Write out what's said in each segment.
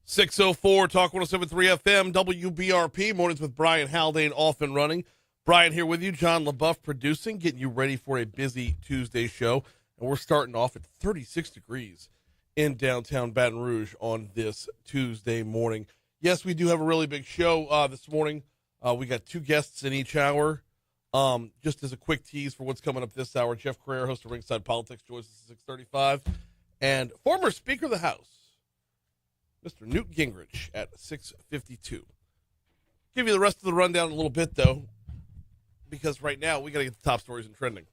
604 Talk 107.3 FM, WBRP, mornings with Brian Haldane off and running. Brian here with you, John LaBeouf producing, getting you ready for a busy Tuesday show. And we're starting off at 36 degrees in downtown Baton Rouge on this Tuesday morning. Yes, we do have a really big show this morning. We got two guests in each hour. Just as a quick tease for what's coming up this hour, Jeff Crouere, host of Ringside Politics, joins us at 6:35. And former Speaker of the House, Mr. Newt Gingrich at 6:52. Give you the rest of the rundown in a little bit, though, because right now we got to get the top stories and trending.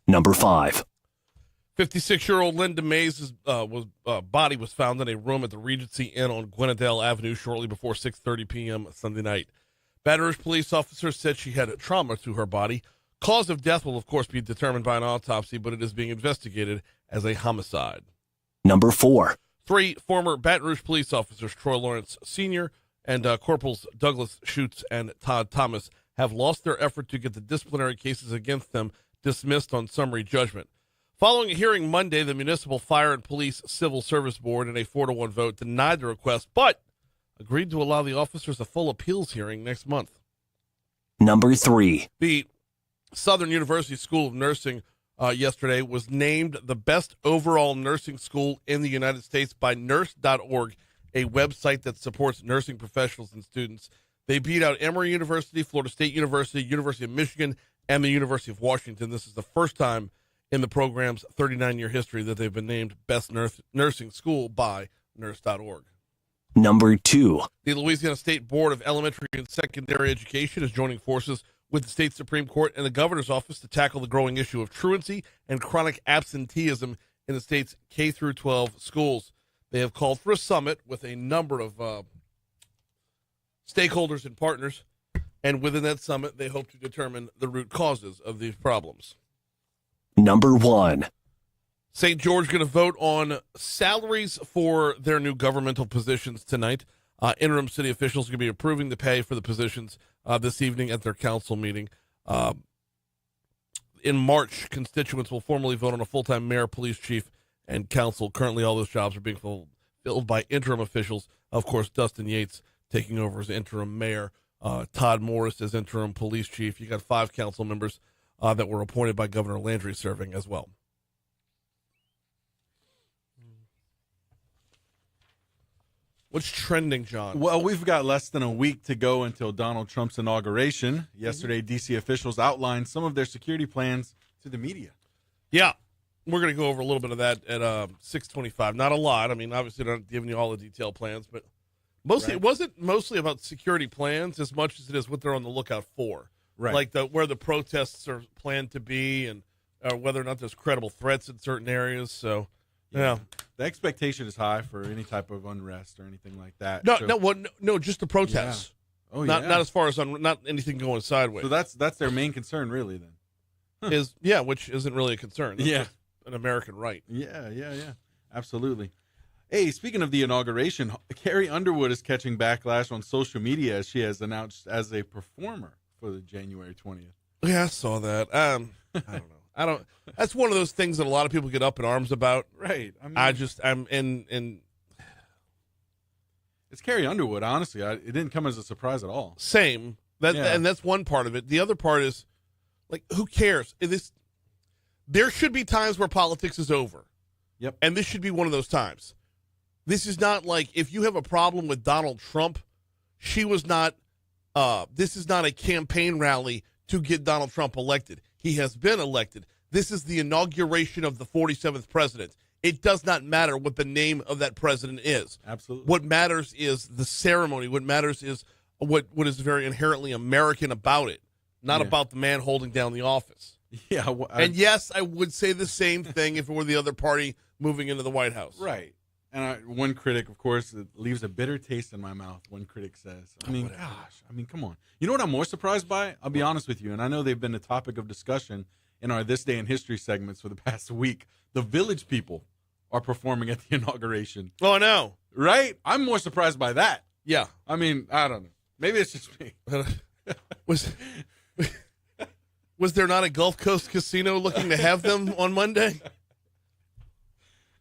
Number 5. 56-year-old Linda Mays' body was found in a room at the Regency Inn on Gwinnedale Avenue shortly before 6:30 p.m. Sunday night. Baton Rouge police officers said she had trauma to her body. Cause of death will, of course, be determined by an autopsy, but it is being investigated as a homicide. Number 4. 3 former Baton Rouge police officers, Troy Lawrence Sr. and Corporals Douglas Schutz and Todd Thomas, have lost their effort to get the disciplinary cases against them dismissed on summary judgment. Following a hearing Monday, the Municipal Fire and Police Civil Service Board, in a 4-1 vote, denied the request, but agreed to allow the officers a full appeals hearing next month. Number 3. The Southern University School of Nursing yesterday was named the best overall nursing school in the United States by nurse.org, a website that supports nursing professionals and students. They beat out Emory University, Florida State University, University of Michigan, and the University of Washington. This is the first time in the program's 39-year history that they've been named best nursing school by nurse.org. Number 2. The Louisiana State Board of Elementary and Secondary Education is joining forces with the state Supreme Court and the governor's office to tackle the growing issue of truancy and chronic absenteeism in the state's K-12 schools. They have called for a summit with a number of stakeholders and partners, and within that summit, they hope to determine the root causes of these problems. Number 1. St. George going to vote on salaries for their new governmental positions tonight. Interim city officials are going to be approving the pay for the positions this evening at their council meeting. In March, constituents will formally vote on a full-time mayor, police chief, and council. Currently, all those jobs are being filled by interim officials. Of course, Dustin Yates taking over as interim mayor. Todd Morris as interim police chief. You got 5 council members that were appointed by Governor Landry serving as well. What's trending, John? Well, we've got less than a week to go until Donald Trump's inauguration. Yesterday, D.C. officials outlined some of their security plans to the media. Yeah, we're going to go over a little bit of that at 6:25. Not a lot. I mean, obviously, not giving you all the detailed plans, but mostly, Right. It wasn't mostly about security plans as much as it is what they're on the lookout for. Right. Like where the protests are planned to be and whether or not there's credible threats in certain areas. So, yeah. The expectation is high for any type of unrest or anything like that. No, just the protests. Yeah. Oh, Not as far as not anything going sideways. So that's their main concern, really, then. Which isn't really a concern. That's just an American right. Yeah. Absolutely. Hey, speaking of the inauguration, Carrie Underwood is catching backlash on social media as she has announced as a performer for the January 20th. Yeah, I saw that. I don't know. That's one of those things that a lot of people get up in arms about. Right. I'm in. It's Carrie Underwood. Honestly, it didn't come as a surprise at all. Same. And that's one part of it. The other part is, like, who cares? There should be times where politics is over. Yep. And this should be one of those times. This is not like if you have a problem with Donald Trump, she was not. This is not a campaign rally to get Donald Trump elected. He has been elected. This is the inauguration of the 47th president. It does not matter what the name of that president is. Absolutely. What matters is the ceremony. What matters is what is very inherently American about it, not about the man holding down the office. Yeah. And yes, I would say the same thing if it were the other party moving into the White House. Right. And one critic, of course, it leaves a bitter taste in my mouth, one critic says. I mean, come on. You know what I'm more surprised by? I'll be honest with you, and I know they've been a topic of discussion in our This Day in History segments for the past week. The Village People are performing at the inauguration. Oh, I know. Right? I'm more surprised by that. Yeah. I mean, I don't know. Maybe it's just me. Was there not a Gulf Coast casino looking to have them on Monday?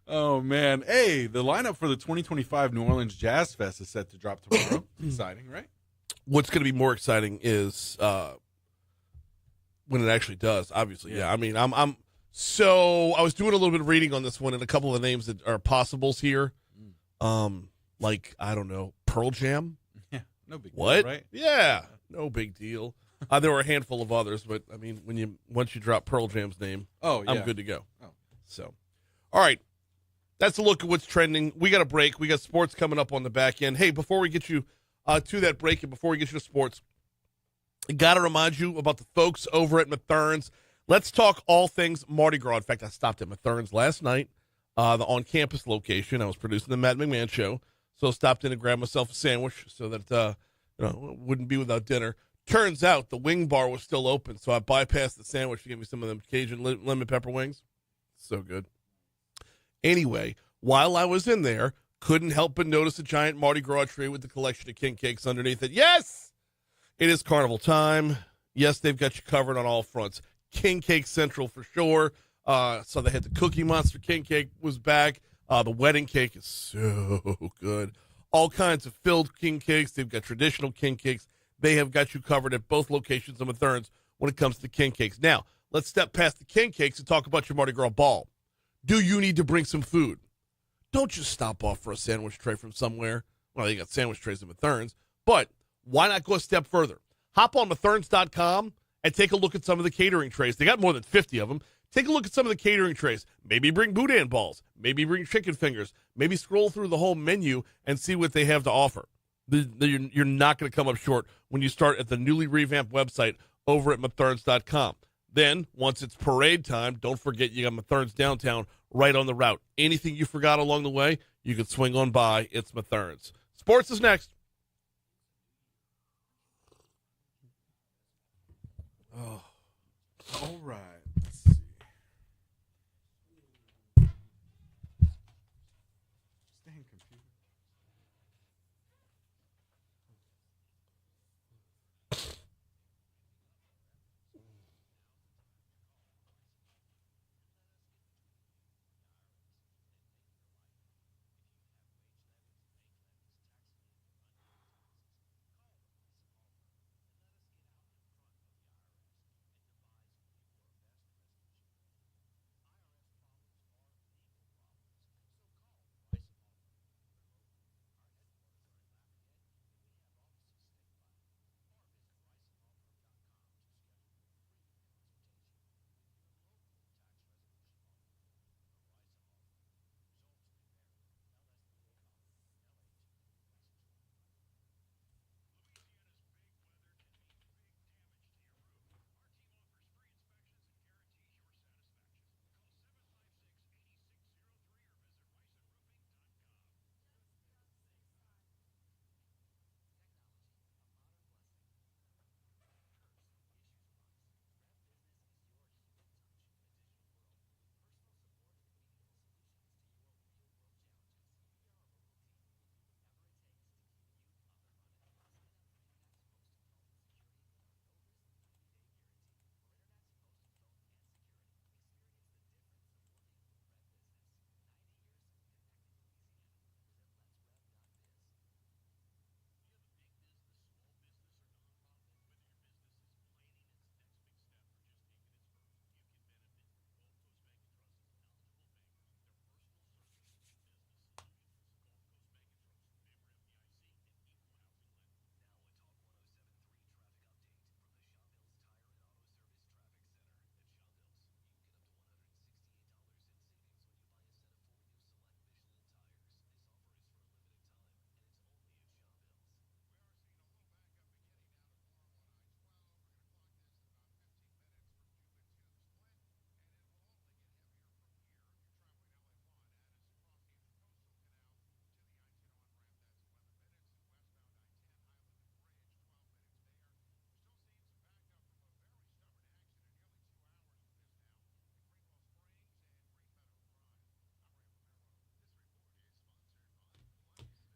Oh, man. Hey, the lineup for the 2025 New Orleans Jazz Fest is set to drop tomorrow. Exciting, right? What's going to be more exciting is when it actually does, obviously. Yeah. I mean, so I was doing a little bit of reading on this one and a couple of names that are possibles here. Like, I don't know, Pearl Jam? Yeah, no big What? deal, right? Yeah, no big deal. There were a handful of others, but I mean, once you drop Pearl Jam's name, I'm good to go. Oh. So, all right, that's a look at what's trending. We got a break. We got sports coming up on the back end. Hey, before we get you to that break and before we get you to sports, I got to remind you about the folks over at Mathern's. Let's talk all things Mardi Gras. In fact, I stopped at Mathern's last night, the on-campus location. I was producing the Matt McMahon show, so I stopped in and grabbed myself a sandwich so that wouldn't be without dinner. Turns out the wing bar was still open, so I bypassed the sandwich to get me some of them Cajun lemon pepper wings. So good. Anyway, while I was in there, couldn't help but notice a giant Mardi Gras tree with the collection of king cakes underneath it. Yes! It is carnival time. Yes, they've got you covered on all fronts. King Cake Central for sure. So they had the Cookie Monster King Cake was back. The wedding cake is so good. All kinds of filled king cakes. They've got traditional king cakes. They have got you covered at both locations of Mathern's when it comes to king cakes. Now, let's step past the king cakes and talk about your Mardi Gras ball. Do you need to bring some food? Don't just stop off for a sandwich tray from somewhere. Well, you got sandwich trays at Mathern's, but why not go a step further? Hop on Matherns.com and take a look at some of the catering trays. They got more than 50 of them. Take a look at some of the catering trays. Maybe bring boudin balls. Maybe bring chicken fingers. Maybe scroll through the whole menu and see what they have to offer. You're not going to come up short when you start at the newly revamped website over at Matherns.com. Then, once it's parade time, don't forget you got Matherns downtown right on the route. Anything you forgot along the way, you can swing on by. It's Matherns. Sports is next. Oh, all right. Let's see. Dang computer.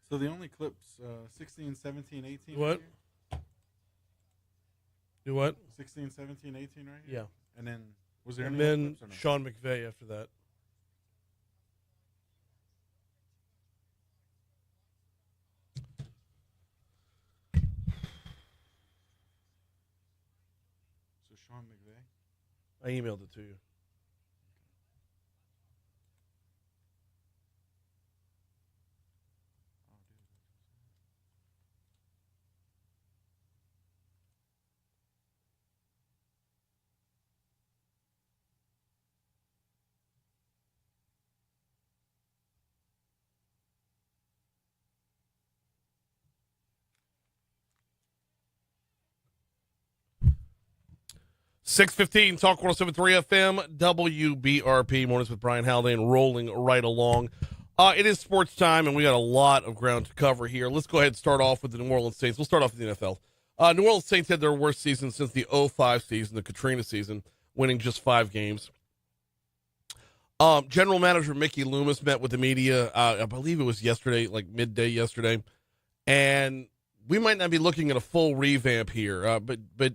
So the only clips, 16, 17, 18. What? Right here? Do what? 16, 17, 18 right here? Yeah. And then, was there And any more then clips or no? Sean McVay after that. So Sean McVay? I emailed it to you. Oh, 6:15, Talk 107.3 FM, WBRP, Mornings with Brian Haldane, rolling right along. It is sports time, and we got a lot of ground to cover here. Let's go ahead and start off with the New Orleans Saints. We'll start off with the NFL. New Orleans Saints had their worst season since the 05 season, the Katrina season, winning just 5 games. General Manager Mickey Loomis met with the media, I believe it was yesterday, like midday yesterday, and we might not be looking at a full revamp here, but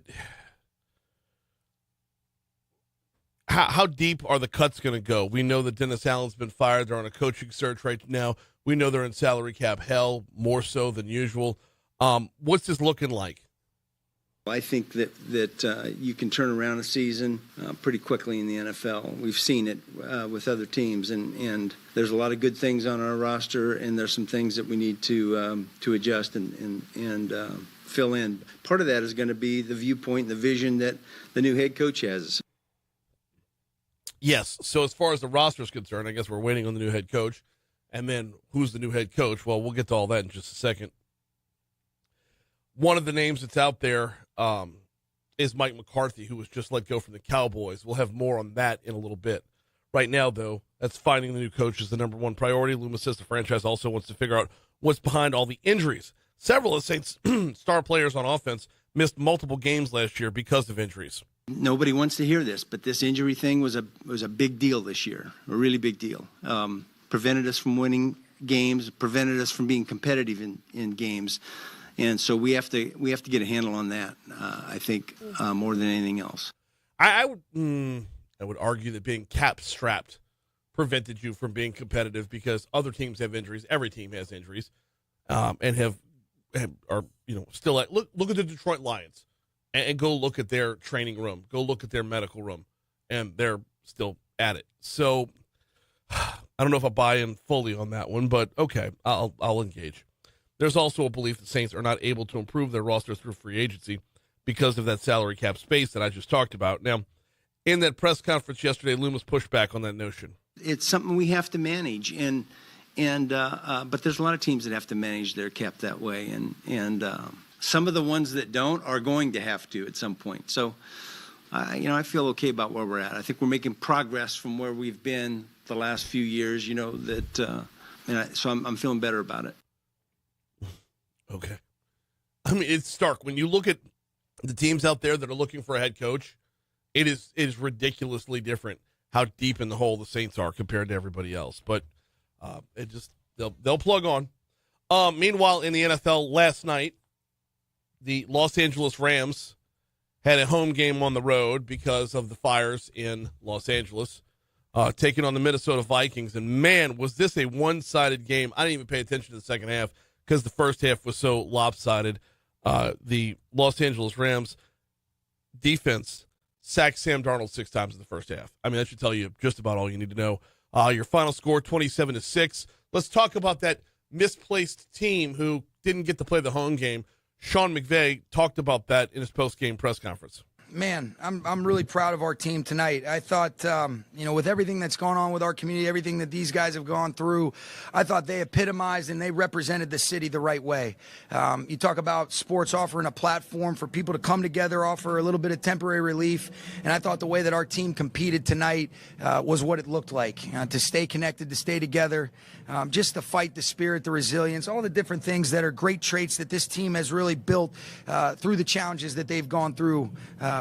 how deep are the cuts going to go? We know that Dennis Allen's been fired. They're on a coaching search right now. We know they're in salary cap hell, more so than usual. What's this looking like? I think that you can turn around a season pretty quickly in the NFL. We've seen it with other teams, and there's a lot of good things on our roster, and there's some things that we need to adjust and fill in. Part of that is going to be the viewpoint and the vision that the new head coach has. Yes. So as far as the roster is concerned, I guess we're waiting on the new head coach. And then who's the new head coach? Well, we'll get to all that in just a second. One of the names that's out there is Mike McCarthy, who was just let go from the Cowboys. We'll have more on that in a little bit. Right now, though, that's finding the new coach is the number one priority. Loomis says the franchise also wants to figure out what's behind all the injuries. Several of Saints' star players on offense missed multiple games last year because of injuries. Nobody wants to hear this, but this injury thing was a big deal this year, a really big deal. Prevented us from winning games, prevented us from being competitive in games, and so we have to get a handle on that. I think more than anything else. I would argue that being cap strapped prevented you from being competitive because other teams have injuries. Every team has injuries, and are still at look at the Detroit Lions. And go look at their training room. Go look at their medical room. And they're still at it. So I don't know if I buy in fully on that one, but okay, I'll engage. There's also a belief that Saints are not able to improve their roster through free agency because of that salary cap space that I just talked about. Now, in that press conference yesterday, Loomis pushed back on that notion. It's something we have to manage, but there's a lot of teams that have to manage their cap that way, and some of the ones that don't are going to have to at some point. So, I feel okay about where we're at. I think we're making progress from where we've been the last few years. So I'm feeling better about it. Okay. I mean, it's stark. When you look at the teams out there that are looking for a head coach, it is ridiculously different how deep in the hole the Saints are compared to everybody else. But they'll plug on. Meanwhile, in the NFL last night, the Los Angeles Rams had a home game on the road because of the fires in Los Angeles, taking on the Minnesota Vikings. And, man, was this a one-sided game. I didn't even pay attention to the second half because the first half was so lopsided. The Los Angeles Rams defense sacked Sam Darnold 6 times in the first half. I mean, that should tell you just about all you need to know. Your final score, 27-6. Let's talk about that misplaced team who didn't get to play the home game. Sean McVay talked about that in his post-game press conference. Man, I'm really proud of our team tonight. I thought, with everything that's gone on with our community, everything that these guys have gone through, I thought they epitomized and they represented the city the right way. You talk about sports offering a platform for people to come together, offer a little bit of temporary relief, and I thought the way that our team competed tonight was what it looked like, to stay connected, to stay together, just to fight the spirit, the resilience, all the different things that are great traits that this team has really built through the challenges that they've gone through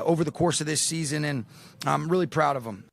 over the course of this season, and I'm really proud of them.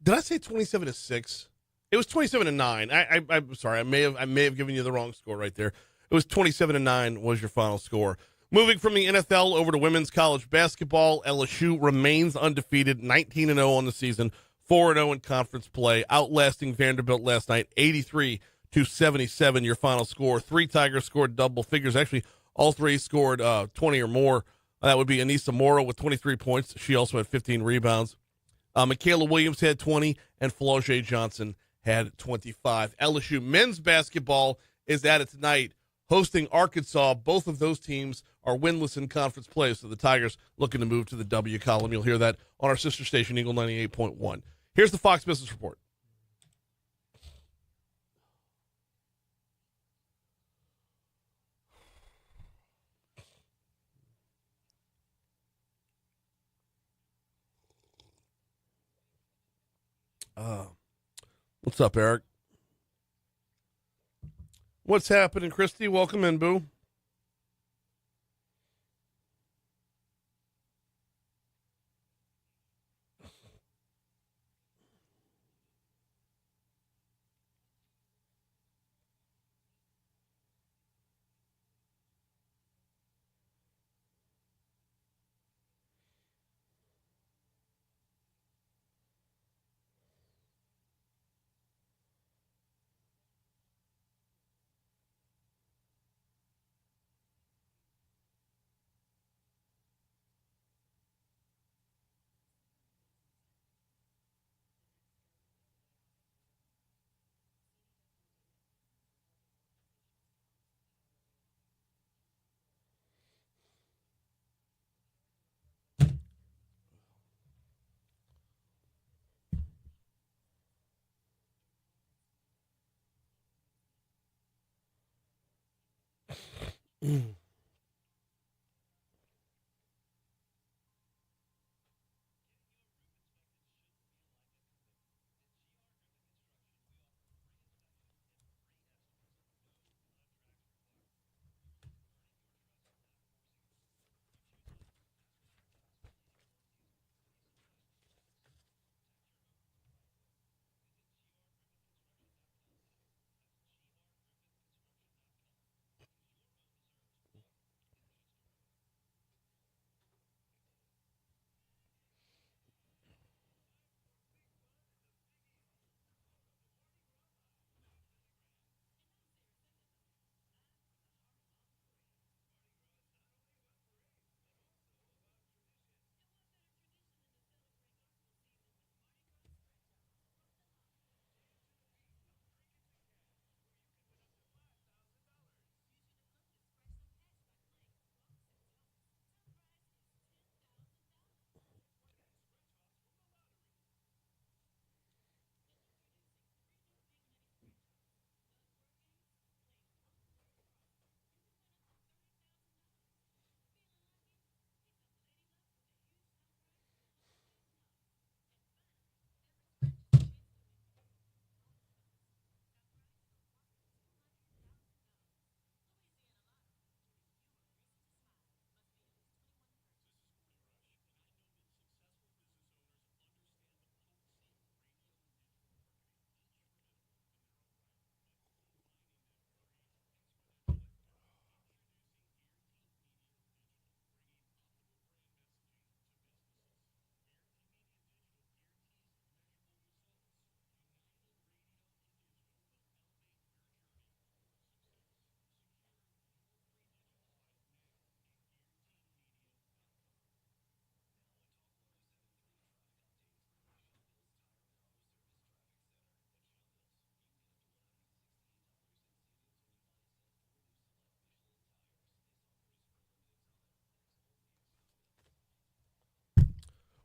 Did I say 27-6? It was 27-9. I'm sorry. I may have given you the wrong score right there. It was 27-9 was your final score. Moving from the NFL over to women's college basketball, LSU remains undefeated, 19-0 on the season, 4-0 in conference play, outlasting Vanderbilt last night, 83-77 your final score. 3 Tigers scored double figures. Actually, all 3 scored 20 or more. That would be Anissa Morrow with 23 points. She also had 15 rebounds. Michaela Williams had 20, and Flau'jae Johnson had 25. LSU men's basketball is at it tonight, hosting Arkansas. Both of those teams are winless in conference play, so the Tigers looking to move to the W column. You'll hear that on our sister station, Eagle 98.1. Here's the Fox Business Report. What's up, Eric? What's happening, Christy? Welcome in, boo.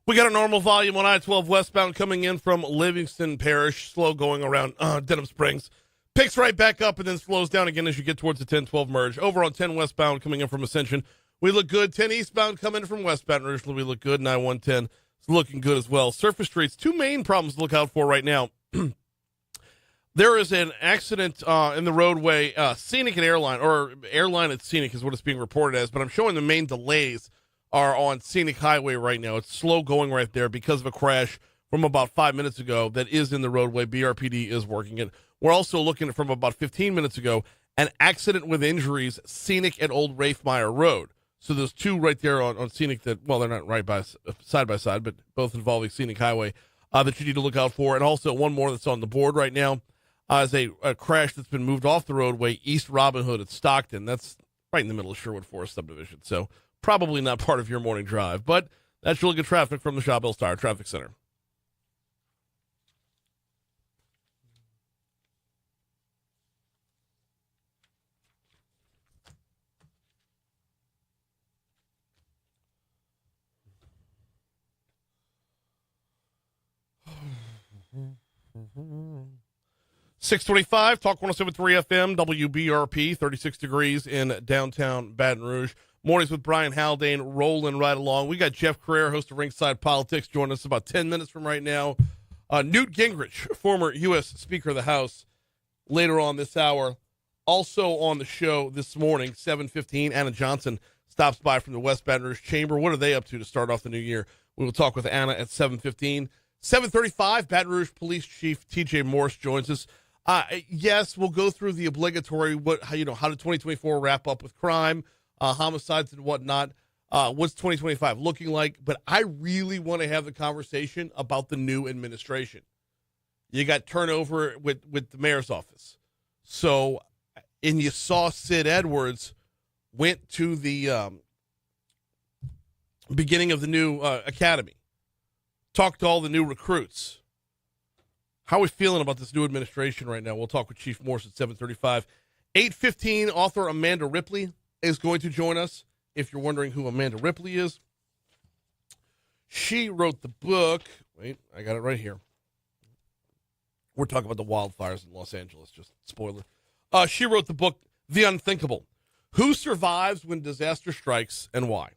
We got a normal volume on I-12 westbound coming in from Livingston Parish, slow going around Denham Springs. Picks right back up and then slows down again as you get towards the 10-12 merge. Over on 10 westbound coming in from Ascension, we look good. 10 eastbound coming in from westbound Rouge, we look good. And I-110 is looking good as well. Surface streets, 2 main problems to look out for right now. There is an accident in the roadway, Scenic and Airline, or Airline at Scenic is what it's being reported as, but I'm showing the main delays are on Scenic Highway right now. It's slow going right there because of a crash from about 5 minutes ago that is in the roadway. BRPD is working it. We're also looking at, from about 15 minutes ago, an accident with injuries, Scenic at Old Raifmeyer Road. So there's two right there on Scenic that, well, they're not right side by side, but both involving Scenic Highway that you need to look out for. And also one more that's on the board right now is a crash that's been moved off the roadway, East Robin Hood at Stockton. That's right in the middle of Sherwood Forest subdivision. So probably not part of your morning drive, but that's really good traffic from the Shop Hill Star Traffic Center. Mm-hmm. 625, Talk 107.3 FM, WBRP, 36 degrees in downtown Baton Rouge. Mornings with Brian Haldane, rolling right along. We got Jeff Crouere, host of Ringside Politics, joining us about 10 minutes from right now. Newt Gingrich, former U.S. Speaker of the House, later on this hour. Also on the show this morning, 7:15, Anna Johnson stops by from the West Baton Rouge Chamber. What are they up to start off the new year? We will talk with Anna at 7:15. 7:35, Baton Rouge Police Chief T.J. Morse joins us. Yes, we'll go through the obligatory, how did 2024 wrap up with crime, homicides and whatnot. What's 2025 looking like? But I really want to have the conversation about the new administration. You got turnover with the mayor's office. So, and you saw Sid Edwards went to the beginning of the new academy. Talked to all the new recruits. How are we feeling about this new administration right now? We'll talk with Chief Morse at 7:35. 8:15, author Amanda Ripley is going to join us. If you're wondering who Amanda Ripley is, she wrote the book. Wait, I got it right here. We're talking about the wildfires in Los Angeles, just spoiler. She wrote the book, The Unthinkable. Who survives when disaster strikes and why?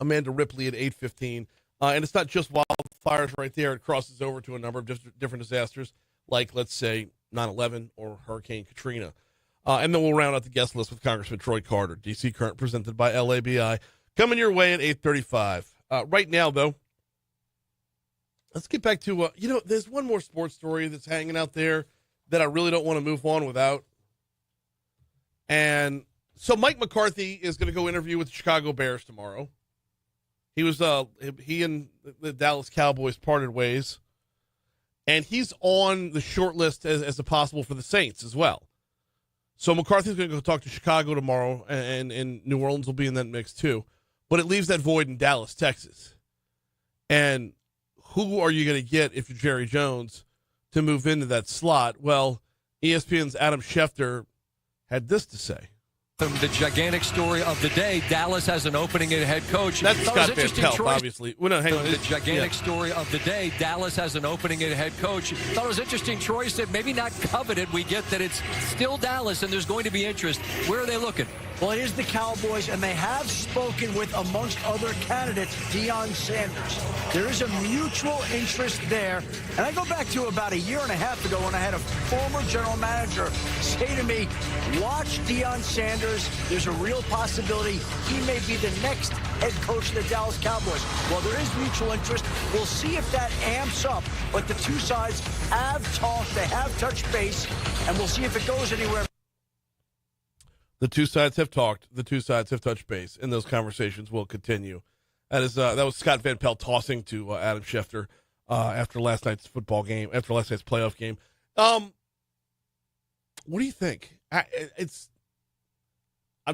Amanda Ripley at 8:15. And it's not just wildfires right there. It crosses over to a number of different disasters, like, let's say, 9/11 or Hurricane Katrina. And then we'll round out the guest list with Congressman Troy Carter, D.C. Current, presented by LABI, coming your way at 8:35. Right now, though, let's get back to, there's one more sports story that's hanging out there that I really don't want to move on without. And so Mike McCarthy is going to go interview with the Chicago Bears tomorrow. He and the Dallas Cowboys parted ways, and he's on the short list as a possible for the Saints as well. So McCarthy's going to go talk to Chicago tomorrow, and New Orleans will be in that mix too. But it leaves that void in Dallas, Texas. And who are you going to get if you're Jerry Jones to move into that slot? Well, ESPN's Adam Schefter had this to say. The gigantic story of the day, Dallas has an opening at head coach. That's Scott Van Pelt, obviously. Well, no, hang on. The gigantic story of the day, Dallas has an opening at head coach. Thought it was interesting. Troy said maybe not coveted. We get that it's still Dallas and there's going to be interest. Where are they looking? Well, it is the Cowboys, and they have spoken with, amongst other candidates, Deion Sanders. There is a mutual interest there. And I go back to about a year and a half ago when I had a former general manager say to me, watch Deion Sanders. There's a real possibility he may be the next head coach of the Dallas Cowboys. Well, there is mutual interest. We'll see if that amps up. But the two sides have talked. They have touched base. And we'll see if it goes anywhere. The two sides have talked. The two sides have touched base, and those conversations will continue. That was Scott Van Pelt tossing to Adam Schefter after last night's football game, after last night's playoff game. What do you think? I'm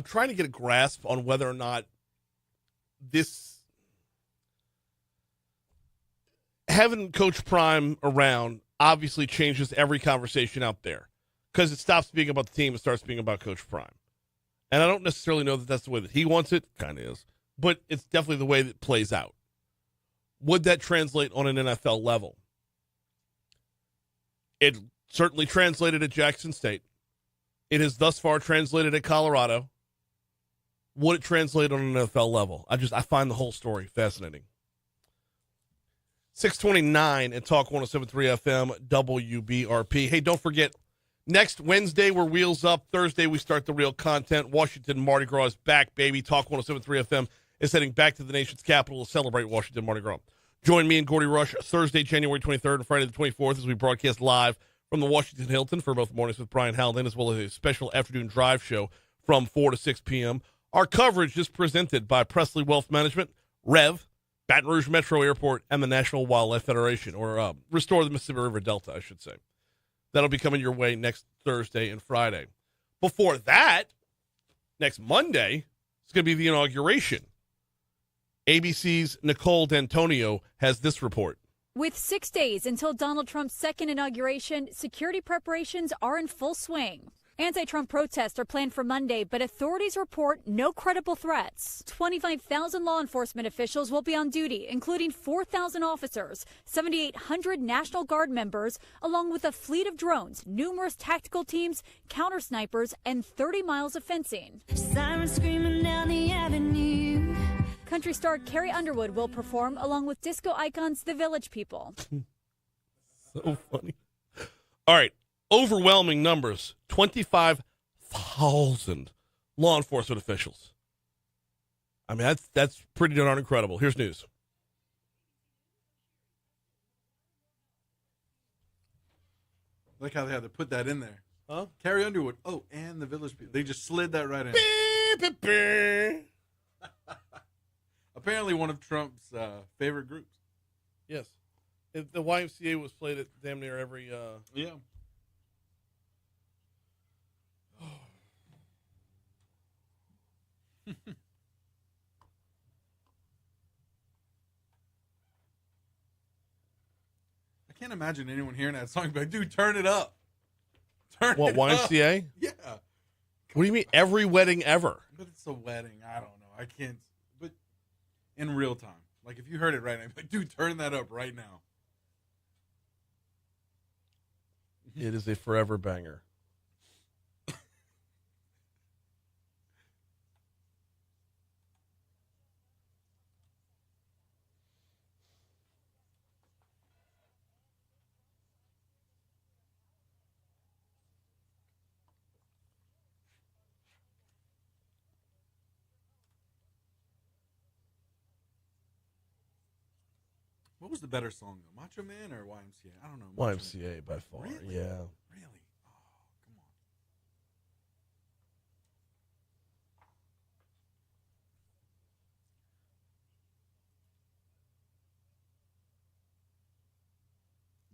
trying to get a grasp on whether or not this having Coach Prime around obviously changes every conversation out there, because it stops being about the team and starts being about Coach Prime. And I don't necessarily know that that's the way that he wants it. Kind of is. But it's definitely the way that it plays out. Would that translate on an NFL level? It certainly translated at Jackson State. It has thus far translated at Colorado. Would it translate on an NFL level? I find the whole story fascinating. 629 at Talk 107.3 FM, WBRP. Hey, don't forget, next Wednesday, we're Wheels Up. Thursday, we start the real content. Washington Mardi Gras is back, baby. Talk 107.3 FM is heading back to the nation's capital to celebrate Washington Mardi Gras. Join me and Gordy Rush Thursday, January 23rd and Friday the 24th as we broadcast live from the Washington Hilton for both Mornings with Brian Haldane, as well as a special afternoon drive show from 4 to 6 p.m. Our coverage is presented by Presley Wealth Management, Rev, Baton Rouge Metro Airport, and the National Wildlife Federation, or Restore the Mississippi River Delta, I should say. That'll be coming your way next Thursday and Friday. Before that, next Monday, it's going to be the inauguration. ABC's Nicole D'Antonio has this report. With 6 days until Donald Trump's second inauguration, security preparations are in full swing. Anti-Trump protests are planned for Monday, but authorities report no credible threats. 25,000 law enforcement officials will be on duty, including 4,000 officers, 7,800 National Guard members, along with a fleet of drones, numerous tactical teams, counter snipers, and 30 miles of fencing. Sirens screaming down the avenue. Country star Carrie Underwood will perform along with disco icons The Village People. So funny. All right. Overwhelming numbers, 25,000 law enforcement officials. I mean, that's pretty darn incredible. Here's news. Like how they had to put that in there. Huh? Carrie Underwood. Oh, and the Village People. They just slid that right in. Beep, beep, beep. Apparently one of Trump's favorite groups. Yes. The YMCA was played at damn near every... Yeah. I can't imagine anyone hearing that song like, dude, turn it up. Turn What, it up. YMCA? Yeah. What do you mean every wedding ever? But it's a wedding. I don't know. I can't. But in real time. Like, if you heard it right now, like, dude, turn that up right now. It is a forever banger. What was the better song, though? Macho Man or YMCA? I don't know. YMCA by far, Really? yeah. Really? Oh, come on.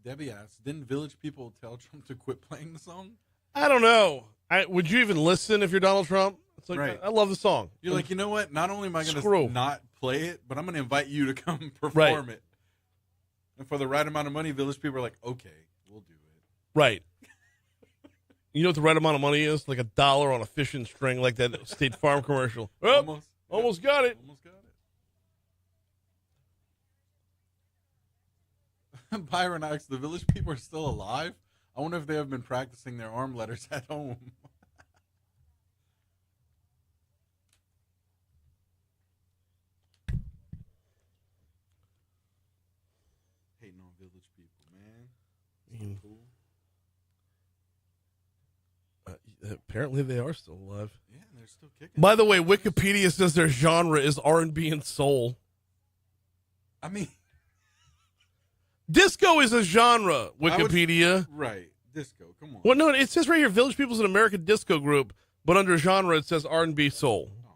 Debbie asks, didn't Village People tell Trump to quit playing the song? I don't know. Would you even listen if you're Donald Trump? It's like, Right. I love the song. You're like, you know what? Not only am I going Screw. to not play it, but I'm going to invite you to come perform Right. it. And for the right amount of money, Village People are like, okay, we'll do it. Right. You know what the right amount of money is? Like $1 on a fishing string, like that State Farm commercial. Oh, almost got it. Almost got it. Byron asks, the Village People are still alive? I wonder if they have been practicing their arm letters at home. Hating on Village People, man. So cool. Apparently they are still alive. Yeah, they're still kicking. By the way, Wikipedia says their genre is R&B and soul. I mean, disco is a genre, Wikipedia. Right. Disco, come on. Well, no, it says right here, Village People is an American disco group, but under genre it says R&B soul. Oh, come on.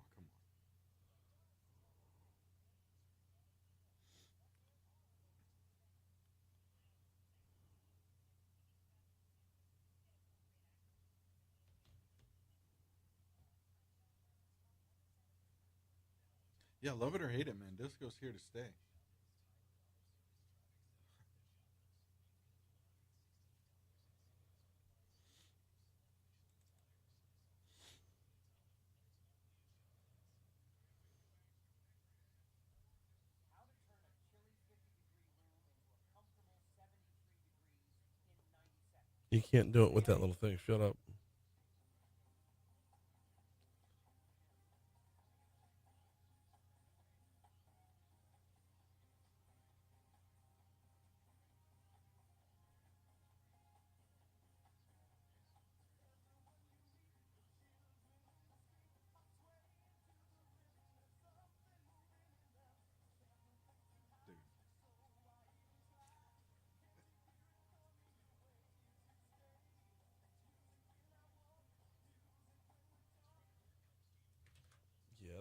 Yeah, love it or hate it, man. Disco's here to stay. You can't do it with that little thing. Shut up.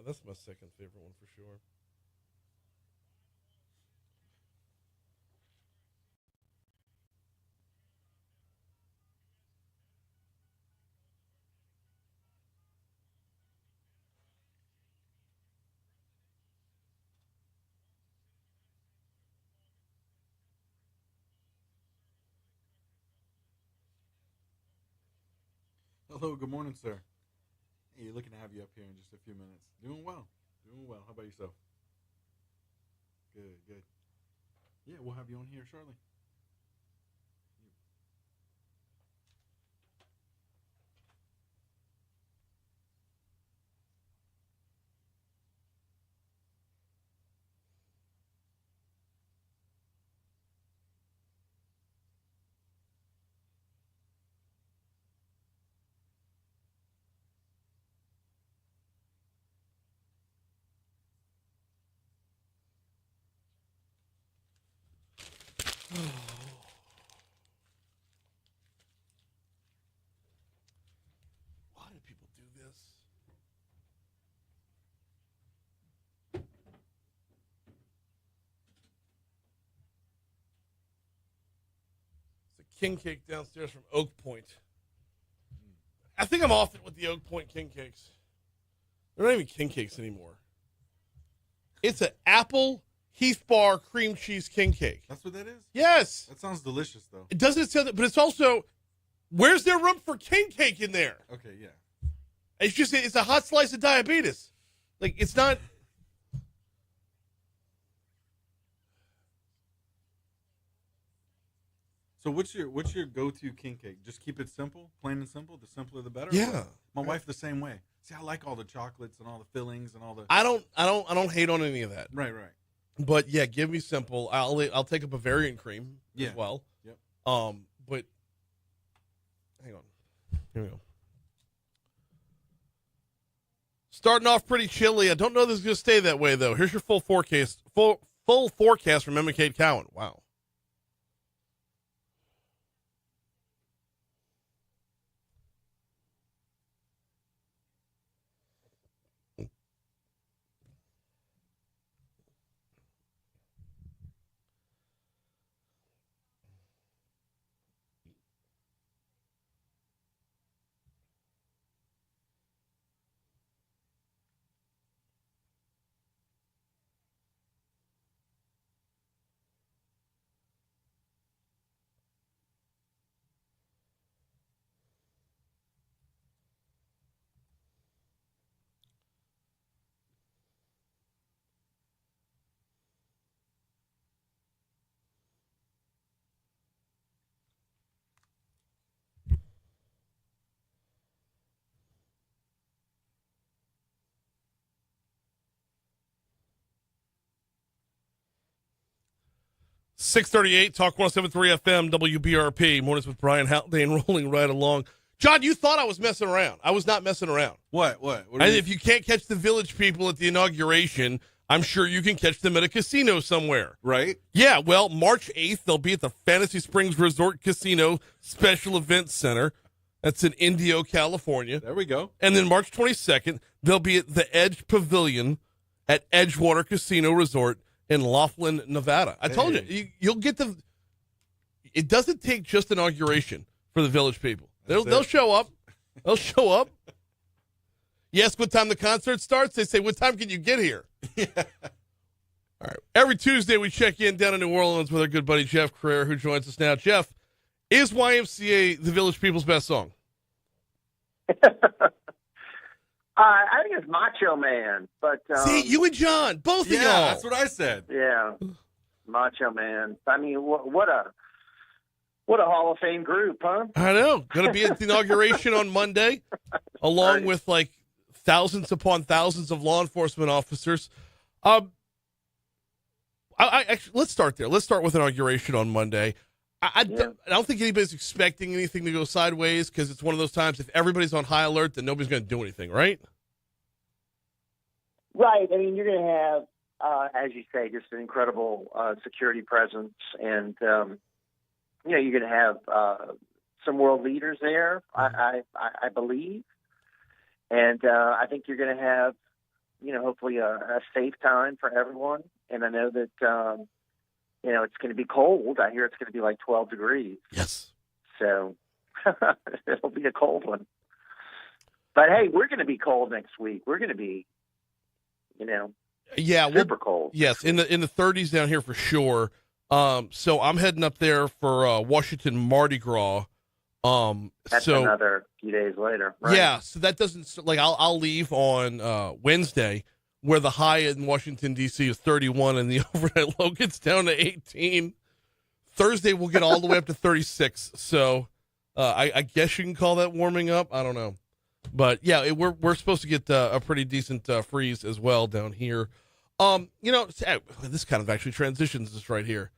that's my second favorite one for sure. Hello, good morning, sir. Hey, looking to have you up here in just a few minutes. Doing well. How about yourself? Good. Yeah, we'll have you on here shortly. Why do people do this? It's a king cake downstairs from Oak Point. I think I'm off it with the Oak Point king cakes. They're not even king cakes anymore. It's an apple Heath Bar cream cheese king cake. That's what that is? Yes. That sounds delicious, though. It doesn't say that, but it's also, where's there room for king cake in there? Okay, yeah. It's a hot slice of diabetes. Like, it's not. So what's your go-to king cake? Just keep it simple, plain and simple. The simpler, the better. Yeah. My wife the same way. See, I like all the chocolates and all the fillings and all the. I don't hate on any of that. Right. But yeah, give me simple. I'll take a Bavarian cream as well. Yep. But hang on. Here we go. Starting off pretty chilly. I don't know if this is going to stay that way though. Here's your full forecast. Full forecast from Emma Kate Cowan. Wow. .638 Talk 107.3 FM WBRP. Mornings with Brian Haldane rolling right along. John, you thought I was messing around. I was not messing around. What? If you can't catch the Village people at the inauguration, I'm sure you can catch them at a casino somewhere. Right? Yeah, well, March 8th, they'll be at the Fantasy Springs Resort Casino Special Events Center. That's in Indio, California. There we go. And then March 22nd, they'll be at the Edge Pavilion at Edgewater Casino Resort in Laughlin, Nevada. I told you, you'll get the. It doesn't take just inauguration for the Village people. They'll show up. They'll show up. You ask what time the concert starts, they say, what time can you get here? Yeah. All right. Every Tuesday, we check in down in New Orleans with our good buddy Jeff Crouere, who joins us now. Jeff, is YMCA the Village people's best song? I think it's Macho Man, but see, you and John, both of y'all. That's what I said. Yeah, Macho Man. I mean, what a Hall of Fame group, huh? I know. Going to be at the inauguration on Monday, along with like thousands upon thousands of law enforcement officers. Actually, let's start there. Let's start with inauguration on Monday. I don't think anybody's expecting anything to go sideways because it's one of those times if everybody's on high alert, then nobody's going to do anything, right? Right. I mean, you're going to have, as you say, just an incredible security presence, and you're going to have some world leaders there, I believe, and I think you're going to have hopefully a safe time for everyone. And I know that, it's going to be cold. I hear it's going to be like 12 degrees. Yes. So it'll be a cold one. But hey, we're going to be cold next week. We're going to be, super cold. Yes, in the 30s down here for sure. So I'm heading up there for Washington Mardi Gras. That's another few days later, right? Yeah, so that doesn't I'll leave on Wednesday, where the high in Washington D.C. is 31 and the overnight low gets down to 18. Thursday we'll get all the way up to 36. So I guess you can call that warming up. I don't know, but yeah, we're supposed to get a pretty decent freeze as well down here. This kind of actually transitions us right here.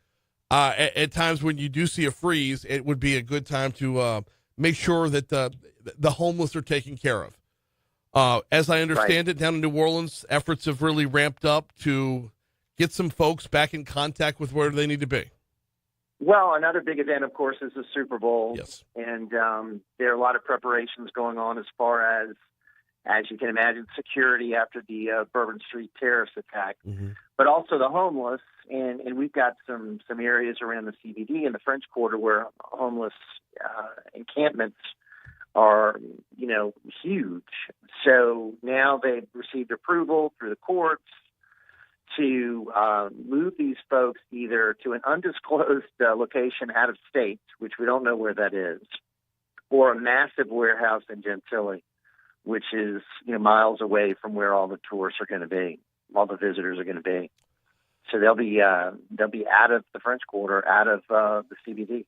At times when you do see a freeze, it would be a good time to make sure that the homeless are taken care of. As I understand it, down in New Orleans, efforts have really ramped up to get some folks back in contact with where they need to be. Well, another big event, of course, is the Super Bowl. Yes. And there are a lot of preparations going on as far as you can imagine, security after the Bourbon Street terrorist attack, but also the homeless. And we've got some areas around the CBD and the French Quarter where homeless encampments are, huge. So now they've received approval through the courts to move these folks either to an undisclosed location out of state, which we don't know where that is, or a massive warehouse in Gentilly, which is miles away from where all the tourists are going to be, all the visitors are going to be. So they'll be out of the French Quarter, out of the CBD.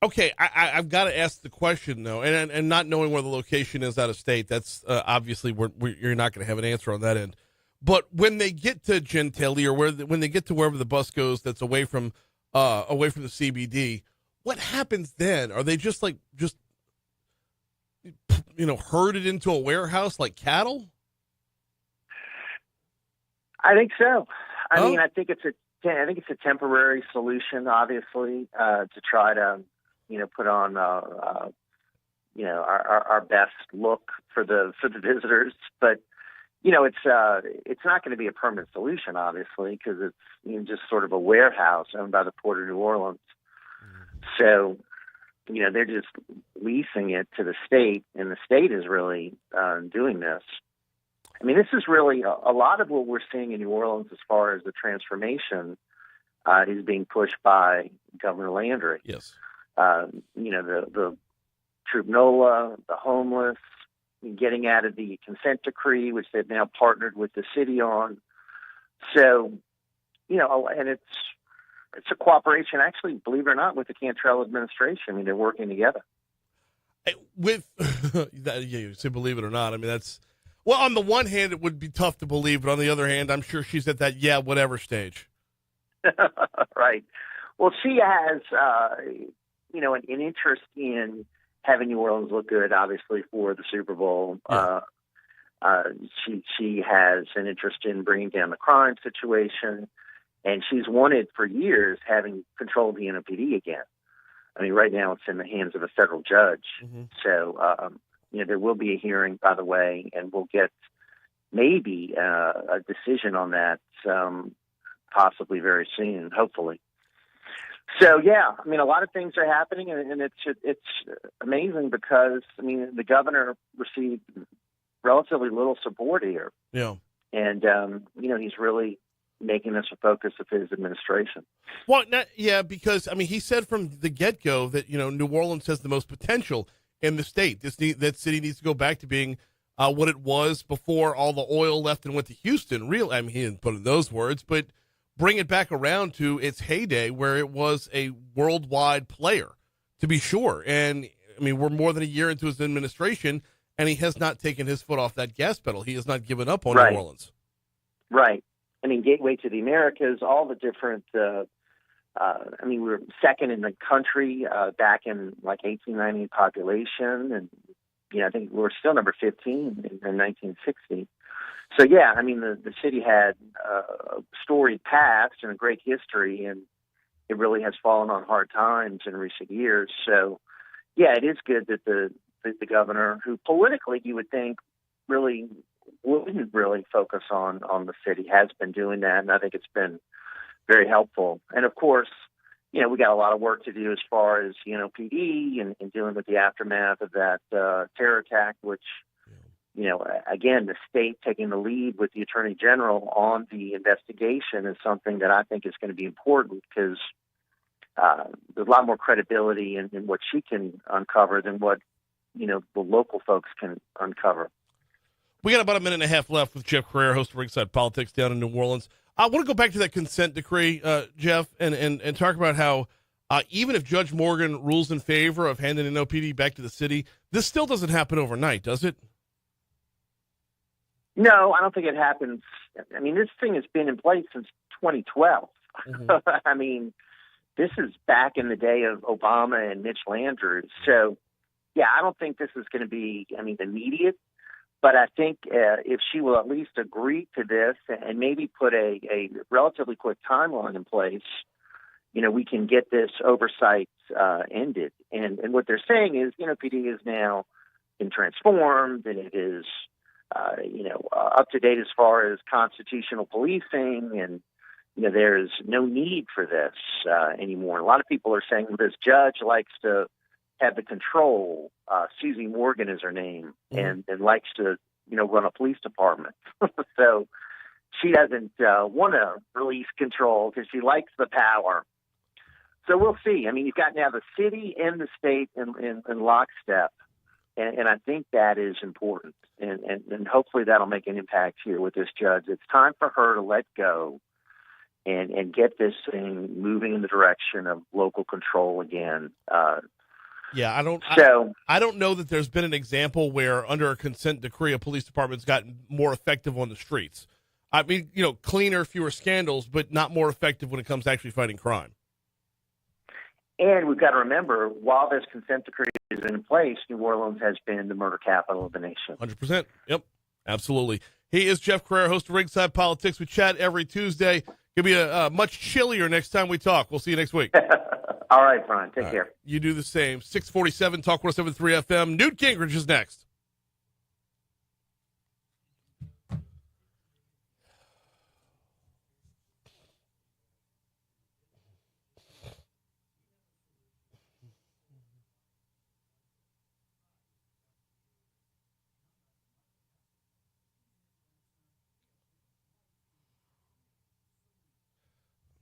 Okay, I've got to ask the question though, and not knowing where the location is out of state, that's obviously you're not going to have an answer on that end. But when they get to Gentilly or when they get to wherever the bus goes, that's away from the CBD, what happens then? Are they just herded into a warehouse like cattle? I think so. I mean, I think it's a temporary solution, obviously, to try to, put on, our best look for the visitors. But, it's not going to be a permanent solution, obviously, because it's just sort of a warehouse owned by the Port of New Orleans. So, they're just leasing it to the state, and the state is really doing this. I mean, this is really a lot of what we're seeing in New Orleans as far as the transformation is being pushed by Governor Landry. Yes. The Troop NOLA, the homeless, getting out of the consent decree, which they've now partnered with the city on. So, and it's a cooperation, actually, believe it or not, with the Cantrell administration. I mean, they're working together. With you say believe it or not. I mean, that's, well, on the one hand, it would be tough to believe, but on the other hand, I'm sure she's at that whatever stage. Right. Well, she has, an interest in having New Orleans look good, obviously, for the Super Bowl. Yeah. She has an interest in bringing down the crime situation, and she's wanted for years having control of the NOPD again. I mean, right now it's in the hands of a federal judge. So, there will be a hearing, by the way, and we'll get maybe a decision on that possibly very soon, hopefully. So, yeah, I mean, a lot of things are happening, and it's amazing because, I mean, the governor received relatively little support here. Yeah. And, he's really making this a focus of his administration. Well, because, I mean, he said from the get-go that, New Orleans has the most potential in the state. That city needs to go back to being what it was before all the oil left and went to Houston. I mean, he didn't put it in those words, but bring it back around to its heyday where it was a worldwide player, to be sure. And, I mean, we're more than a year into his administration, and he has not taken his foot off that gas pedal. He has not given up on New Orleans. Right. I mean, Gateway to the Americas, all the different we were second in the country back in like 1890 population, and I think we were still number 15 in 1960. So yeah, I mean the city had a storied past and a great history, and it really has fallen on hard times in recent years. So yeah, it is good that the governor, who politically you would think really wouldn't really focus on the city has been doing that, and I think it's been very helpful. And of course, we got a lot of work to do as far as PD and dealing with the aftermath of that terror attack, which again, the state taking the lead with the Attorney General on the investigation is something that I think is going to be important because there's a lot more credibility in what she can uncover than what the local folks can uncover. We got about a minute and a half left with Jeff Crouere, host of Ringside Politics down in New Orleans. I want to go back to that consent decree, Jeff, and talk about how even if Judge Morgan rules in favor of handing an OPD back to the city, this still doesn't happen overnight, does it? No, I don't think it happens. I mean, this thing has been in place since 2012. Mm-hmm. I mean, this is back in the day of Obama and Mitch Landrieu. So, yeah, I don't think this is going to be, immediate. But I think if she will at least agree to this and maybe put a relatively quick timeline in place, we can get this oversight ended. And what they're saying is, PD is now been transformed and it is, up to date as far as constitutional policing, and there's no need for this anymore. A lot of people are saying this judge likes to have the control. Susie Morgan is her name, and likes to run a police department. So she doesn't want to release control because she likes the power. So we'll see. I mean, you've got now the city and the state in lockstep. And I think that is important. And hopefully that'll make an impact here with this judge. It's time for her to let go and get this thing moving in the direction of local control again. I don't know that there's been an example where under a consent decree a police department's gotten more effective on the streets. I mean, cleaner, fewer scandals, but not more effective when it comes to actually fighting crime. And we've got to remember, while this consent decree is in place, New Orleans has been the murder capital of the nation. 100%. Yep, absolutely. He is Jeff Crouere, host of Ringside Politics. We chat every Tuesday. It'll be a much chillier next time we talk. We'll see you next week. All right, Brian. Take care. You do the same. 647 Talk 107.3 FM. Newt Gingrich is next.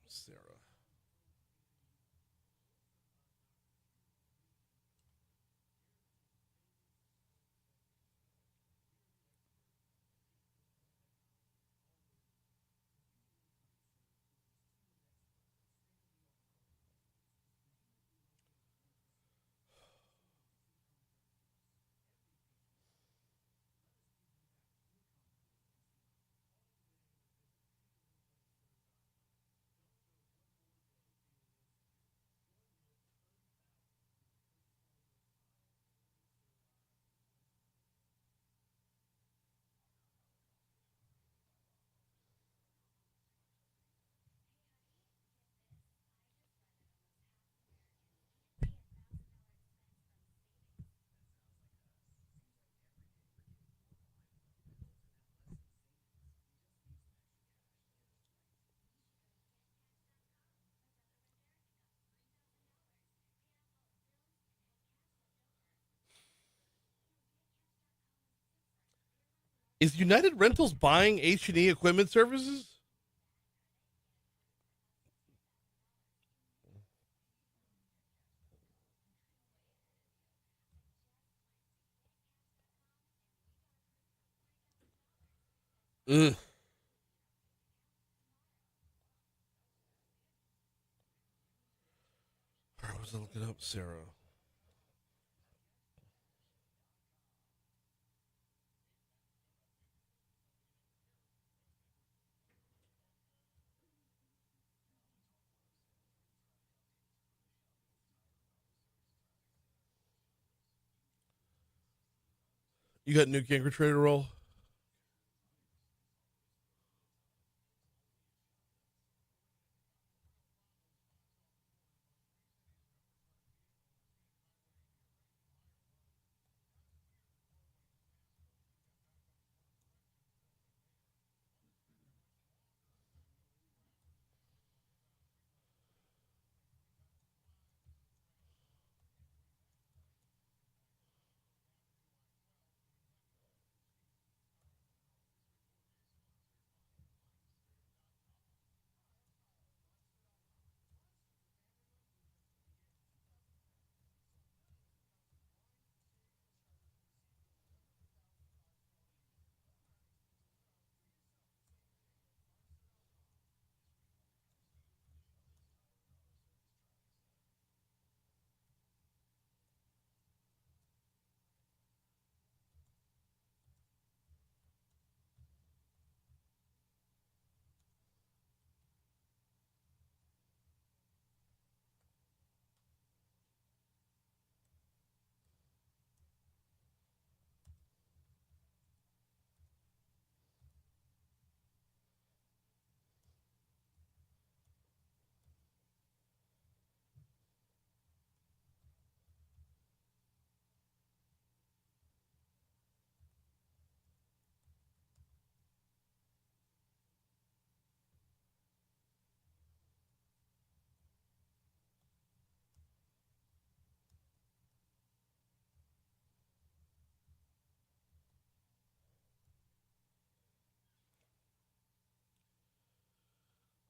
Sarah. Is United Rentals buying H&E Equipment Services? Ugh. I was looking up Sarah. You got Newt Gingrich ready to roll?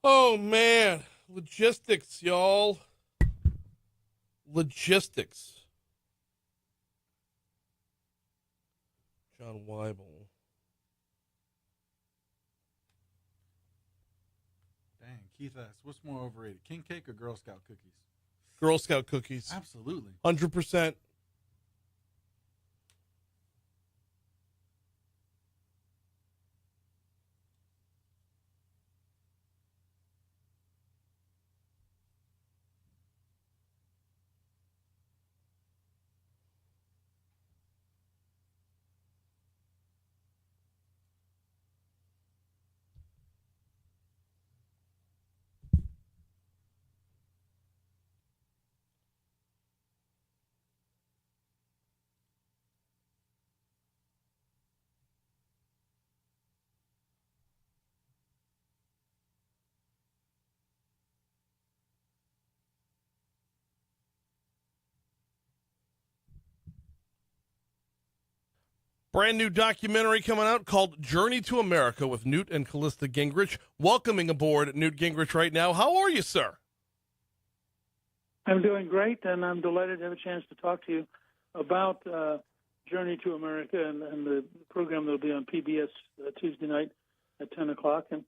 Oh, man. Logistics, y'all. Logistics. John Weibel. Dang, Keith asks, what's more overrated, king cake or Girl Scout cookies? Girl Scout cookies. Absolutely. 100%. Brand new documentary coming out called Journey to America with Newt and Callista Gingrich. Welcoming aboard Newt Gingrich right now. How are you, sir? I'm doing great, and I'm delighted to have a chance to talk to you about Journey to America and the program that will be on PBS Tuesday night at 10 o'clock. And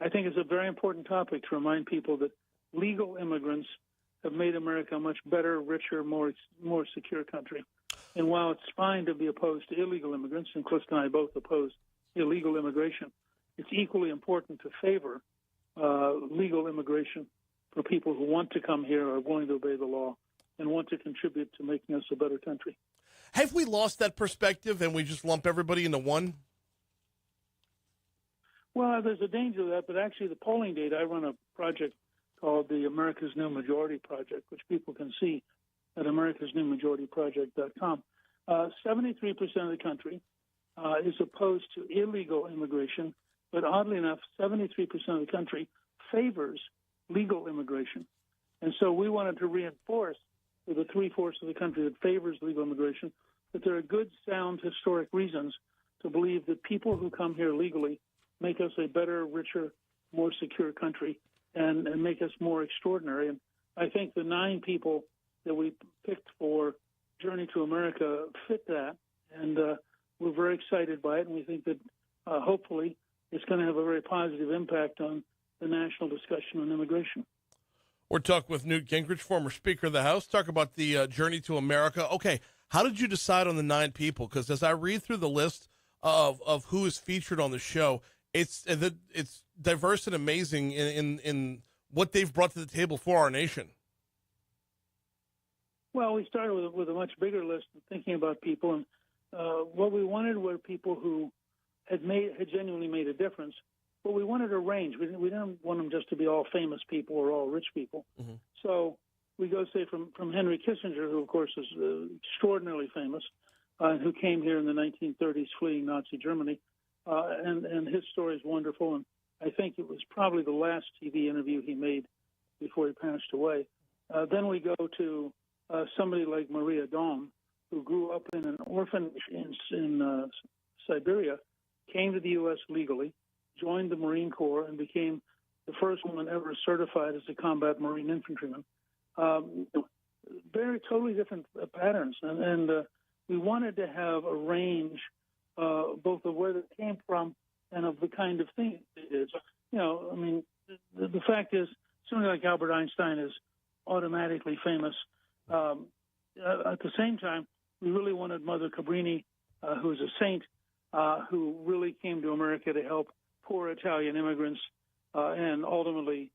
I think it's a very important topic to remind people that legal immigrants have made America a much better, richer, more secure country. And while it's fine to be opposed to illegal immigrants, and Cliff and I both oppose illegal immigration, it's equally important to favor legal immigration for people who want to come here, are willing to obey the law, and want to contribute to making us a better country. Have we lost that perspective and we just lump everybody into one? Well, there's a danger of that, but actually the polling data, I run a project called the America's New Majority Project, which people can see at americasnewmajorityproject.com. 73% of the country is opposed to illegal immigration, but oddly enough, 73% of the country favors legal immigration. And so we wanted to reinforce with the 3/4 of the country that favors legal immigration that there are good, sound, historic reasons to believe that people who come here legally make us a better, richer, more secure country and make us more extraordinary. And I think the 9 people that we picked for Journey to America fit that, and we're very excited by it, and we think that hopefully it's going to have a very positive impact on the national discussion on immigration. We're talking with Newt Gingrich, former Speaker of the House, talk about the Journey to America. Okay, how did you decide on the 9 people? Because as I read through the list of who is featured on the show, it's diverse and amazing in what they've brought to the table for our nation. Well, we started with a much bigger list of thinking about people, and what we wanted were people who had genuinely made a difference. But we wanted a range. We didn't want them just to be all famous people or all rich people. Mm-hmm. So we go, say, from Henry Kissinger, who, of course, is extraordinarily famous, who came here in the 1930s fleeing Nazi Germany, and his story is wonderful. And I think it was probably the last TV interview he made before he passed away. Then we go to somebody like Maria Dom, who grew up in an orphanage in Siberia, came to the U.S. legally, joined the Marine Corps, and became the first woman ever certified as a combat Marine infantryman. Very totally different patterns, and we wanted to have a range both of where they came from and of the kind of thing they did. So, I mean, the fact is, somebody like Albert Einstein is automatically famous. At the same time, we really wanted Mother Cabrini, who is a saint, who really came to America to help poor Italian immigrants and ultimately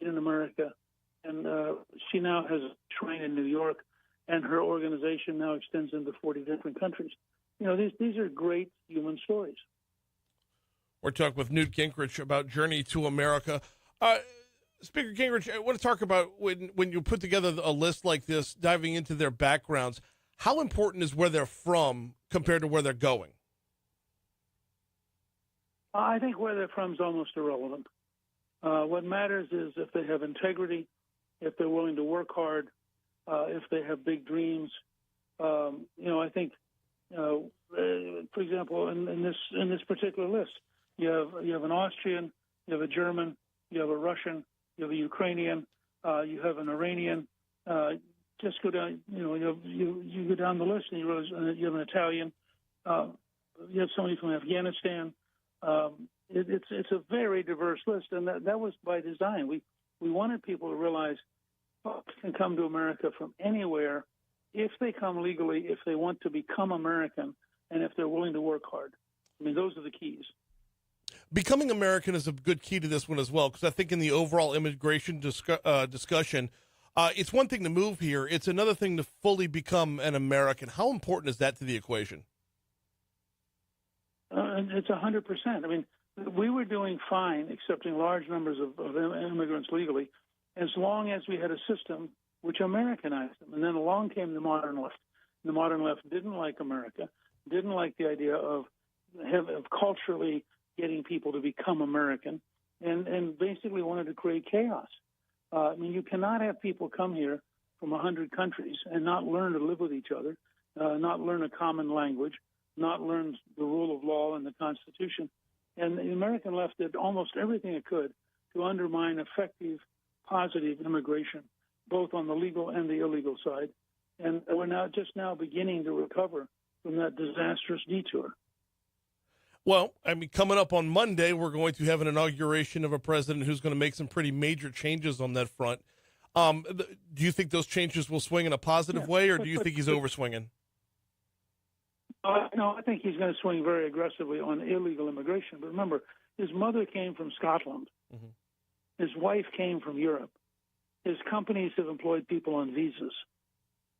in America. And she now has a shrine in New York, and her organization now extends into 40 different countries. These are great human stories. We're talking with Newt Gingrich about Journey to America. Speaker Gingrich, I want to talk about when you put together a list like this, diving into their backgrounds, how important is where they're from compared to where they're going? I think where they're from is almost irrelevant. What matters is if they have integrity, if they're willing to work hard, if they have big dreams. I think, for example, in this particular list, you have an Austrian you have a German, you have a Russian, you have a Ukrainian, you have an Iranian. Just go down, you go down the list, and you realize you have an Italian. You have somebody from Afghanistan. It's a very diverse list, and that was by design. We wanted people to realize folks can come to America from anywhere if they come legally, if they want to become American, and if they're willing to work hard. I mean, those are the keys. Becoming American is a good key to this one as well, because I think in the overall immigration discussion, it's one thing to move here. It's another thing to fully become an American. How important is that to the equation? It's 100%. I mean, we were doing fine accepting large numbers of immigrants legally as long as we had a system which Americanized them. And then along came the modern left. The modern left didn't like America, didn't like the idea of culturally getting people to become American, and basically wanted to create chaos. I mean, you cannot have people come here from 100 countries and not learn to live with each other, not learn a common language, not learn the rule of law and the Constitution. And the American left did almost everything it could to undermine effective, positive immigration, both on the legal and the illegal side. And we're now beginning to recover from that disastrous detour. Well, I mean, coming up on Monday, we're going to have an inauguration of a president who's going to make some pretty major changes on that front. Do you think those changes will swing in a positive way, or do you think he's overswinging? No, I think he's going to swing very aggressively on illegal immigration. But remember, his mother came from Scotland. Mm-hmm. His wife came from Europe. His companies have employed people on visas.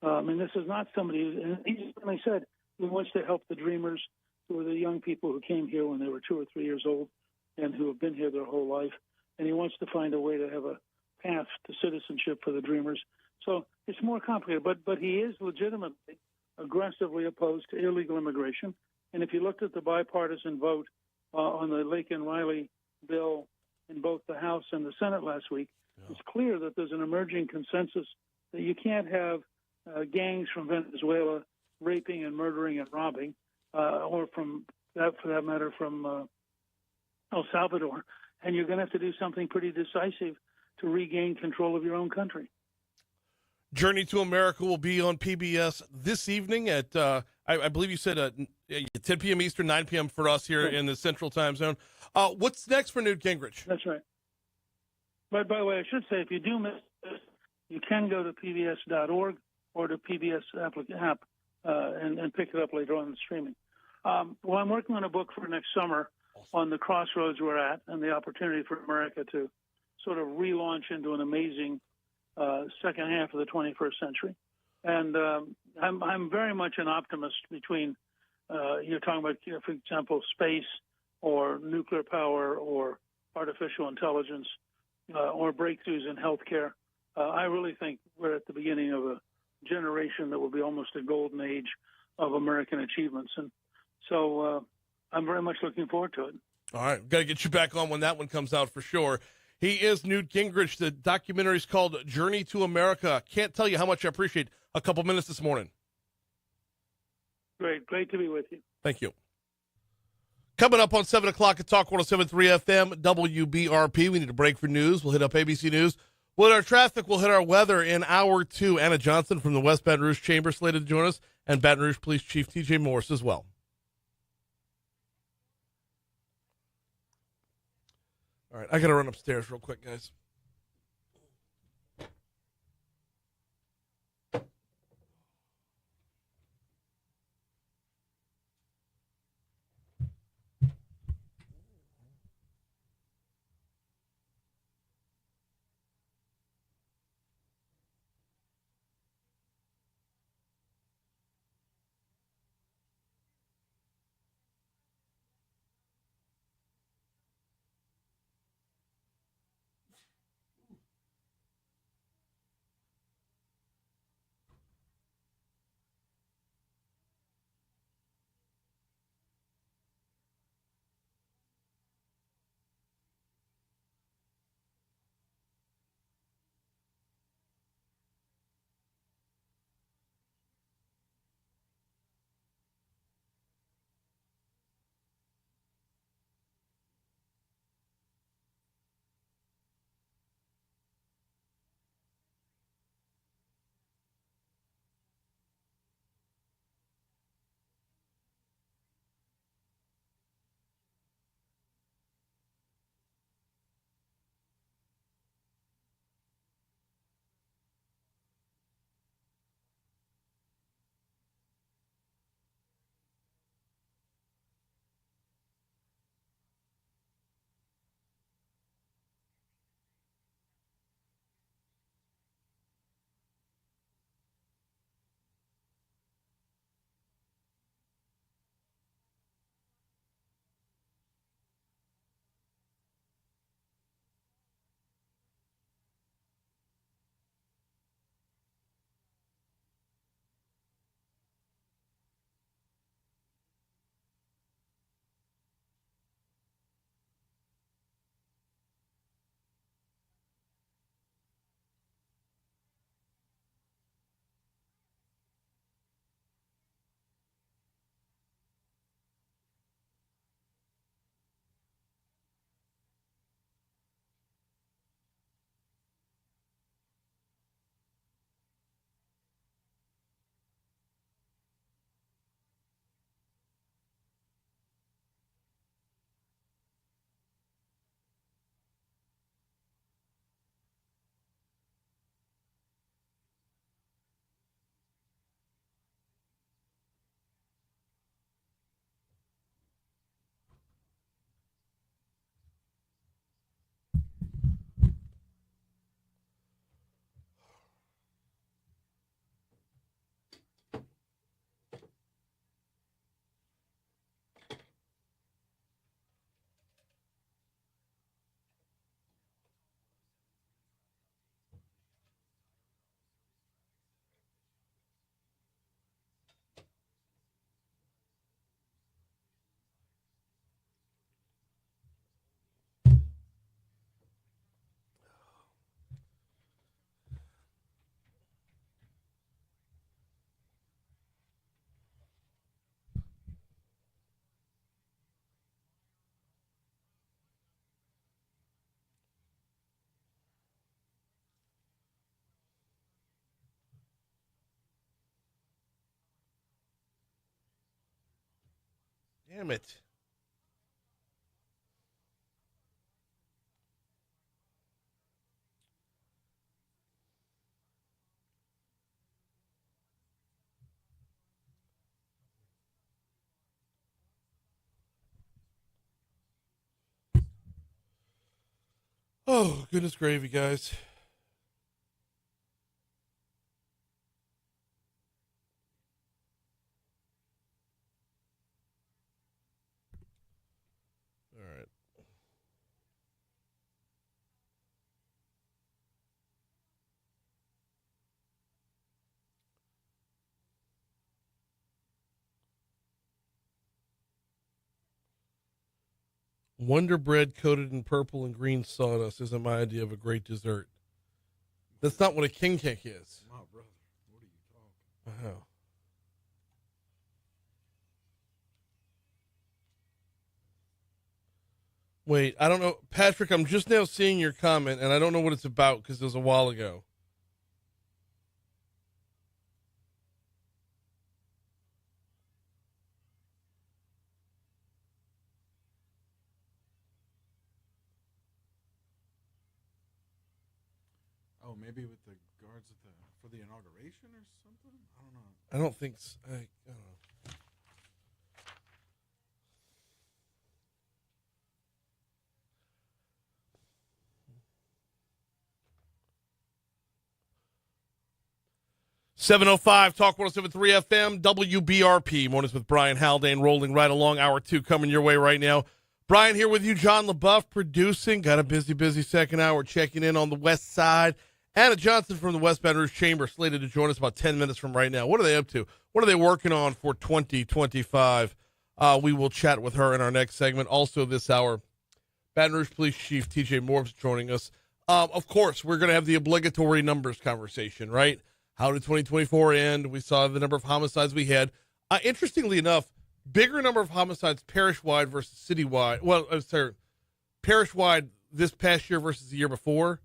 I mean, this is not somebody, and he said he wants to help the dreamers, who are the young people who came here when they were 2 or 3 years old and who have been here their whole life. And he wants to find a way to have a path to citizenship for the dreamers. So it's more complicated, but he is legitimately aggressively opposed to illegal immigration. And if you looked at the bipartisan vote on the Lake and Riley bill in both the House and the Senate last week, it's clear that there's an emerging consensus that you can't have gangs from Venezuela raping and murdering and robbing, or from that, for that matter, from El Salvador. And you're going to have to do something pretty decisive to regain control of your own country. Journey to America will be on PBS this evening at, I believe you said 10 p.m. Eastern, 9 p.m. for us here in the Central Time Zone. What's next for Newt Gingrich? That's right. But by the way, I should say, if you do miss this, you can go to pbs.org or to PBS app and pick it up later on in streaming. Well, I'm working on a book for next summer on the crossroads we're at and the opportunity for America to sort of relaunch into an amazing second half of the 21st century. And I'm very much an optimist between, you're talking about, for example, space or nuclear power or artificial intelligence or breakthroughs in healthcare. I really think we're at the beginning of a generation that will be almost a golden age of American achievements. And so I'm very much looking forward to it. All right. Got to get you back on when that one comes out for sure. He is Newt Gingrich. The documentary is called Journey to America. Can't tell you how much I appreciate a couple minutes this morning. Great to be with you. Thank you. Coming up on 7 o'clock at Talk 107.3 FM, WBRP. We need a break for news. We'll hit up ABC News. We'll hit our traffic. We'll hit our weather in hour 2. Anna Johnson from the West Baton Rouge Chamber slated to join us, and Baton Rouge Police Chief TJ Morse as well. All right, I got to run upstairs real quick, guys. Damn it. Oh, goodness gravy, guys. All right. Wonder Bread coated in purple and green sawdust isn't my idea of a great dessert. That's not what a king cake is. My brother, what are you talking? Oh. Wait, I don't know. Patrick, I'm just now seeing your comment, and I don't know what it's about because it was a while ago. Oh, maybe with the guards for the inauguration or something? I don't know. I don't think so. I don't know. .705 Talk 107.3 FM WBRP. Mornings with Brian Haldane rolling right along. Hour 2 coming your way right now. Brian here with you. John LaBeouf producing. Got a busy second hour checking in on the west side. Anna Johnson from the West Baton Rouge Chamber slated to join us about 10 minutes from right now. What are they up to? What are they working on for 2025? We will chat with her in our next segment. Also this hour, Baton Rouge Police Chief T.J. Morse joining us. Of course, we're going to have the obligatory numbers conversation, right? How did 2024 end? We saw the number of homicides we had. Interestingly enough, bigger number of homicides parish-wide versus city-wide. Well, I'm sorry, parish-wide this past year versus the year before.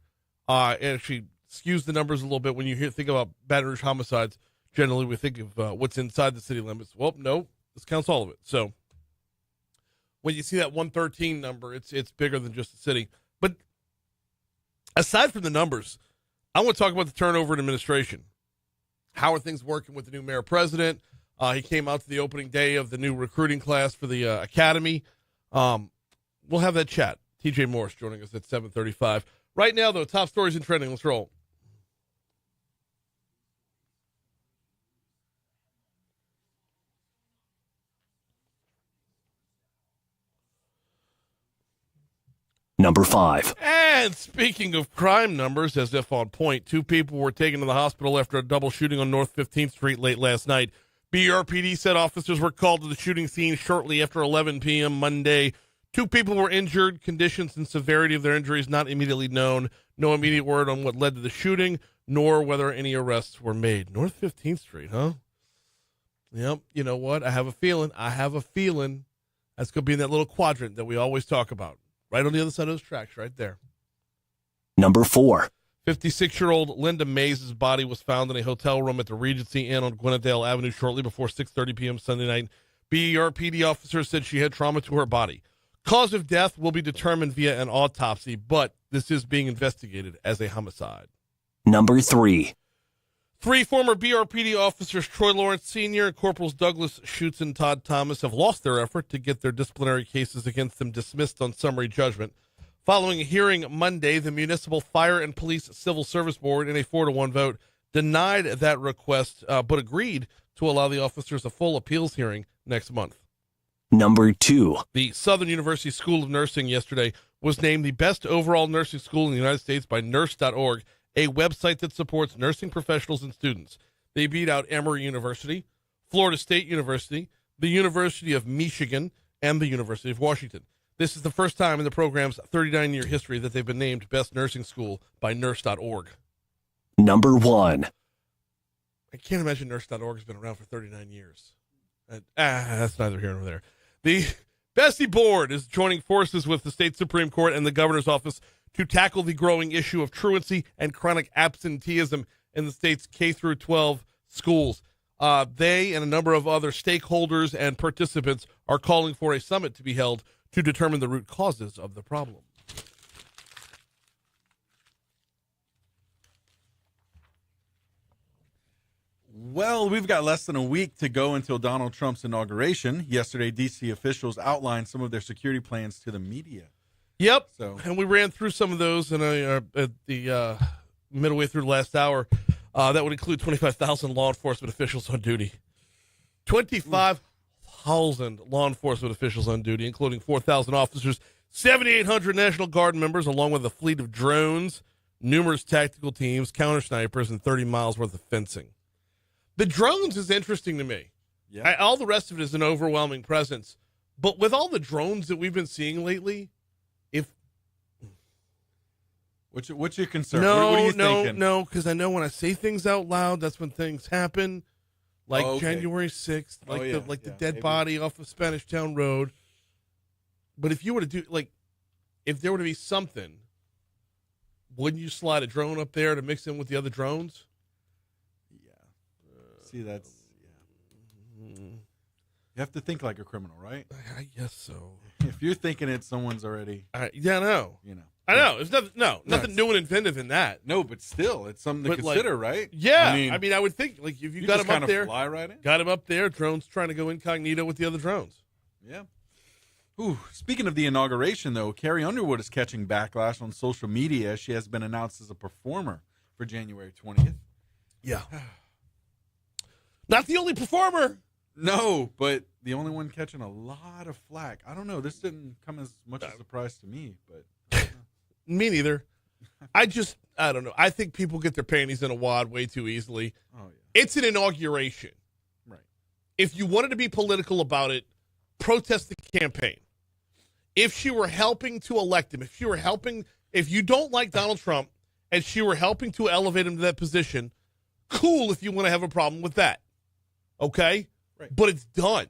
Actually skews the numbers a little bit when you think about Baton Rouge homicides. Generally, we think of what's inside the city limits. Well, no, this counts all of it. So when you see that 113 number, it's bigger than just the city. But aside from the numbers, I want to talk about the turnover in administration. How are things working with the new mayor president? He came out to the opening day of the new recruiting class for the academy. We'll have that chat. TJ Morse joining us at 7:35. Right now, though, top stories and trending. Let's roll. Number 5. And speaking of crime numbers, as if on point, 2 people were taken to the hospital after a double shooting on North 15th Street late last night. BRPD said officers were called to the shooting scene shortly after 11 p.m. Monday. 2 people were injured. Conditions and severity of their injuries not immediately known. No immediate word on what led to the shooting, nor whether any arrests were made. North 15th Street, huh? Yep. You know what? I have a feeling that's going to be in that little quadrant that we always talk about. Right on the other side of those tracks, right there. Number 4. 56-year-old Linda Mays' body was found in a hotel room at the Regency Inn on Gwinnett-Dale Avenue shortly before 6:30 p.m. Sunday night. BRPD officers said she had trauma to her body. Cause of death will be determined via an autopsy, but this is being investigated as a homicide. Number 3. 3 former BRPD officers, Troy Lawrence Sr. and Corporals Douglas Schutz and Todd Thomas, have lost their effort to get their disciplinary cases against them dismissed on summary judgment. Following a hearing Monday, the Municipal Fire and Police Civil Service Board, in a 4-1 vote, denied that request, but agreed to allow the officers a full appeals hearing next month. Number 2. The Southern University School of Nursing yesterday was named the best overall nursing school in the United States by nurse.org, a website that supports nursing professionals and students. They beat out Emory University, Florida State University, the University of Michigan, and the University of Washington. This is the first time in the program's 39-year history that they've been named best nursing school by nurse.org. Number 1. I can't imagine nurse.org has been around for 39 years. That's neither here nor there. The Bessie Board is joining forces with the state Supreme Court and the governor's office to tackle the growing issue of truancy and chronic absenteeism in the state's K-12 schools. They and a number of other stakeholders and participants are calling for a summit to be held to determine the root causes of the problem. Well, we've got less than a week to go until Donald Trump's inauguration. Yesterday, D.C. officials outlined some of their security plans to the media. Yep, So, and we ran through some of those at the middle way through the last hour. That would include 25,000 law enforcement officials on duty. 25,000 law enforcement officials on duty, including 4,000 officers, 7,800 National Guard members, along with a fleet of drones, numerous tactical teams, counter snipers, and 30 miles worth of fencing. The drones is interesting to me. yeah. All the rest of it is an overwhelming presence. But with all the drones that we've been seeing lately, What's your concern? What are you thinking? No, because I know when I say things out loud, that's when things happen. Like January 6th, like the dead body off of Spanish Town Road. But if you were to do, if there were to be something, wouldn't you slide a drone up there to mix in with the other drones? See, that's you have to think like a criminal, right? I guess so. If you're thinking it, someone's already. No. I know. There's nothing new and inventive in that. No, but still, it's something to consider, right? Yeah. I mean, I would think if you got him up there, fly right in. Got him up there, drones trying to go incognito with the other drones. Yeah. Ooh, speaking of the inauguration, though, Carrie Underwood is catching backlash on social media. She has been announced as a performer for January 20th. Yeah. Not the only performer. No, but the only one catching a lot of flack. I don't know. This didn't come as much a surprise to me, but me neither. I don't know. I think people get their panties in a wad way too easily. Oh yeah. It's an inauguration. Right. If you wanted to be political about it, protest the campaign. If she were helping to elect him, if you don't like Donald Trump and she were helping to elevate him to that position, cool if you want to have a problem with that. Okay? Right. But it's done.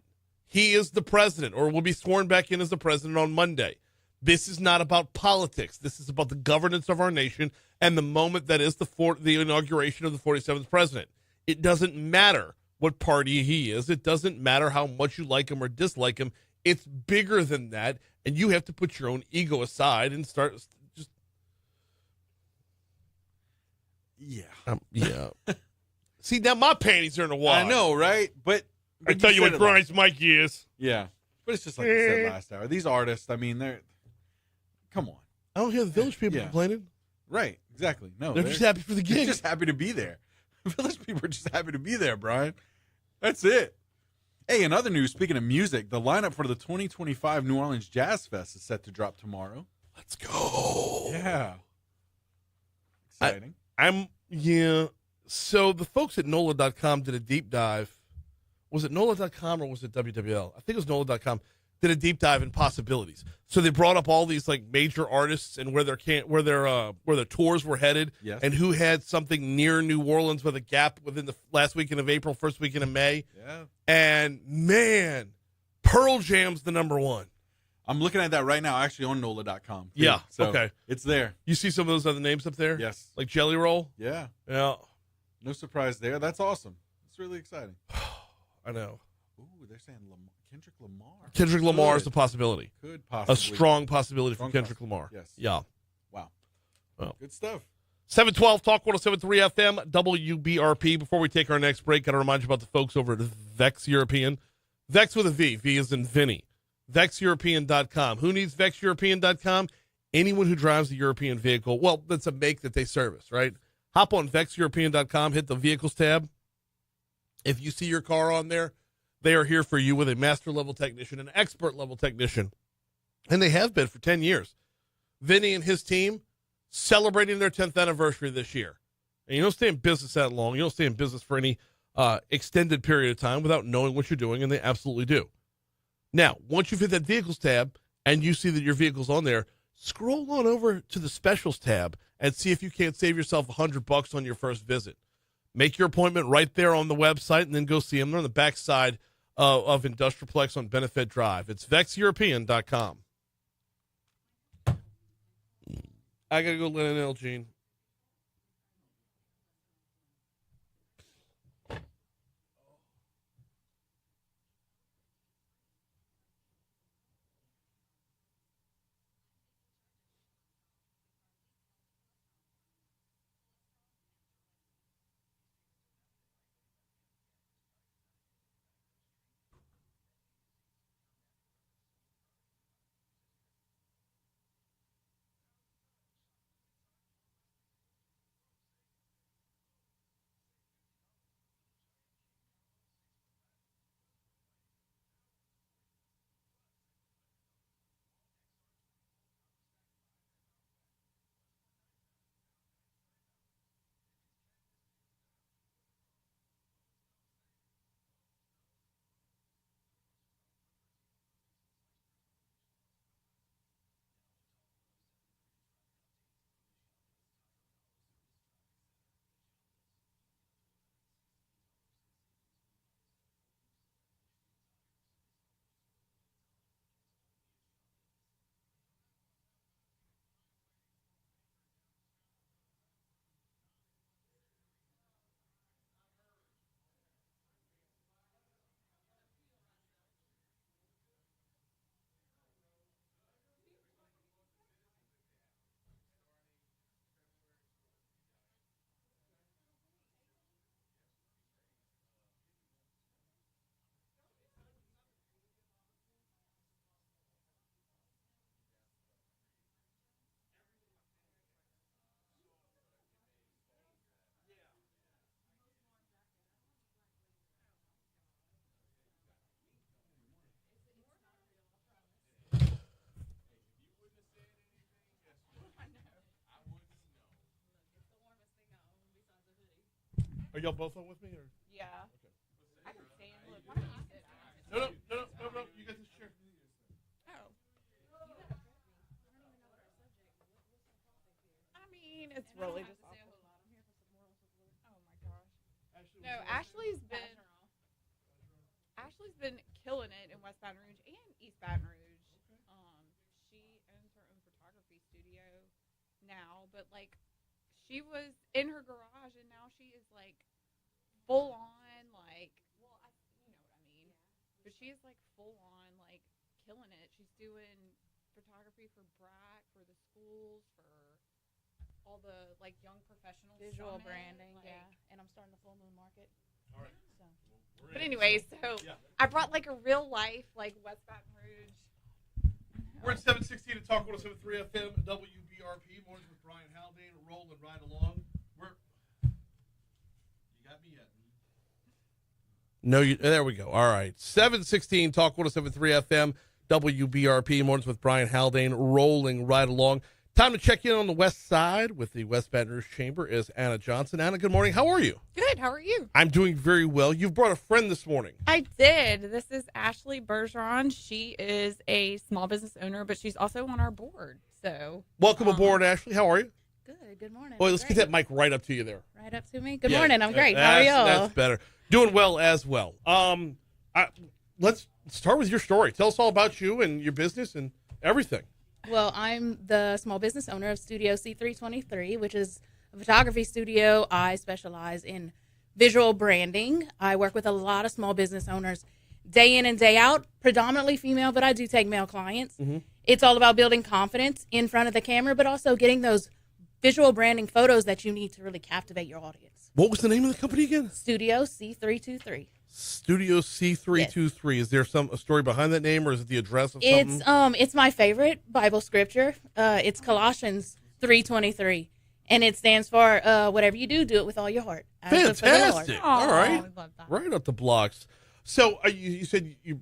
He is the president, or will be sworn back in as the president on Monday. This is not about politics. This is about the governance of our nation and the moment that is the inauguration of the 47th president. It doesn't matter what party he is. It doesn't matter how much you like him or dislike him. It's bigger than that, and you have to put your own ego aside and start just... Yeah. See, now my panties are in a wad. I know, right? But I tell you what grinds my gears. Yeah. But it's just like you said last hour. These artists, I mean, come on. I don't hear the Village people complaining. Right, exactly. No, they're just happy for the gig. They're just happy to be there. Village people are just happy to be there, Brian. That's it. Hey, in other news, speaking of music, the lineup for the 2025 New Orleans Jazz Fest is set to drop tomorrow. Let's go. Yeah. Exciting. So the folks at NOLA.com did a deep dive. Was it NOLA.com or was it WWL? I think it was NOLA.com. Did a deep dive in possibilities. So they brought up all these major artists and where their tours were headed, yes, and who had something near New Orleans with a gap within the last weekend of April, first weekend of May. Yeah. And man, Pearl Jam's the number one. I'm looking at that right now, actually on NOLA.com. Yeah. So okay. It's there. You see some of those other names up there? Yes. Like Jelly Roll? Yeah. Yeah. No surprise there. That's awesome. It's really exciting. I know. Ooh, they're saying Kendrick Lamar. Kendrick Lamar is a possibility. Could possibly. A strong possibility for Kendrick Lamar. Yes. Yeah. Wow. Well. Good stuff. 712 Talk 107.3 FM, WBRP. Before we take our next break, got to remind you about the folks over at Vex European. Vex with a V. V is in Vinny. VexEuropean.com. Who needs VexEuropean.com? Anyone who drives a European vehicle. Well, that's a make that they service, right? Hop on VexEuropean.com, hit the vehicles tab. If you see your car on there, they are here for you with a master-level technician, an expert-level technician. And they have been for 10 years. Vinny and his team celebrating their 10th anniversary this year. And you don't stay in business that long. You don't stay in business for any extended period of time without knowing what you're doing, and they absolutely do. Now, once you've hit that vehicles tab and you see that your vehicle's on there, scroll on over to the specials tab and see if you can't save yourself $100 on your first visit. Make your appointment right there on the website and then go see them. They're on the back side of Industrialplex on Benefit Drive. It's VexEuropean.com. I got to go let in Gene. Are y'all both on with me? Or? Yeah. I can stand. Look, why don't you sit? No. You got this chair. Oh. I mean, it's really just awful. Oh my gosh. No, Ashley's been killing it in West Baton Rouge and East Baton Rouge. She owns her own photography studio now, but like she was in her garage and now she is like full on like, well, you know what I mean. But she is like full on like killing it. She's doing photography for BRAC, for the schools, for all the like young professional visual summit, branding, like, yeah. And I'm starting the Full Moon Market. All right. So. But anyway, so I brought like a real life like West Baton Rouge. We're at 716 to Talk 107.3 FM, WBRP. Mornings with Brian Haldane, rolling right along. You got me yet? No, there we go. All right. 716 Talk 107.3 FM, WBRP. Mornings with Brian Haldane, rolling right along. Time to check in on the west side with the West Baton Rouge Chamber is Anna Johnson. Anna, good morning. How are you? Good. How are you? I'm doing very well. You've brought a friend this morning. I did. This is Ashley Bergeron. She is a small business owner, but she's also on our board. So welcome aboard, Ashley. How are you? Good. Good morning. Boy, let's get that mic right up to you there. Right up to me. Good morning. I'm great. How are y'all? y'all? That's better. Doing well as well. Let's start with your story. Tell us all about you and your business and everything. Well, I'm the small business owner of Studio C323, which is a photography studio. I specialize in visual branding. I work with a lot of small business owners day in and day out, predominantly female, but I do take male clients. Mm-hmm. It's all about building confidence in front of the camera, but also getting those visual branding photos that you need to really captivate your audience. What was the name of the company again? Studio C323. Studio C323. Yes. Is there a story behind that name, or is it the address of something? It's my favorite Bible scripture. It's Colossians 3:23, and it stands for whatever you do, do it with all your heart. Fantastic! All right, right up the blocks. So you said you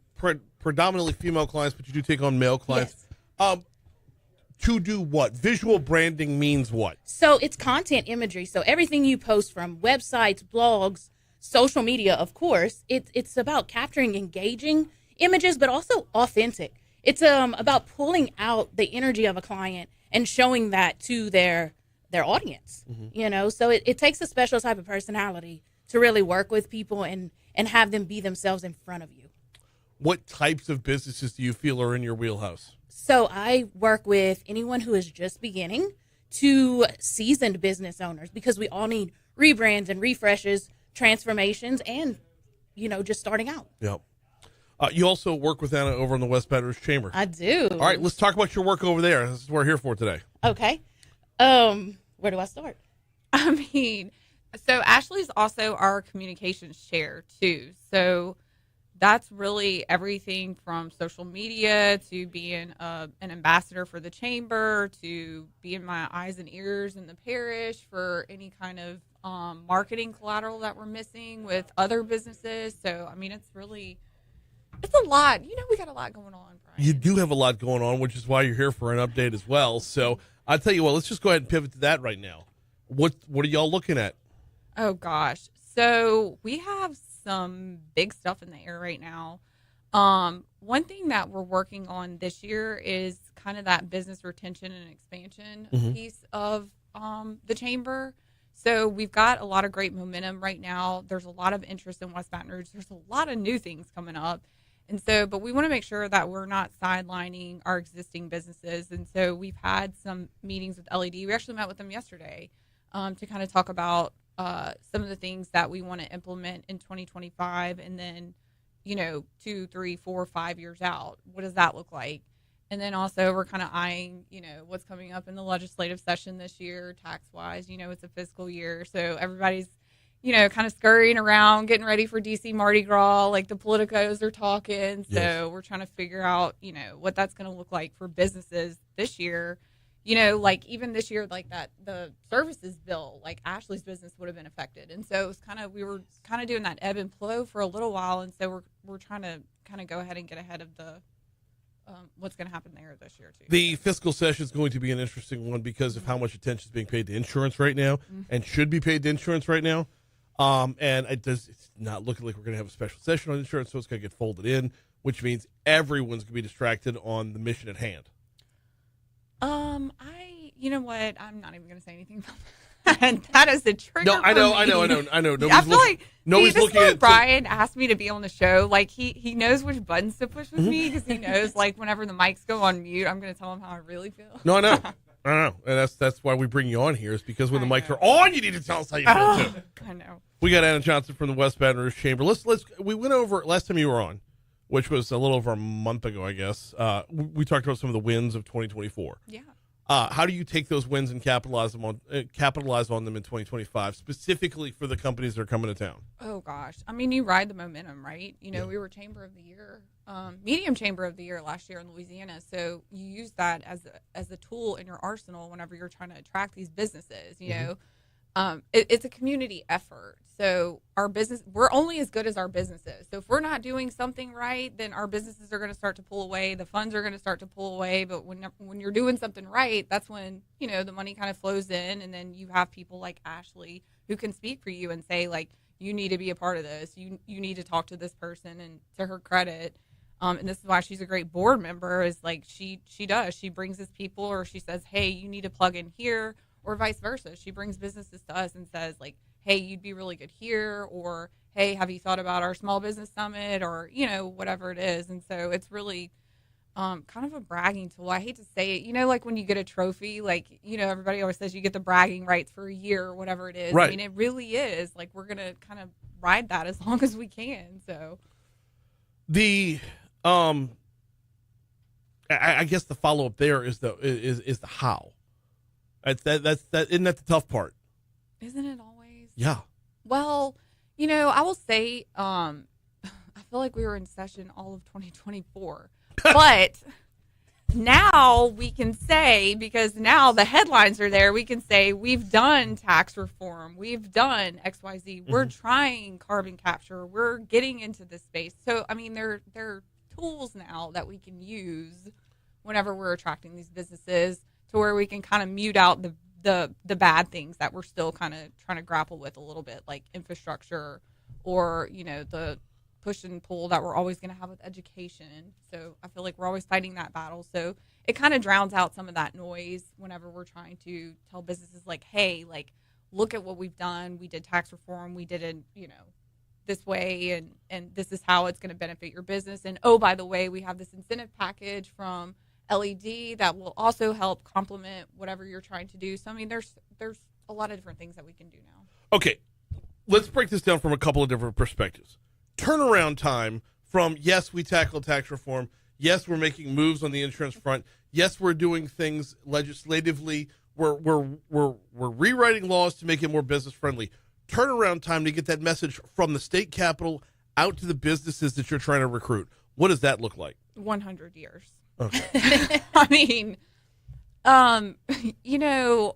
predominantly female clients, but you do take on male clients. Yes. To do what? Visual branding means what? So it's content imagery. So everything you post from websites, blogs, social media, of course, it's about capturing engaging images, but also authentic. It's about pulling out the energy of a client and showing that to their audience. Mm-hmm. You know, so it takes a special type of personality to really work with people and have them be themselves in front of you. What types of businesses do you feel are in your wheelhouse? So I work with anyone who is just beginning to seasoned business owners, because we all need rebrands and refreshes, transformations, and, just starting out. Yep. You also work with Anna over in the West Baton Rouge Chamber. I do. All right, let's talk about your work over there. This is what we're here for today. Okay. Where do I start? I mean, so Ashley's also our communications chair, too. So that's really everything from social media to being an ambassador for the chamber to being my eyes and ears in the parish for any kind of marketing collateral that we're missing with other businesses. So, I mean, it's a lot. We got a lot going on, Brian. You do have a lot going on, which is why you're here for an update as well. So I'll tell you what, let's just go ahead and pivot to that right now. What are y'all looking at? Oh, gosh. So we have some big stuff in the air right now. One thing that we're working on this year is kind of that business retention and expansion piece of the chamber. So we've got a lot of great momentum right now. There's a lot of interest in West Baton Rouge. There's a lot of new things coming up. And so, but we want to make sure that we're not sidelining our existing businesses. And so we've had some meetings with LED. We actually met with them yesterday to kind of talk about some of the things that we want to implement in 2025, and then, 2, 3, 4, 5 years out. What does that look like? And then also we're kind of eyeing, what's coming up in the legislative session this year, tax-wise. It's a fiscal year, so everybody's, kind of scurrying around, getting ready for DC Mardi Gras. Like the politicos are talking, so yes. We're trying to figure out, what that's going to look like for businesses this year. Like even this year, like that, the services bill, like Ashley's business would have been affected. And so it was we were kind of doing that ebb and flow for a little while. And so we're trying to kind of go ahead and get ahead of the, what's going to happen there this year too. The fiscal session is going to be an interesting one because of how much attention is being paid to insurance right now and should be paid to insurance right now. And it's not looking like we're going to have a special session on insurance, so it's going to get folded in, which means everyone's going to be distracted on the mission at hand. You know what? I'm not even going to say anything about that. That is the trigger. No, I know. I feel like nobody's looking at Brian asked me to be on the show. Like he knows which buttons to push with me because he knows like whenever the mics go on mute, I'm going to tell him how I really feel. No, I know. And that's why we bring you on here, is because when the mics are on, you need to tell us how you feel too. I know. We got Anna Johnson from the West Baton Rouge Chamber. We went over last time you were on, which was a little over a month ago, I guess. We talked about some of the wins of 2024. Yeah. How do you take those wins and capitalize on them in 2025, specifically for the companies that are coming to town? Oh gosh, I mean, you ride the momentum, right? You know, we were Chamber of the Year, Medium Chamber of the Year last year in Louisiana, so you use that as a tool in your arsenal whenever you're trying to attract these businesses. You know, it's a community effort. So we're only as good as our businesses. So if we're not doing something right, then our businesses are going to start to pull away. The funds are going to start to pull away. But when you're doing something right, that's when, you know, the money kind of flows in. And then you have people like Ashley who can speak for you and say, like, you need to be a part of this. You need to talk to this person. And to her credit, and this is why she's a great board member, is like she does. She brings us people, or she says, hey, you need to plug in here, or vice versa. She brings businesses to us and says, like, hey, you'd be really good here, or hey, have you thought about our small business summit, or, you know, whatever it is. And so it's really kind of a bragging tool. I hate to say it, you know, like when you get a trophy, like, you know, everybody always says you get the bragging rights for a year or whatever it is. Right. I mean, it really is. Like, we're going to kind of ride that as long as we can. So I guess the follow up there is the how. Isn't that the tough part? Isn't it always? Yeah. Well, you know, I will say, I feel like we were in session all of 2024, but now we can say, because now the headlines are there, we can say we've done tax reform, we've done XYZ, we're trying carbon capture, we're getting into this space. So, I mean, there are tools now that we can use whenever we're attracting these businesses, to where we can kind of mute out the bad things that we're still kind of trying to grapple with a little bit, like infrastructure, or, you know, the push and pull that we're always going to have with education. So I feel like we're always fighting that battle. So it kind of drowns out some of that noise whenever we're trying to tell businesses, like, hey, like, look at what we've done. We did tax reform. We did it, you know, this way, and this is how it's going to benefit your business. And, oh, by the way, we have this incentive package from LED that will also help complement whatever you're trying to do. So, I mean, there's a lot of different things that we can do now. Okay, let's break this down from a couple of different perspectives. Turnaround time from, yes, we tackle tax reform. Yes, we're making moves on the insurance front. Yes, we're doing things legislatively. We're rewriting laws to make it more business friendly. Turnaround time to get that message from the state capitol out to the businesses that you're trying to recruit. What does that look like? 100 years. Okay. I mean, you know,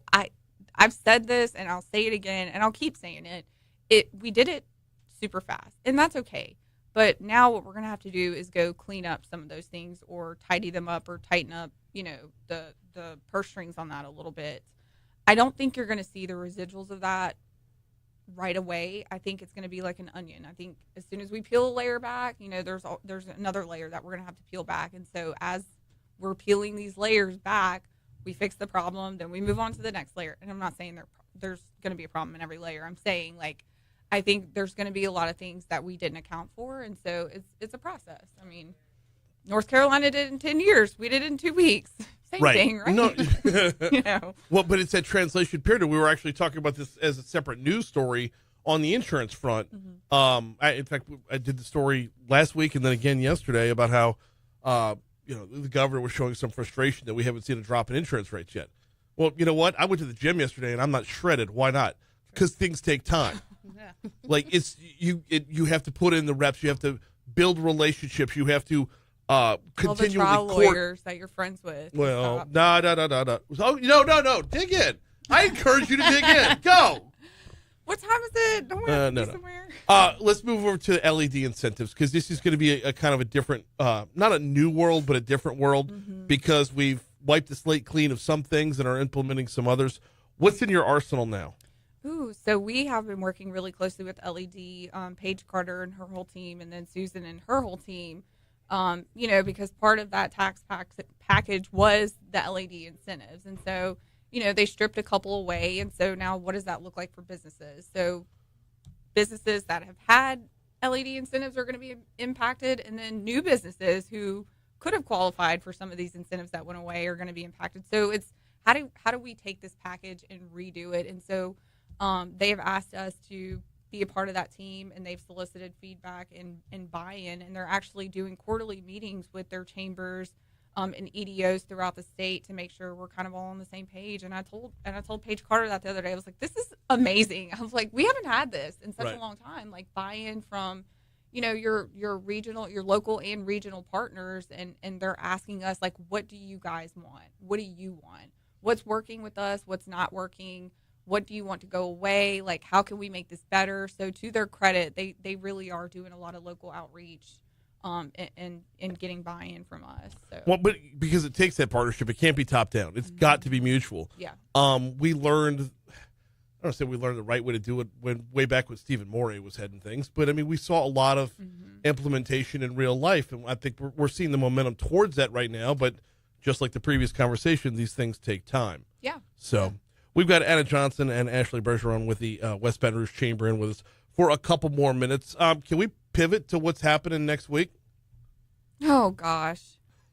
I've said this, and I'll say it again, and I'll keep saying it. We did it super fast, and that's okay. But now what we're going to have to do is go clean up some of those things, or tidy them up, or tighten up, you know, the purse strings on that a little bit. I don't think you're going to see the residuals of that right away. I think it's going to be like an onion. I think as soon as we peel a layer back, you know, there's another layer that we're going to have to peel back. And so as we're peeling these layers back, we fix the problem, then we move on to the next layer. And I'm not saying there's going to be a problem in every layer. I'm saying, like, I think there's going to be a lot of things that we didn't account for. And so it's a process. I mean, North Carolina did it in 10 years. We did it in 2 weeks. Same thing, right? No, you know. Well, but it's that translation period. We were actually talking about this as a separate news story on the insurance front. In fact, I did the story last week and then again yesterday about how, you know, the governor was showing some frustration that we haven't seen a drop in insurance rates yet. Well, you know what? I went to the gym yesterday and I'm not shredded. Why not? Because things take time. Like, you have to put in the reps. You have to build relationships. You have to continually all the trial lawyers that you're friends with. Well, no. Oh, no. Dig in. I encourage you to dig in. Go. What time is it? Don't we have to be somewhere? Let's move over to LED incentives, because this is going to be a kind of a different, not a new world, but a different world, because we've wiped the slate clean of some things and are implementing some others. What's in your arsenal now? Ooh, so we have been working really closely with LED, Paige Carter and her whole team, and then Susan and her whole team. Because part of that tax package was the LED incentives, and so they stripped a couple away, and so now what does that look like for businesses? So businesses that have had LED incentives are going to be impacted, and then new businesses who could have qualified for some of these incentives that went away are going to be impacted. So it's how do we take this package and redo it? And so they have asked us to be a part of that team, and they've solicited feedback and buy-in, and they're actually doing quarterly meetings with their chambers and EDOs throughout the state to make sure we're kind of all on the same page. And I told Paige Carter that the other day. I was like, this is amazing. I was like, we haven't had this in such a long time, like buy-in from your regional, your local and regional partners, and they're asking us, like, what do you guys want? What do you want? What's working with us? What's not working? What do you want to go away? Like, how can we make this better? So to their credit, they really are doing a lot of local outreach and getting buy-in from us. So. Well, but because it takes that partnership, it can't be top down. It's got to be mutual. Yeah. We learned, I don't say we learned the right way to do it way back when Stephen Morey was heading things, but I mean, we saw a lot of implementation in real life, and I think we're seeing the momentum towards that right now. But just like the previous conversation, these things take time. Yeah. So we've got Anna Johnson and Ashley Bergeron with the West Baton Rouge Chamber in with us for a couple more minutes. Can we pivot to what's happening next week? Oh, gosh.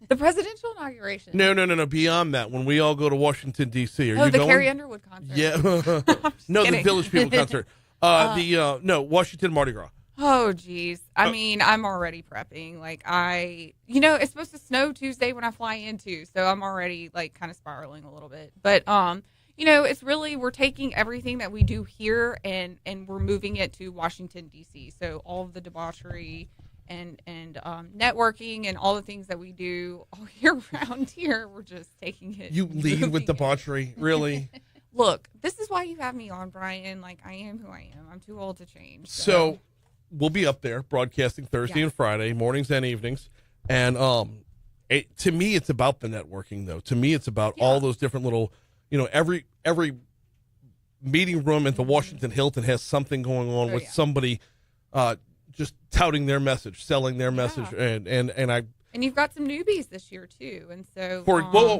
The presidential inauguration. No. Beyond that, when we all go to Washington, D.C., are you the going? Carrie Underwood concert. Yeah. No, kidding. the Village People concert. Washington Mardi Gras. Oh, geez. I mean, I'm already prepping. Like, it's supposed to snow Tuesday when I fly in, too. So I'm already, like, kind of spiraling a little bit. But, it's really, we're taking everything that we do here and we're moving it to Washington, D.C. So all of the debauchery and networking and all the things that we do all year round here, we're just taking it. You lead with debauchery, really? Look, this is why you have me on, Brian. Like, I am who I am. I'm too old to change. So we'll be up there broadcasting Thursday and Friday, mornings and evenings. And to me, it's about the networking, though. To me, it's about all those different little, every meeting room at the Washington Hilton has something going on with somebody just touting their message, selling their message. And you've got some newbies this year, too. And so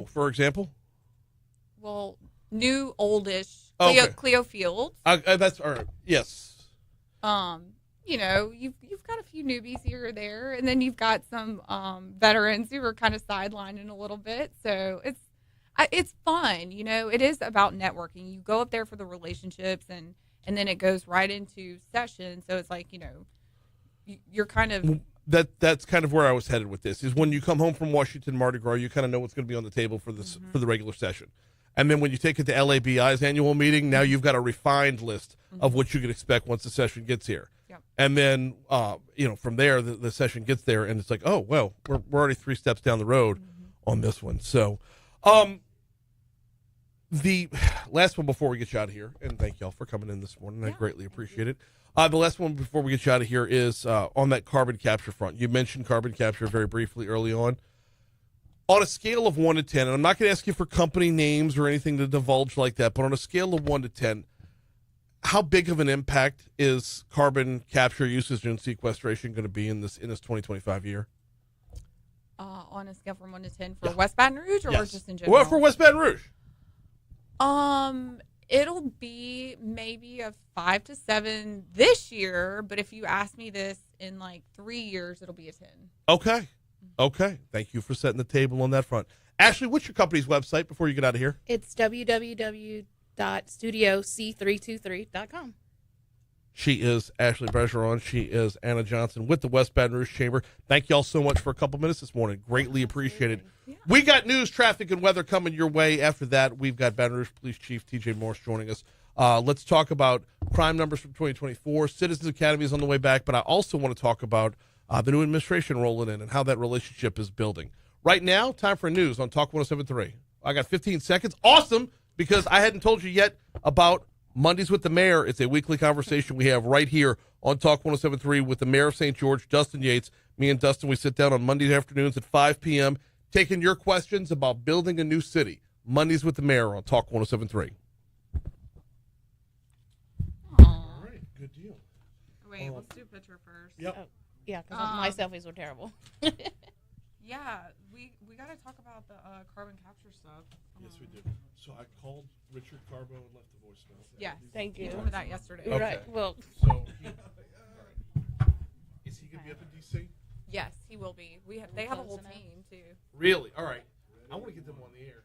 for example? Well, new, oldish, Cleo Fields. That's all right. Yes. You've got a few newbies here or there, and then you've got some veterans who are kind of sidelining a little bit. So it's fun. It is about networking. You go up there for the relationships, and then it goes right into session. So it's like, you're kind of that's kind of where I was headed with this. Is when you come home from Washington Mardi Gras, you kind of know what's going to be on the table for this for the regular session. And then when you take it to LABI's annual meeting, now you've got a refined list of what you can expect once the session gets here. Yep. And then, from there, the session gets there, and it's like, oh, well, we're already 3 steps down the road on this one. So the last one before we get you out of here, and thank y'all for coming in this morning. I greatly appreciate it. The last one before we get you out of here is on that carbon capture front. You mentioned carbon capture very briefly early on. On a scale of 1 to 10, and I'm not going to ask you for company names or anything to divulge like that, but on a scale of 1 to 10, how big of an impact is carbon capture, usage, and sequestration going to be in this 2025 year? On a scale from 1 to 10 for West Baton Rouge, or just in general? Well, for West Baton Rouge. It'll be maybe a 5 to 7 this year, but if you ask me this in like 3 years, it'll be a 10. Okay. Thank you for setting the table on that front. Ashley, what's your company's website before you get out of here? It's www.studioc323.com. She is Ashley Bergeron. She is Anna Johnson with the West Baton Rouge Chamber. Thank you all so much for a couple minutes this morning. Greatly appreciated. Yeah. We got news, traffic, and weather coming your way. After that, we've got Baton Rouge Police Chief T.J. Morse joining us. Let's talk about crime numbers from 2024. Citizens Academy is on the way back, but I also want to talk about the new administration rolling in and how that relationship is building. Right now, time for news on Talk 107.3. I got 15 seconds. Awesome, because I hadn't told you yet about Mondays with the Mayor. It's a weekly conversation we have right here on Talk 107.3 with the Mayor of St. George, Dustin Yates. Me and Dustin, we sit down on Monday afternoons at 5 p.m., taking your questions about building a new city. Mondays with the Mayor on Talk 107.3. wait, let's do picture first. Yep. Oh, yeah, because my selfies were terrible. Yeah, we got to talk about the carbon capture stuff. Yes, we do. So I called Richard Carbo and left a voicemail. Yes. Thank you. He told me that yesterday. Okay. Right. Well, So is he going to be up in D.C.? Yes, he will be. They have a whole team, too. Really? All right. I want to get them on the air.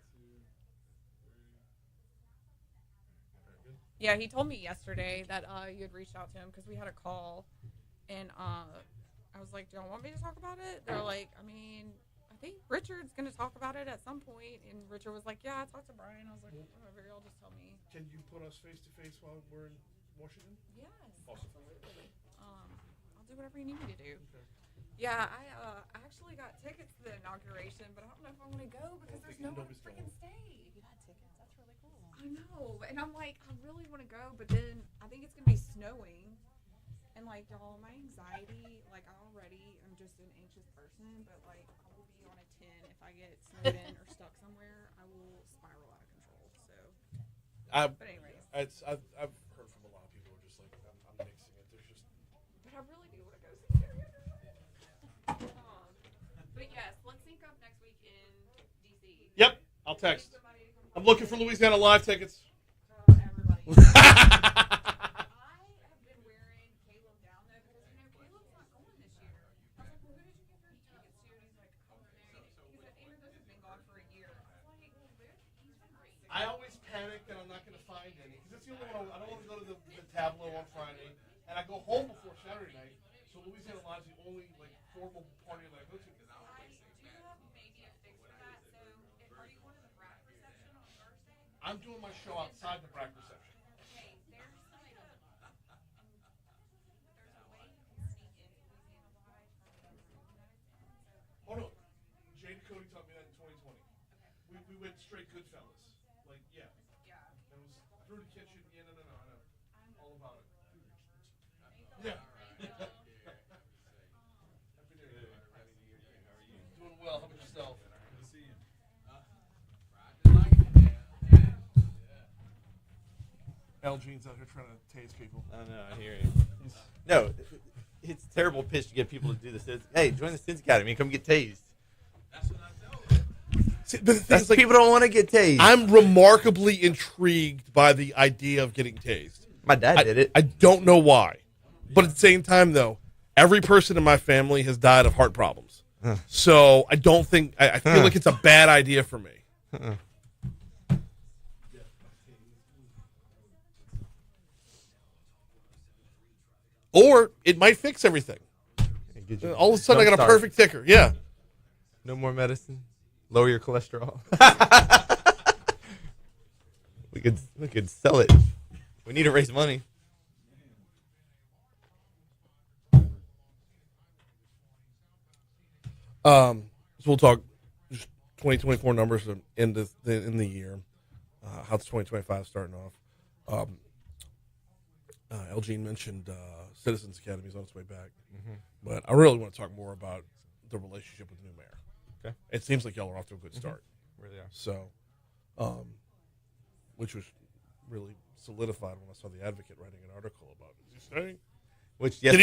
Yeah, he told me yesterday that you had reached out to him because we had a call, and I was like, "Do y'all want me to talk about it?" They're like, "I mean, I think Richard's going to talk about it at some point." And Richard was like, "Yeah, I talked to Brian." I was like, "Whatever, y'all just tell me." Can you put us face to face while we're in Washington? Yes, Awesome. absolutely. I'll do whatever you need me to do. Yeah, I actually got tickets to the inauguration, but I don't know if I want to go because there's no one to freaking stay. you got tickets. That's really cool. I know, and I'm like, I really want to go, but then I think it's gonna be snowing, and like, y'all, my anxiety, like, I already am just an anxious person, but like, I will be on a 10 if I get snowed in or stuck somewhere. I will spiral out of control. So, but anyways, I've heard from a lot of people who are just like, I'm mixing it. There's just. but I really do want to go see Carrie. But yes, let's sync up next week in DC. Yep, I'll text. I'm looking for Louisiana Live tickets. Everybody. I have been wearing Caleb down though because Caleb's not going this year. I was like, well, who did you get your tickets to? And he's like, oh, man. He said, Aaron, this has been gone for a year. I was like, well, he's been great. I always panic that I'm not going to find any because that's the only one. I don't want to go to the Tableau on Friday, and I go home before Saturday night. So Louisiana Live's the only like formal party that I go to. I do have maybe a fix for that. So, are you going to the Brat reception on Thursday? I'm doing my show outside the BRAC reception. Okay, there's a way you can sneak in Louisiana Live from the room that it's in. So, Oh no, Jay and Cody taught me that in 2020. We went straight Goodfellas. Like yeah. It was through the kitchen. Yeah, no, I know. All about it. Yeah. Happy New Year. Doing well. How about yourself? Good to see you. Elgine's out here trying to tase people. I know, I hear you. No, it's a terrible pitch to get people to do this. Hey, join the Sins Academy and come get tased. See, but the thing That's is, like, people don't want to get tased. I'm remarkably intrigued by the idea of getting tased. My dad did it. I don't know why. But at the same time, though, every person in my family has died of heart problems. So I don't think, I feel like it's a bad idea for me. Or it might fix everything. All of a sudden, I got a perfect ticker. Yeah. No more medicine. Lower your cholesterol. we could sell it. We need to raise money. So we'll talk just 2024 numbers in the year. How's 2025 starting off? Elgene mentioned Citizens Academy is on its way back, but I really want to talk more about the relationship with the new mayor. Okay. It seems like y'all are off to a good start. Really are. So, which was really solidified when I saw the Advocate writing an article about it. Is he staying? Which did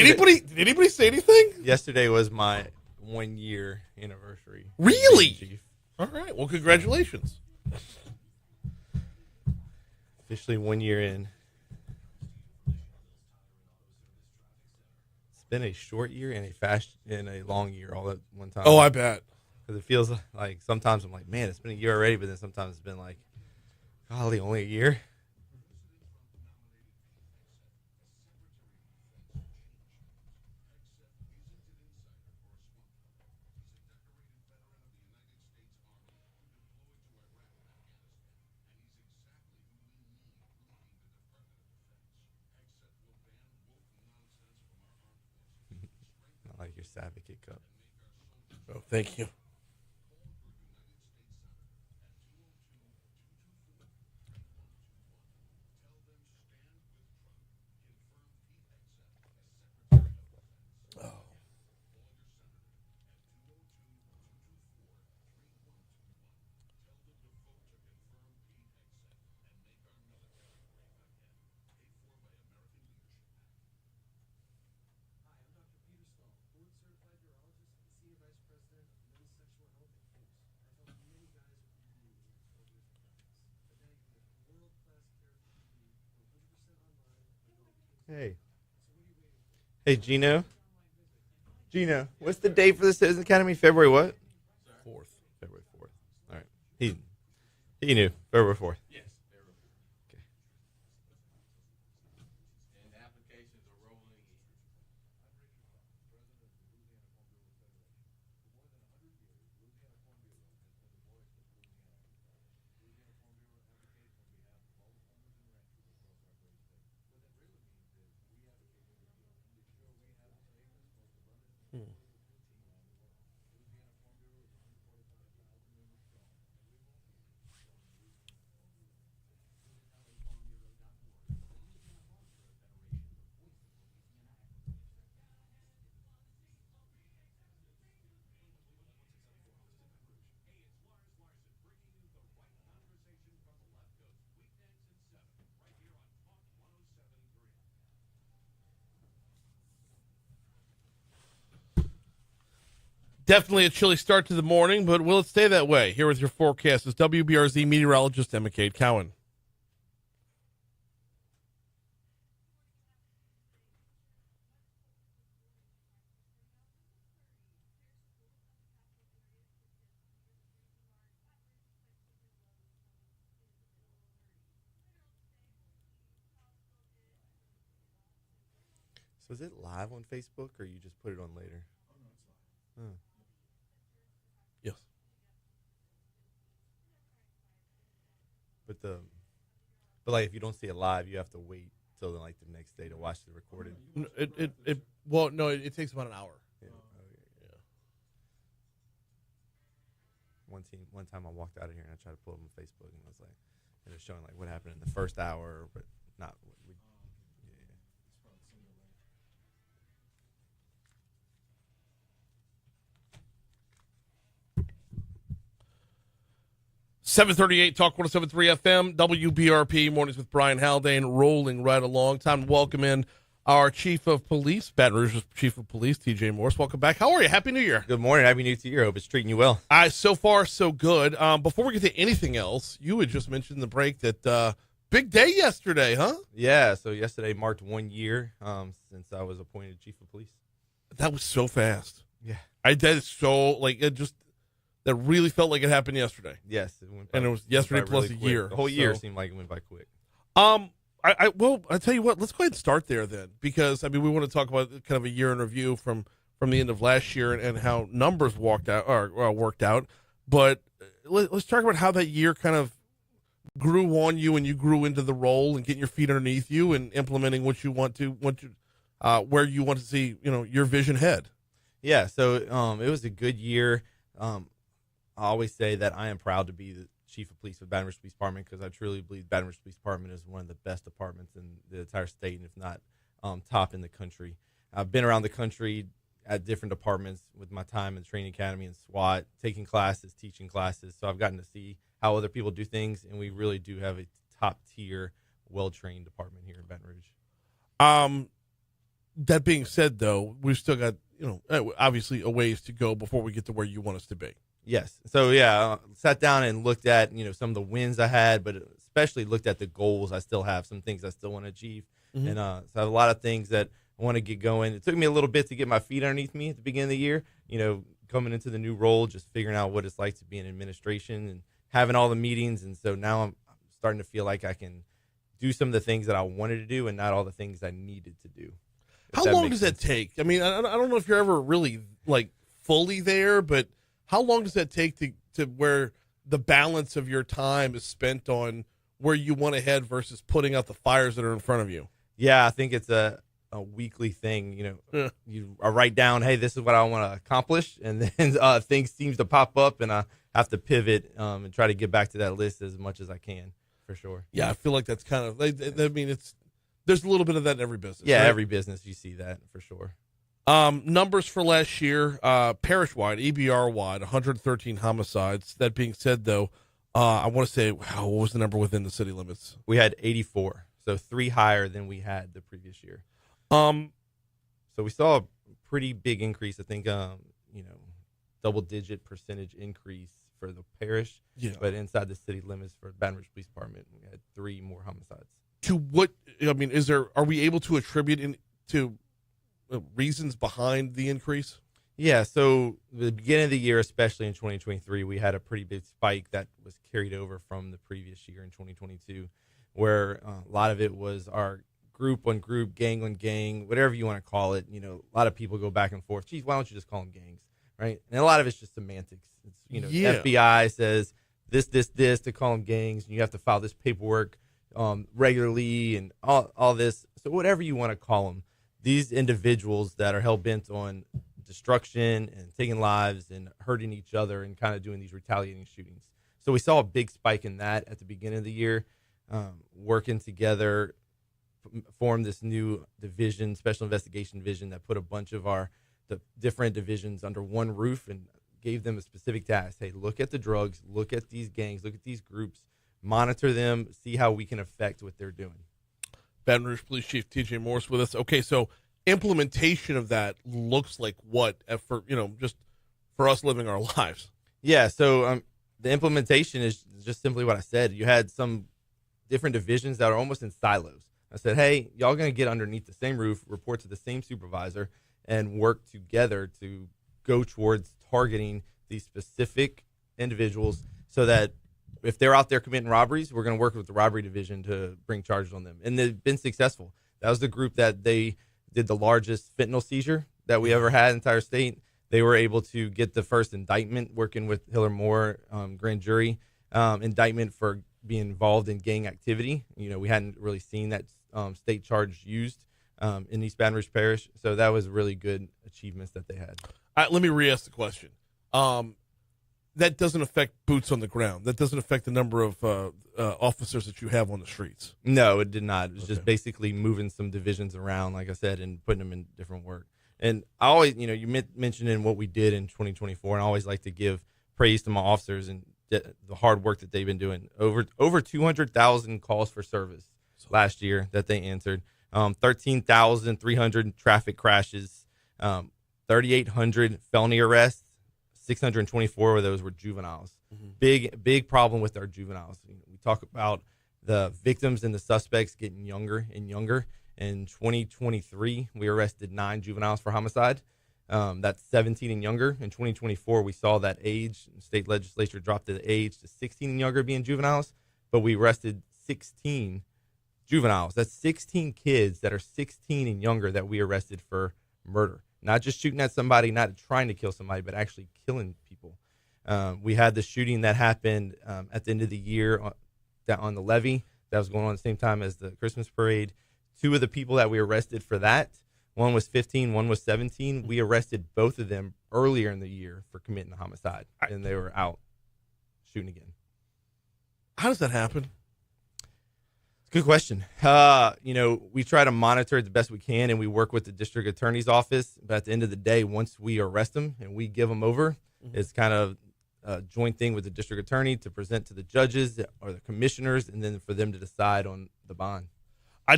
anybody say anything? Yesterday was my 1 year anniversary. Really? Chief. All right. Well, congratulations. Officially 1 year in. It's been a short year and a long year all at one time. Oh, I bet. Because it feels like sometimes I'm like, man, it's been a year already, but then sometimes it's been like, golly, only a year. Not like your Advocate Cup. Oh, thank you. Hey. Hey, Gino. Gino, what's the date for the Citizen Academy? February what? 4th. February 4th. All right. He knew. February 4th. Yes. Okay. And applications are rolling in. Definitely a chilly start to the morning, but will it stay that way? Here with your forecast is WBRZ meteorologist Emma Kate Cowan. So is it live on Facebook or you just put it on later? Huh. Yes. But like if you don't see it live, you have to wait till like the next day to watch the recorded. It takes about an hour. Yeah. One time I walked out of here and I tried to pull up on Facebook and it was like, it was showing like what happened in the first hour, but not what we. 738 Talk 107.3 FM, WBRP, Mornings with Brian Haldane, rolling right along. Time to welcome in our Chief of Police, Baton Rouge's Chief of Police, TJ Morse. Welcome back. How are you? Happy New Year. Good morning. Happy New Year. Hope it's treating you well. So far, so good. Before we get to anything else, you had just mentioned in the break that big day yesterday, huh? Yeah, so yesterday marked 1 year since I was appointed Chief of Police. That was so fast. Yeah. I did so, like, that really felt like it happened yesterday. Yes. It went by, and it was yesterday plus really a quick. year. The whole year seemed like it went by quick. Well, I tell you what, let's go ahead and start there then, because I mean we want to talk about kind of a year in review from the end of last year and how numbers worked out. But let's talk about how that year kind of grew on you and you grew into the role and getting your feet underneath you and implementing what you want to where you want to see your vision head. Yeah, so it was a good year. I always say that I am proud to be the Chief of Police of Baton Rouge Police Department because I truly believe Baton Rouge Police Department is one of the best departments in the entire state, and if not top in the country. I've been around the country at different departments with my time in the training academy and SWAT, taking classes, teaching classes. So I've gotten to see how other people do things, and we really do have a top-tier, well-trained department here in Baton Rouge. That being said, though, we've still got, obviously a ways to go before we get to where you want us to be. Yes. So, yeah, sat down and looked at, some of the wins I had, but especially looked at the goals I still have, some things I still want to achieve. Mm-hmm. And so I have a lot of things that I want to get going. It took me a little bit to get my feet underneath me at the beginning of the year, coming into the new role, just figuring out what it's like to be in administration and having all the meetings. And so now I'm starting to feel like I can do some of the things that I wanted to do and not all the things I needed to do. How long does that take? I mean, I don't know if you're ever really like fully there, but how long does that take to where the balance of your time is spent on where you want to head versus putting out the fires that are in front of you? Yeah, I think it's a weekly thing. You write down, hey, this is what I want to accomplish, and then things seem to pop up, and I have to pivot and try to get back to that list as much as I can, for sure. Yeah, I feel like that's kind of. I mean, there's a little bit of that in every business. Yeah, right? Every business you see that for sure. Numbers for last year, parish-wide, EBR-wide, 113 homicides. That being said, though, I want to say, what was the number within the city limits? We had 84, so 3 higher than we had the previous year. So we saw a pretty big increase. I think, double-digit percentage increase for the parish. Yeah. But inside the city limits for Baton Rouge Police Department, we had 3 more homicides. to what, I mean, are we able to attribute to reasons behind the increase? Yeah, so the beginning of the year, especially in 2023, we had a pretty big spike that was carried over from the previous year in 2022, where a lot of it was our group on group, gang on gang, whatever you want to call it. You know, a lot of people go back and forth. Geez, why don't you just call them gangs, right? And a lot of it's just semantics. It's, FBI says this to call them gangs, and you have to file this paperwork regularly and all this. So whatever you want to call them, these individuals that are hell-bent on destruction and taking lives and hurting each other and kind of doing these retaliating shootings. So we saw a big spike in that at the beginning of the year, working together, formed this new division, special investigation division, that put a bunch of the different divisions under one roof and gave them a specific task. Hey, look at the drugs, look at these gangs, look at these groups, monitor them, see how we can affect what they're doing. Baton Rouge Police Chief TJ Morse with us. Okay, so implementation of that looks like what for just for us living our lives. Yeah, so the implementation is just simply what I said. You had some different divisions that are almost in silos. I said, hey, y'all going to get underneath the same roof, report to the same supervisor, and work together to go towards targeting these specific individuals so that if they're out there committing robberies, we're going to work with the robbery division to bring charges on them. And they've been successful. That was the group that they did the largest fentanyl seizure that we ever had in the entire state. They were able to get the first indictment working with Hiller Moore grand jury indictment for being involved in gang activity. You know, we hadn't really seen that state charge used in East Baton Rouge Parish. So that was really good achievements that they had. All right, let me re-ask the question. That doesn't affect boots on the ground. That doesn't affect the number of officers that you have on the streets. No, it did not. It was just basically moving some divisions around, like I said, and putting them in different work. And I always, you mentioned in what we did in 2024, and I always like to give praise to my officers and the hard work that they've been doing. Over 200,000 calls for service last year that they answered. 13,300 traffic crashes, 3,800 felony arrests. 624 of those were juveniles. Mm-hmm. Big problem with our juveniles. We talk about the victims and the suspects getting younger and younger. In 2023, we arrested 9 juveniles for homicide. That's 17 and younger. In 2024, we saw that age. The state legislature dropped the age to 16 and younger being juveniles, but we arrested 16 juveniles. That's 16 kids that are 16 and younger that we arrested for murder. Not just shooting at somebody, not trying to kill somebody, but actually killing people. We had the shooting that happened at the end of the year on the levee that was going on at the same time as the Christmas parade. 2 of the people that we arrested for that, one was 15, one was 17. We arrested both of them earlier in the year for committing a homicide, and they were out shooting again. How does that happen? Good question. We try to monitor it the best we can, and we work with the district attorney's office. But at the end of the day, once we arrest them and we give them over, it's kind of a joint thing with the district attorney to present to the judges or the commissioners, and then for them to decide on the bond.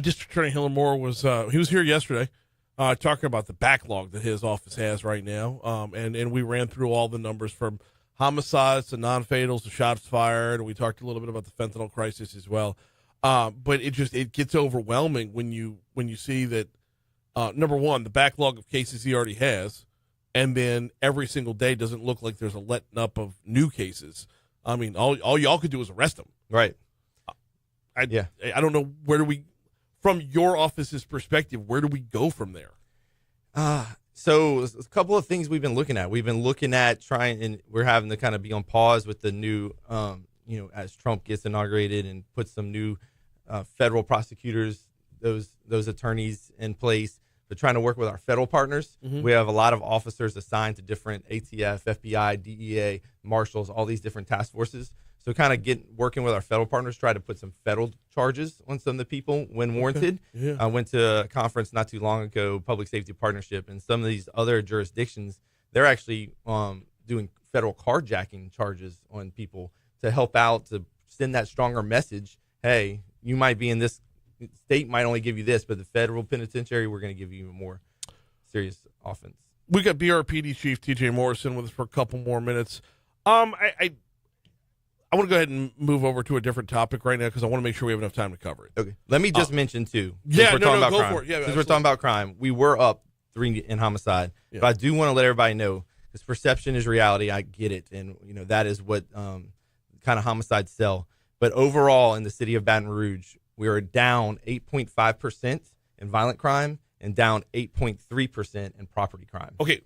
District Attorney Hiller Moore was here yesterday talking about the backlog that his office has right now, and we ran through all the numbers from homicides to non-fatals to shots fired, and we talked a little bit about the fentanyl crisis as well. But it gets overwhelming when you see that number one, the backlog of cases he already has, and then every single day doesn't look like there's a letting up of new cases. I mean, all y'all could do is arrest them, right? I don't know, where do we, from your office's perspective, where do we go from there? So a couple of things we've been looking at. We've been looking at trying, and we're having to kind of be on pause with the new, as Trump gets inaugurated and puts some new federal prosecutors, those attorneys in place, but trying to work with our federal partners. Mm-hmm. We have a lot of officers assigned to different ATF, FBI, DEA, marshals, all these different task forces. So kind of working with our federal partners, try to put some federal charges on some of the people when warranted. Okay. Yeah. I went to a conference not too long ago, Public Safety Partnership, and some of these other jurisdictions, they're actually doing federal carjacking charges on people to help out, to send that stronger message. Hey, you might be in this state, might only give you this, but the federal penitentiary, we're going to give you even more serious offense. We got BRPD Chief TJ Morrison with us for a couple more minutes. I want to go ahead and move over to a different topic right now because I want to make sure we have enough time to cover it. Okay. Let me just mention, too. Yeah, go for it. Yeah, since we're talking about crime, we were up 3 in homicide. Yeah. But I do want to let everybody know, because perception is reality. I get it. And, that is what kind of homicides sell. But overall, in the city of Baton Rouge, we are down 8.5% in violent crime and down 8.3% in property crime. Okay.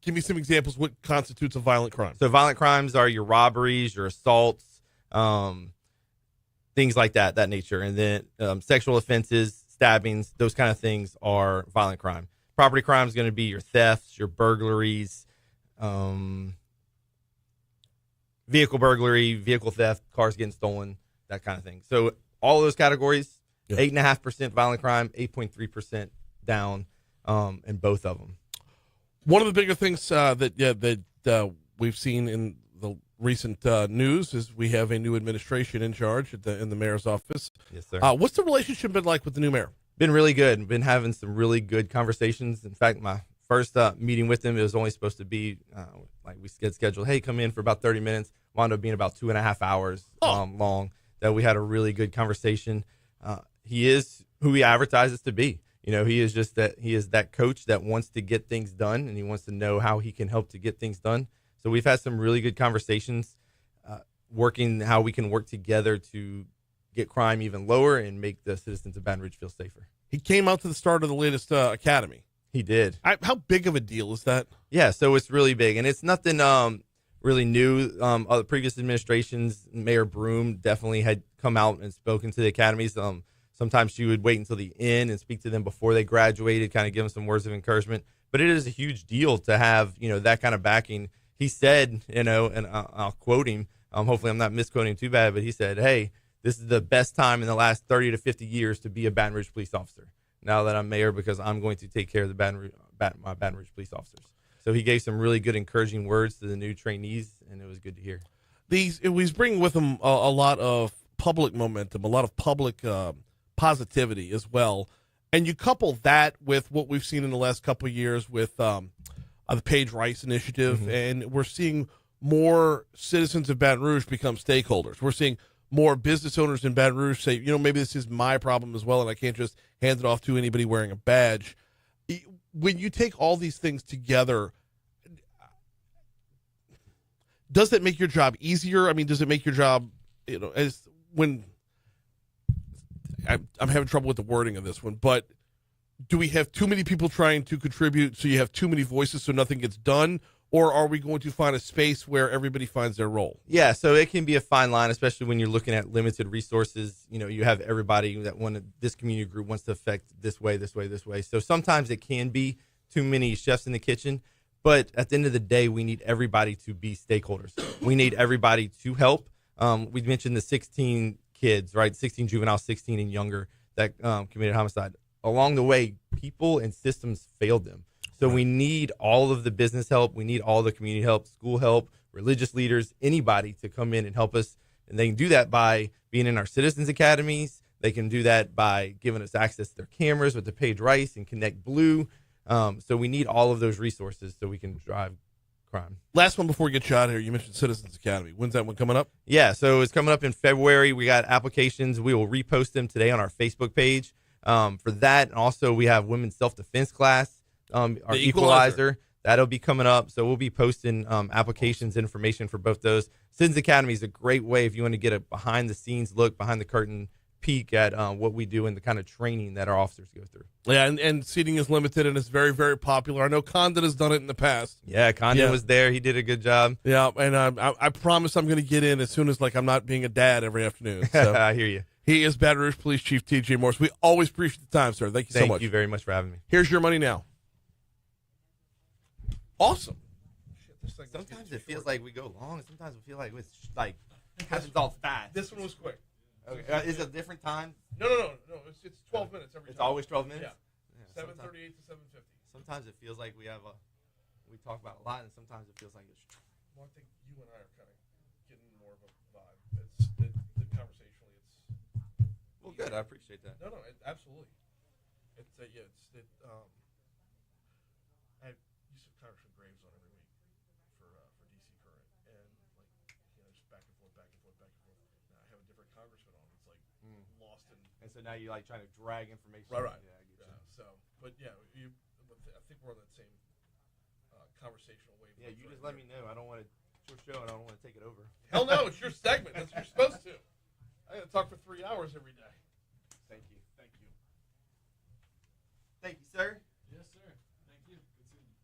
Give me some examples. What constitutes a violent crime? So violent crimes are your robberies, your assaults, things like that nature. And then sexual offenses, stabbings, those kind of things are violent crime. Property crime is going to be your thefts, your burglaries, vehicle burglary, vehicle theft, cars getting stolen, that kind of thing. So all of those categories, 8.5% violent crime, 8.3% down in both of them. One of the bigger things that we've seen in the recent news is we have a new administration in charge in the mayor's office. Yes, sir. What's the relationship been like with the new mayor? Been really good. Been having some really good conversations. In fact, my first meeting with him, it was only supposed to be like we scheduled, hey, come in for about 30 minutes. Wound up being about 2.5 hours long. That we had a really good conversation. He is who he advertises to be. He is that coach that wants to get things done, and he wants to know how he can help to get things done. So we've had some really good conversations, working how we can work together to get crime even lower and make the citizens of Baton Rouge feel safer. He came out to the start of the latest academy. He did. How big of a deal is that? Yeah, so it's really big, and it's nothing really new. Other previous administrations, Mayor Broom definitely had come out and spoken to the academies. Sometimes she would wait until the end and speak to them before they graduated, kind of give them some words of encouragement. But it is a huge deal to have, that kind of backing. He said, and I'll quote him. Hopefully I'm not misquoting too bad, but he said, hey, this is the best time in the last 30 to 50 years to be a Baton Rouge police officer now that I'm mayor, because I'm going to take care of my Baton Rouge police officers. So he gave some really good encouraging words to the new trainees, and it was good to hear. He's bringing with him a lot of public momentum, a lot of public positivity as well, and you couple that with what we've seen in the last couple of years with the Paige Rice initiative, and we're seeing more citizens of Baton Rouge become stakeholders. We're seeing more business owners in Baton Rouge say, maybe this is my problem as well, and I can't just hand it off to anybody wearing a badge. When you take all these things together, does that make your job easier? I mean, does it make your job, as when I'm having trouble with the wording of this one, but do we have too many people trying to contribute so you have too many voices so nothing gets done? Or are we going to find a space where everybody finds their role? Yeah, so it can be a fine line, especially when you're looking at limited resources. You have everybody that this community group wants to affect this way. So sometimes it can be too many chefs in the kitchen. But at the end of the day, we need everybody to be stakeholders. We need everybody to help. We mentioned the 16 kids, right? 16 juveniles, 16 and younger that committed homicide. Along the way, people and systems failed them. So we need all of the business help. We need all the community help, school help, religious leaders, anybody to come in and help us. And they can do that by being in our citizens academies. They can do that by giving us access to their cameras with the Paige Rice and Connect Blue. So we need all of those resources so we can drive crime. Last one before we get you out of here. You mentioned Citizens Academy. When's that one coming up? Yeah, so it's coming up in February. We got applications. We will repost them today on our Facebook page. For that, and also we have women's self-defense class, our equalizer. That'll be coming up. So we'll be posting applications, information for both those. Citizens Academy is a great way if you want to get a behind-the-scenes look, behind-the-curtain peek at what we do and the kind of training that our officers go through. Yeah, and seating is limited, and it's very, very popular. I know Condon has done it in the past. Yeah, Condon was there. He did a good job. Yeah, and I promise I'm going to get in as soon as I'm not being a dad every afternoon. So. I hear you. He is Baton Rouge Police Chief T.J. Morse. We always appreciate the time, sir. Thank you so much. Thank you very much for having me. Here's your money now. Awesome. Sometimes it feels like we go long, and sometimes we feel like it's happens all fast. This one was quick. Okay. Is it a different time? No. It's 12 minutes every time. It's always 12 minutes? Yeah. 7:38 to 7:50. Sometimes it feels like we talk about a lot, and sometimes it feels like it's... Well, I think you and I are kind of getting more of a vibe. It's conversationally, it's... Well, good. I appreciate that. No, absolutely. I used to Congressman Graves on every week for DC Current, and just back and congressman on. It's like lost in. And so now you're like trying to drag information. Right. Yeah, I get you. So, but yeah, I think we're on that same conversational wave. Yeah, you just let me know. I don't want to. It's your show, and I don't want to take it over. Hell no, it's your segment. That's what you're supposed to. I got to talk for 3 hours every day. Thank you. Thank you. Thank you, sir. Yes, sir. Thank you. Good seeing you.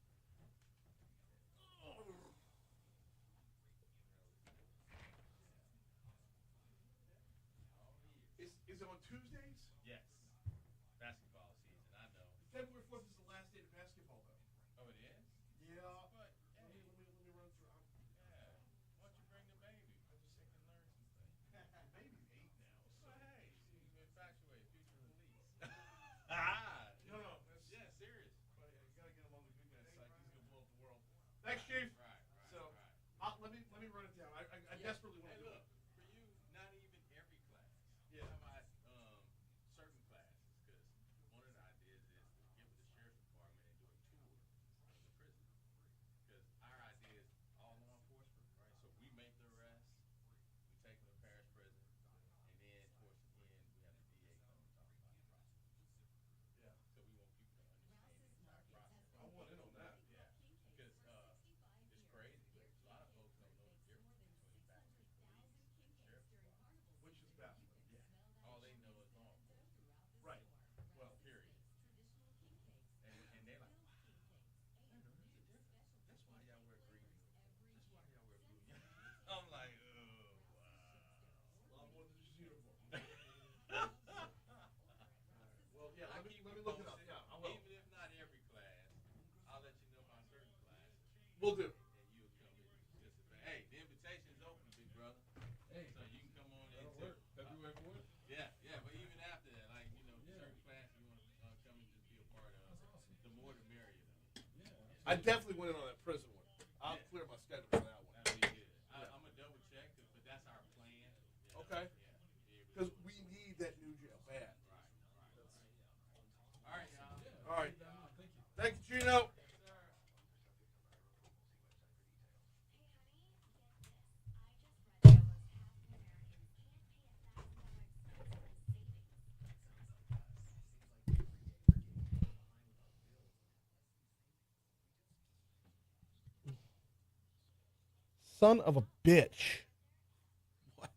Is it on Tuesdays? Yes. Basketball season, I know. February 4th is the last day of basketball, though. Oh, it is? Yeah. But, Let me run through. yeah. Why don't you bring the baby? I just think can learn some things. The baby's 8 now. Well, hey, she's been infatuated. Future police. No. Yeah, serious. But you got to get him on the good guy's side. He's going to blow up the world. Thanks, Chief. Right. So, let me run it down. I desperately want to do it. For you, not even every class. Yeah. How about certain classes? Because one of the ideas is to get with the sheriff's department and do a tour of the prison. Because our idea is all law enforcement, right? So we make the arrest, we take them to parish prison, and then towards the end, we have the DA come and talk about the process. Yeah. So we want people to understand the entire process. I want in on that. Yeah, because it's crazy. A lot of folks don't know the difference between Baton Rouge Police and the Sheriff's Department. Which is baffling. Yeah. All they know is law enforcement. Right. Well, Period. And they're like, wow. I know there's a difference. That's why y'all wear green. That's why y'all wear blue. I'm like, oh, wow. a lot more than just uniform. Well, yeah, let me look it up. Yeah, I will. Even if not every class, I'll let you know about certain classes. We'll do. And you'll come in and participate. Hey, the invitation's open, big brother. Hey. So you can come on in too. February 4th? Yeah, but even after that, like, certain class you want to come and just be a part of, the more the merrier. I definitely went in on that prison one. I'll clear my schedule for that one. That'll be good. I'm going to double check, but that's our plan. Okay. Because we need that new jail bad. All right, y'all. All right. Thank you, Gino. Son of a bitch. What?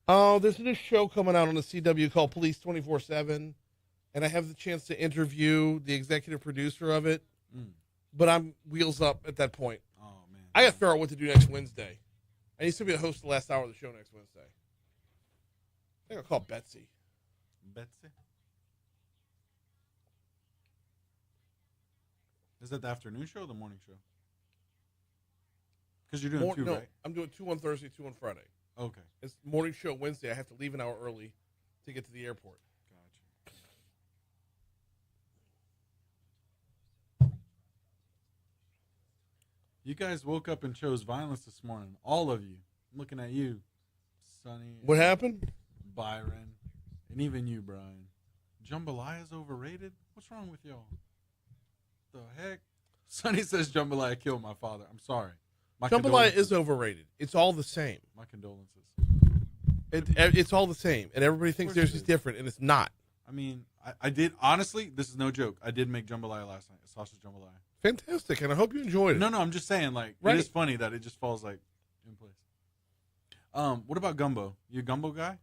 Oh, there's a new show coming out on the CW called Police 24/7, and I have the chance to interview the executive producer of it, but I'm wheels up at that point. Oh, man. I got to figure out what to do next Wednesday. I need to be the host of the last hour of the show next Wednesday. I think I'll call Betsy. Betsy? Is that the afternoon show or the morning show? Because you're doing two, no, right? I'm doing 2 on Thursday, 2 on Friday. Okay. It's morning show Wednesday. I have to leave an hour early to get to the airport. Gotcha. You guys woke up and chose violence this morning. All of you. I'm looking at you, Sonny. What happened? Byron. And even you, Brian. Jambalaya is overrated? What's wrong with y'all? The heck? Sonny says jambalaya killed my father. I'm sorry. My Jambalaya condolences. is overrated. It's all the same. My condolences. It's all the same, and everybody thinks theirs is different, and it's not. I mean, I did, honestly, this is no joke. I did make jambalaya last night, sausage jambalaya. Fantastic, and I hope you enjoyed it. No, I'm just saying, like, Right. it is funny that it just falls, like, in place. What about gumbo? You a gumbo guy?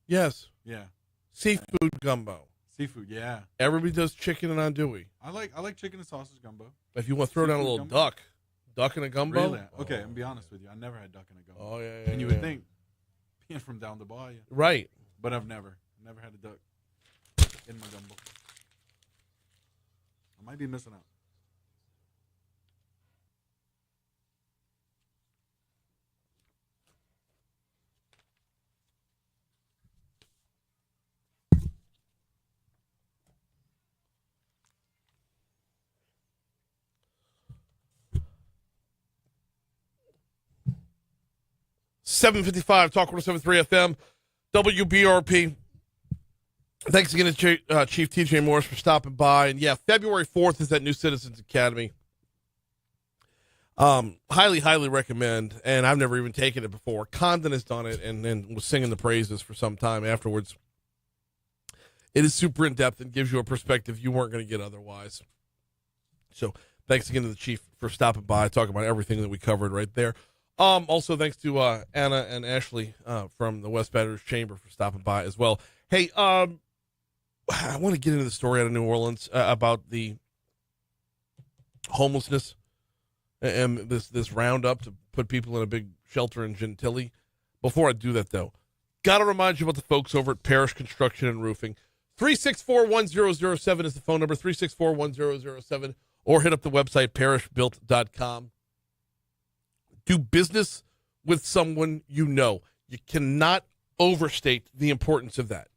Yes. Yeah. Seafood gumbo. Seafood, yeah. Everybody does chicken and andouille. I like chicken and sausage gumbo. If you want to throw down a Seafood little gumbo? duck and a gumbo. Really? Okay, I'm be honest with you. I never had duck in a gumbo. Oh, yeah. And you would think, being from down the bayou. Right. But I've never had a duck in my gumbo. I might be missing out. .755 Talk 107.3 FM, WBRP. Thanks again to Chief TJ Morse for stopping by. And yeah, February 4th is that new Citizens Academy. Highly, highly recommend, and I've never even taken it before. Condon has done it and then was singing the praises for some time afterwards. It is super in-depth and gives you a perspective you weren't going to get otherwise. So thanks again to the Chief for stopping by, talking about everything that we covered right there. Also, thanks to Anna and Ashley from the West Baton Rouge Chamber for stopping by as well. Hey, I want to get into the story out of New Orleans about the homelessness and this roundup to put people in a big shelter in Gentilly. Before I do that, though, got to remind you about the folks over at Parish Construction and Roofing. 364-1007 is the phone number, 364-1007, or hit up the website, parishbuilt.com. Do business with someone you know. You cannot overstate the importance of that.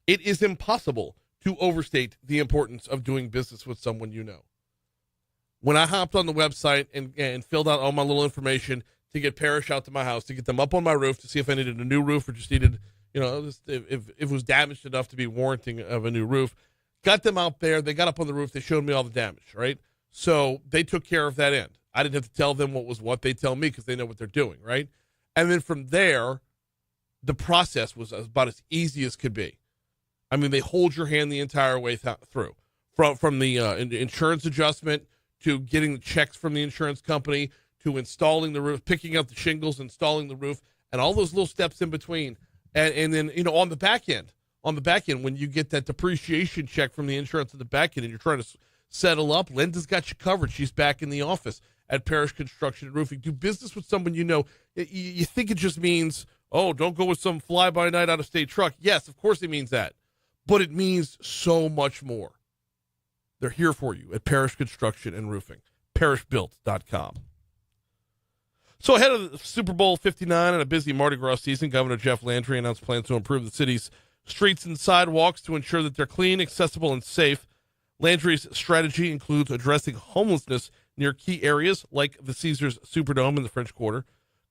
It is impossible to overstate the importance of doing business with someone you know. When I hopped on the website and filled out all my little information to get Parish out to my house, to get them up on my roof to see if I needed a new roof or just needed, if it was damaged enough to be warranting of a new roof, got them out there. They got up on the roof. They showed me all the damage, right? So they took care of that end. I didn't have to tell them what was what. They tell me because they know what they're doing, right? And then from there, the process was about as easy as could be. I mean, they hold your hand the entire way through, from the insurance adjustment to getting the checks from the insurance company to installing the roof, picking up the shingles, installing the roof, and all those little steps in between. And then, on the back end, when you get that depreciation check from the insurance at the back end and you're trying to settle up, Linda's got you covered. She's back in the office at Parish Construction and Roofing. Do business with someone you know. You think it just means, oh, don't go with some fly-by-night out-of-state truck. Yes, of course it means that. But it means so much more. They're here for you at Parish Construction and Roofing, parishbuilt.com. So ahead of the Super Bowl 59 and a busy Mardi Gras season, Governor Jeff Landry announced plans to improve the city's streets and sidewalks to ensure that they're clean, accessible, and safe. Landry's strategy includes addressing homelessness near key areas like the Caesars Superdome in the French Quarter.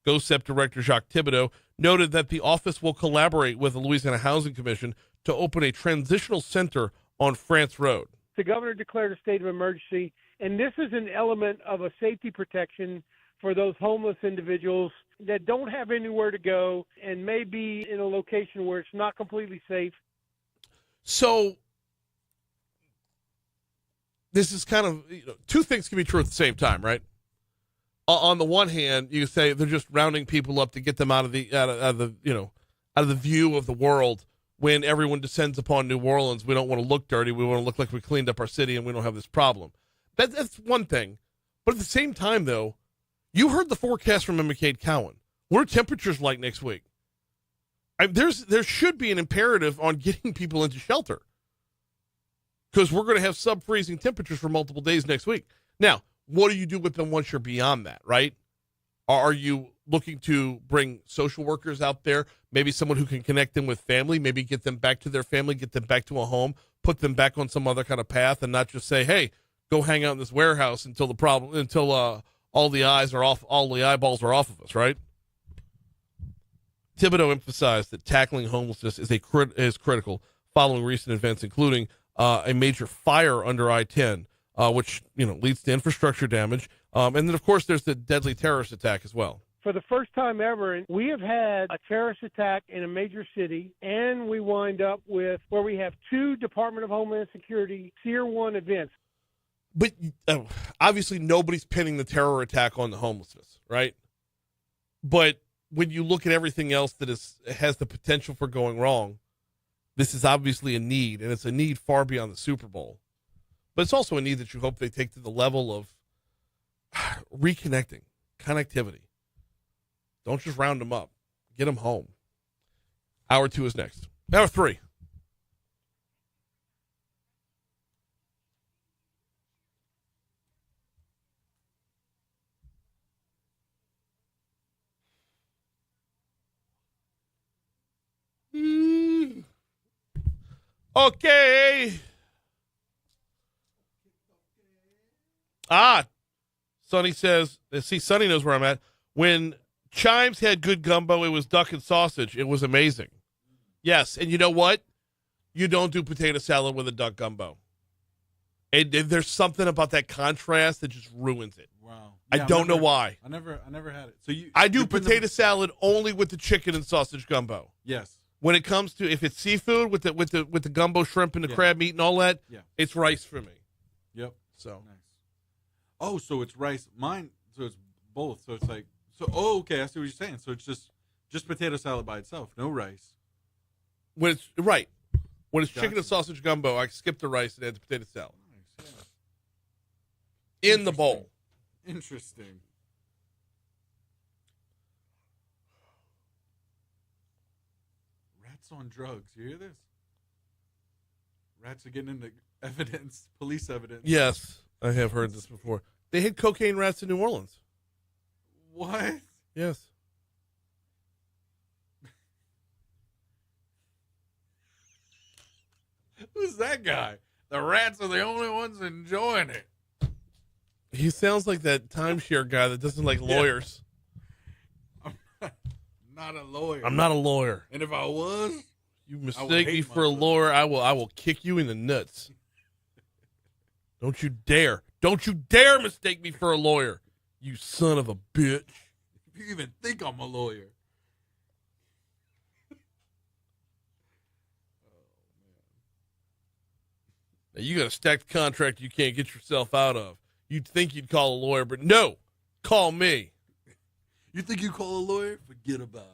GOSEP Director Jacques Thibodeau noted that the office will collaborate with the Louisiana Housing Commission to open a transitional center on France Road. The governor declared a state of emergency, and this is an element of a safety protection for those homeless individuals that don't have anywhere to go and may be in a location where it's not completely safe. So this is kind of, two things can be true at the same time, right? On the one hand, you say they're just rounding people up to get them out of the view of the world. When everyone descends upon New Orleans, we don't want to look dirty. We want to look like we cleaned up our city and we don't have this problem. That's one thing. But at the same time, though, you heard the forecast from McCade Cowan. What are temperatures like next week? There should be an imperative on getting people into shelter because we're going to have sub-freezing temperatures for multiple days next week. Now, what do you do with them once you're beyond that, right? Are you looking to bring social workers out there, maybe someone who can connect them with family, maybe get them back to their family, get them back to a home, put them back on some other kind of path and not just say, hey, go hang out in this warehouse until all the eyeballs are off of us, right? Thibodeau emphasized that tackling homelessness is critical following recent events, including a major fire under I-10, which leads to infrastructure damage. And then, of course, there's the deadly terrorist attack as well. For the first time ever, we have had a terrorist attack in a major city, and we wind up with where we have two Department of Homeland Security Tier 1 events. But obviously nobody's pinning the terror attack on the homelessness, right? But when you look at everything else that has the potential for going wrong, this is obviously a need, and it's a need far beyond the Super Bowl. But it's also a need that you hope they take to the level of reconnecting, connectivity. Don't just round them up. Get them home. Hour 2 is next. Hour 3. Okay. Sonny says, see, Sonny knows where I'm at. When Chimes had good gumbo, it was duck and sausage. It was amazing. Yes, and you know what? You don't do potato salad with a duck gumbo. And there's something about that contrast that just ruins it. Wow. I don't know why. I never had it. So I do potato salad only with the chicken and sausage gumbo. Yes. When it comes to if it's seafood with the gumbo shrimp and the crab meat and all that, it's rice for me. Yep. So nice. Oh, so it's rice. Mine. So it's both. So it's like Oh, okay. I see what you're saying. So it's just potato salad by itself, no rice. When it's When it's chicken and sausage gumbo, I skip the rice and add the potato salad. Nice, yeah. In the bowl. Interesting. Rats on drugs. You hear this? Rats are getting into evidence, police evidence. Yes, I have heard this before. They hid cocaine rats in New Orleans. What? Yes. Who's that guy? The rats are the only ones enjoying it. He sounds like that timeshare guy that doesn't like lawyers. I'm not a lawyer. I'm not a lawyer. And if I was, you mistake me for a lawyer, I will kick you in the nuts. Don't you dare. Don't you dare mistake me for a lawyer, you son of a bitch. If you even think I'm a lawyer. Now, you got a stacked contract you can't get yourself out of. You'd think you'd call a lawyer, but no, call me. You think you call a lawyer? Forget about it.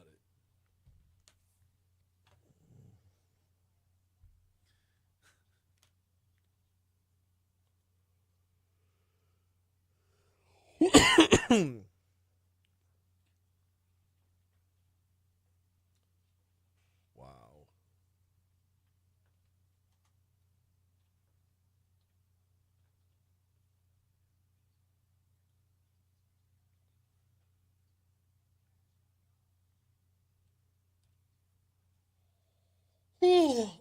Wow. Oh.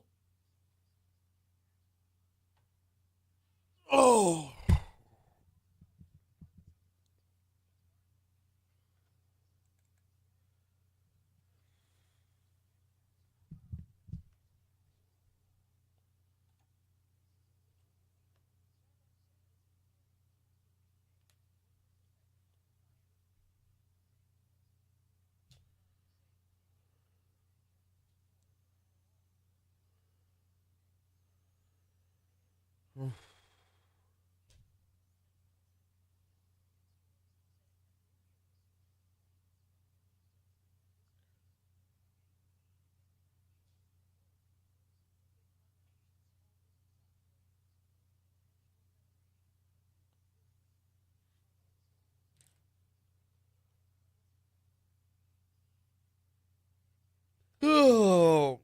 Oh.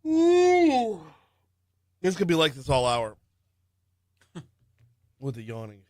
Ooh. It's gonna be like this all hour. With the yawning.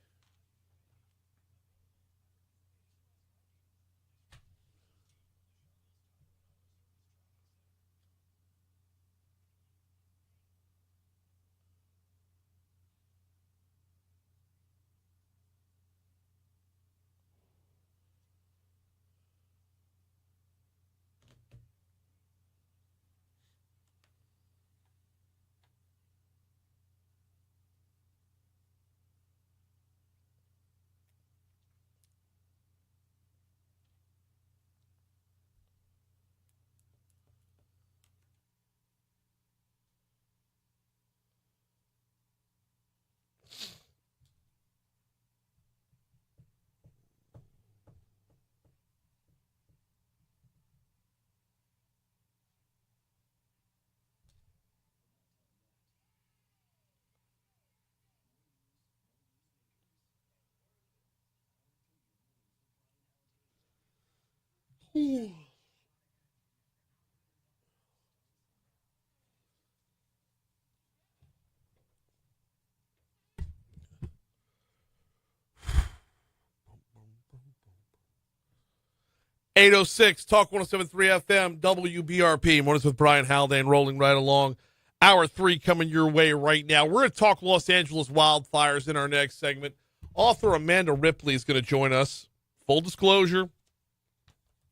.806 Talk 107.3 FM WBRP. Mornings with Brian Haldane rolling right along. Hour 3 coming your way right now. We're going to talk Los Angeles wildfires in our next segment. Author Amanda Ripley is going to join us. Full disclosure,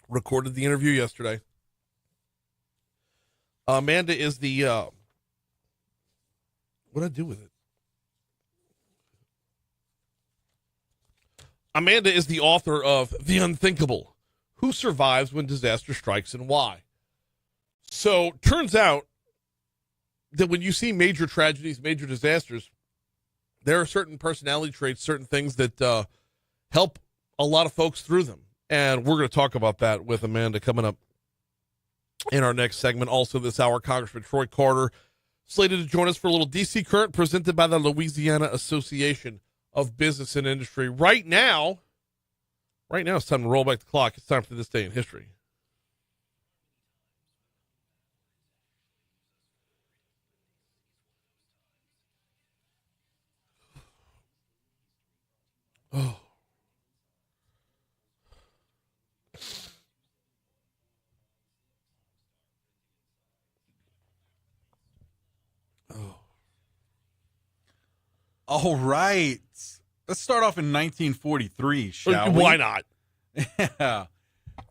recorded the interview yesterday. Amanda is the what did I do with it? Amanda is the author of The Unthinkable: Who Survives When Disaster Strikes and Why. So, turns out that when you see major tragedies, major disasters, there are certain personality traits, certain things that help a lot of folks through them. And we're going to talk about that with Amanda coming up in our next segment. Also this hour, Congressman Troy Carter slated to join us for a little DC Current presented by the Louisiana Association of Business and Industry. Right now it's time to roll back the clock. It's time for This Day in History. Oh. All right. Let's start off in 1943, shall we? Why not? Yeah.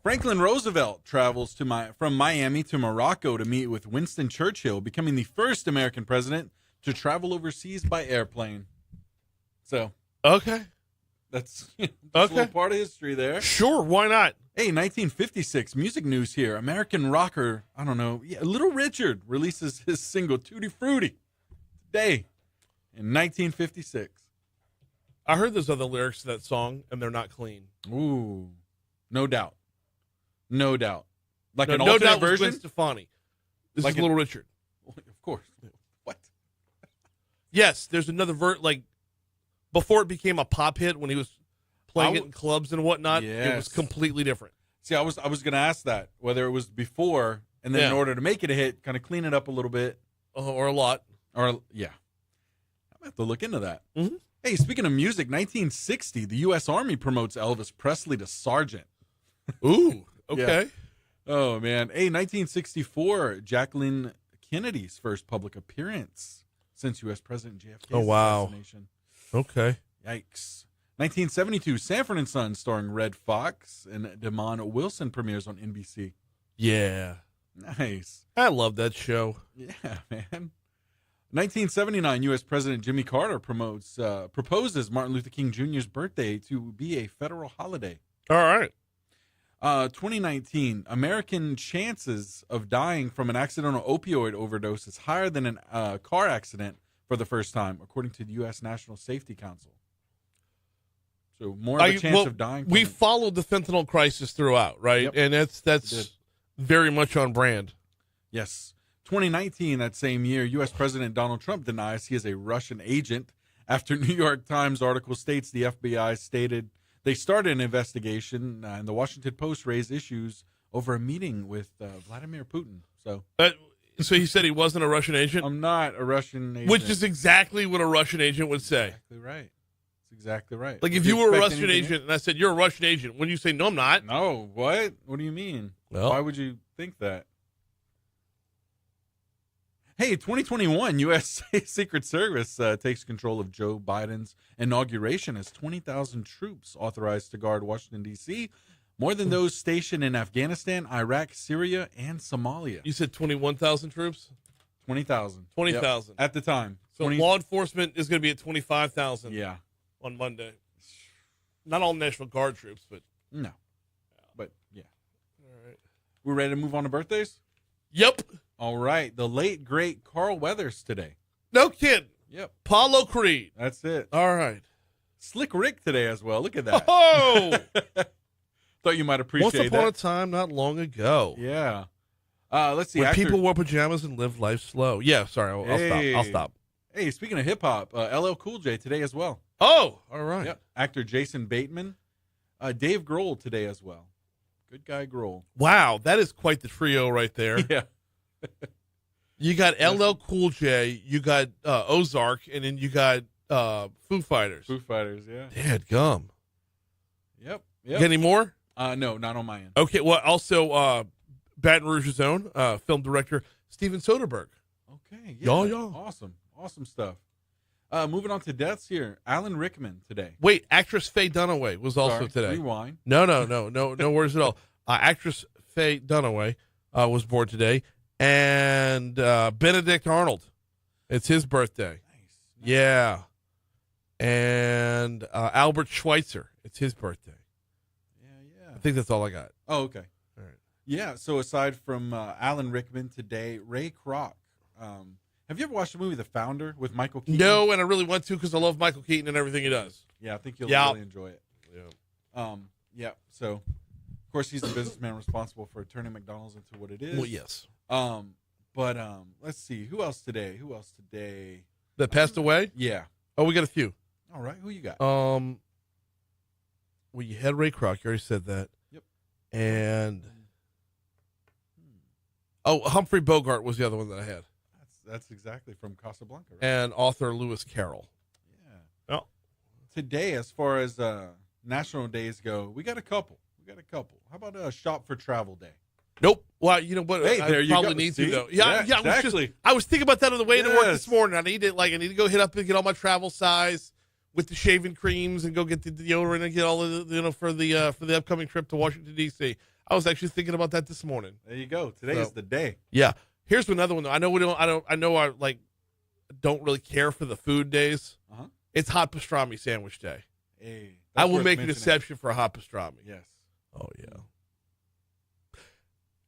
Franklin Roosevelt travels from Miami to Morocco to meet with Winston Churchill, becoming the first American president to travel overseas by airplane. So, okay. That's a little part of history there. Sure, why not? Hey, 1956, music news here. American rocker, Little Richard releases his single Tutti Frutti today in 1956. I heard those other lyrics to that song, and they're not clean. Ooh, no doubt. No doubt. Like an no alternate doubt version? Gwen Stefani. This Like is Little Richard. Of course. What? Yes, there's another before it became a pop hit when he was playing it in clubs and whatnot, It was completely different. See, I was going to ask that, whether it was before, and then in order to make it a hit, kind of clean it up a little bit. Or a lot. I'm going to have to look into that. Mm-hmm. Hey, speaking of music, 1960, the U.S. Army promotes Elvis Presley to sergeant. Ooh, okay. Yeah. Oh, man. Hey, 1964, Jacqueline Kennedy's first public appearance since U.S. President JFK's assassination. Okay. Yikes. 1972, Sanford and Son starring Red Fox and Damon Wilson premieres on NBC. Yeah. Nice. I love that show. Yeah, man. 1979, U.S. President Jimmy Carter proposes Martin Luther King Jr.'s birthday to be a federal holiday. All right. 2019, American chances of dying from an accidental opioid overdose is higher than a car accident for the first time, according to the U.S. National Safety Council. So more of a chance of dying. We followed the fentanyl crisis throughout, right? Yep. And that's very much on brand. Yes. 2019, that same year, U.S. President Donald Trump denies he is a Russian agent after New York Times article states the FBI stated they started an investigation, and the Washington Post raised issues over a meeting with Vladimir Putin. So he said he wasn't a Russian agent? I'm not a Russian agent. Which is exactly what a Russian agent would say. Exactly right. That's exactly right. Like if you were a Russian agent and I said, you're a Russian agent, wouldn't you say, no, I'm not? No, what? What do you mean? Well, why would you think that? Hey, 2021, U.S. Secret Service takes control of Joe Biden's inauguration as 20,000 troops authorized to guard Washington, D.C., more than those stationed in Afghanistan, Iraq, Syria, and Somalia. You said 21,000 troops? 20,000. 20,000. Yep. At the time. So law enforcement is going to be at 25,000 on Monday. Not all National Guard troops, but... No. But, yeah. All right. We're ready to move on to birthdays? Yep. All right. The late, great Carl Weathers today. No kidding. Yep. Paulo Creed. That's it. All right. Slick Rick today as well. Look at that. Oh! Thought you might appreciate that. Once upon a time, not long ago. Yeah. Let's see. When people wore pajamas and lived life slow. Yeah, sorry. I'll stop. Hey, speaking of hip-hop, LL Cool J today as well. Oh, all right. Yep. Actor Jason Bateman. Dave Grohl today as well. Good guy Grohl. Wow, that is quite the trio right there. Yeah. You got LL Cool J, you got Ozark, and then you got Foo Fighters. Foo Fighters, yeah. Dadgum. Yep. Get any more? No, not on my end. Okay, well, also Baton Rouge's own film director Steven Soderbergh. Okay, yeah. Awesome stuff. Moving on to deaths here. Alan Rickman today. Wait, actress Faye Dunaway was also Sorry, today. rewind. No worries at all. Actress Faye Dunaway was born today, and Benedict Arnold, it's his birthday. Nice. Yeah, and Albert Schweitzer, it's his birthday. Yeah. I think that's all I got. Oh, okay. All right. Yeah. So aside from Alan Rickman today, Ray Kroc. Have you ever watched the movie The Founder with Michael Keaton? No, and I really want to because I love Michael Keaton and everything he does. Yeah, I think you'll really enjoy it. Yeah. So, of course, he's the businessman responsible for turning McDonald's into what it is. Well, yes. But let's see. Who else today? That passed away? Yeah. Oh, we got a few. All right. Who you got? Well, you had Ray Kroc. You already said that. Yep. And Humphrey Bogart was the other one that I had. That's exactly from Casablanca, right? And author Lewis Carroll. Yeah. Oh. Today, as far as national days go, we got a couple. How about Shop for Travel Day? Nope. Well, you know what? Hey, I there you probably go. need See? to though. Yeah, exactly. I was thinking about that on the way to work this morning. I need to go hit up and get all my travel size with the shaving creams and go get the deodorant and get all of the for the upcoming trip to Washington D.C. I was actually thinking about that this morning. There you go. Today is the day. Yeah. Here's another one though. I know we don't. I don't really care for the food days. Uh-huh. It's hot pastrami sandwich day. Hey, I will make an exception for a hot pastrami. Yes. Oh yeah.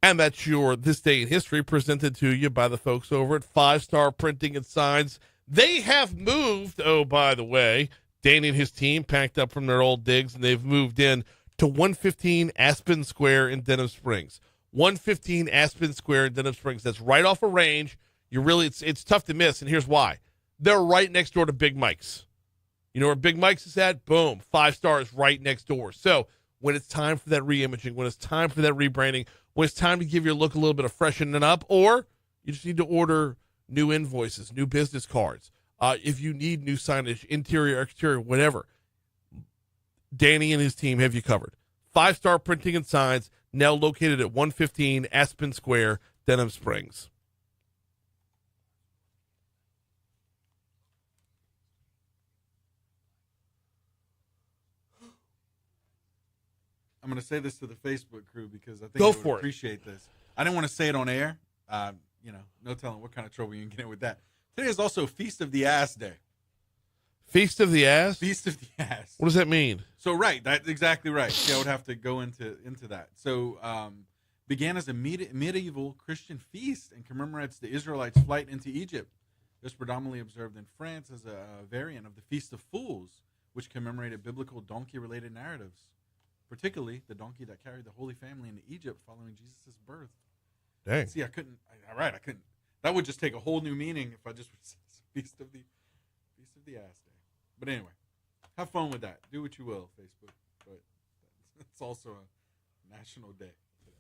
And that's your This Day in History presented to you by the folks over at 5 Star Printing and Signs. They have moved. Oh, by the way, Danny and his team packed up from their old digs and they've moved in to 115 Aspen Square in Denham Springs. 115 Aspen Square in Denham Springs. That's right off a range. It's tough to miss, and here's why. They're right next door to Big Mike's. You know where Big Mike's is at? Boom. 5 Star is right next door. So when it's time for that reimaging, when it's time for that rebranding, when it's time to give your look a little bit of freshening up, or you just need to order new invoices, new business cards. If you need new signage, interior, exterior, whatever, Danny and his team have you covered. 5 Star Printing and Signs, now located at 115 Aspen Square, Denham Springs. I'm going to say this to the Facebook crew because I think Go they would for it. appreciate this. I didn't want to say it on air. No telling what kind of trouble you can get in with that. Today is also Feast of the Ass Day. Feast of the Ass? Feast of the Ass. What does that mean? So, right. That's exactly right. See, I would have to go into that. So, began as a medieval Christian feast and commemorates the Israelites' flight into Egypt. This predominantly observed in France as a variant of the Feast of Fools, which commemorated biblical donkey-related narratives, particularly the donkey that carried the Holy Family into Egypt following Jesus' birth. Dang. See, I couldn't. That would just take a whole new meaning if I just said Feast of the Ass Day. But anyway, have fun with that. Do what you will, Facebook. But it's also a national day today.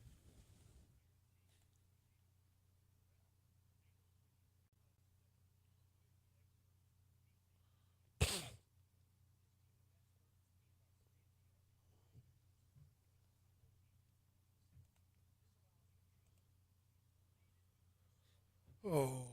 Oh.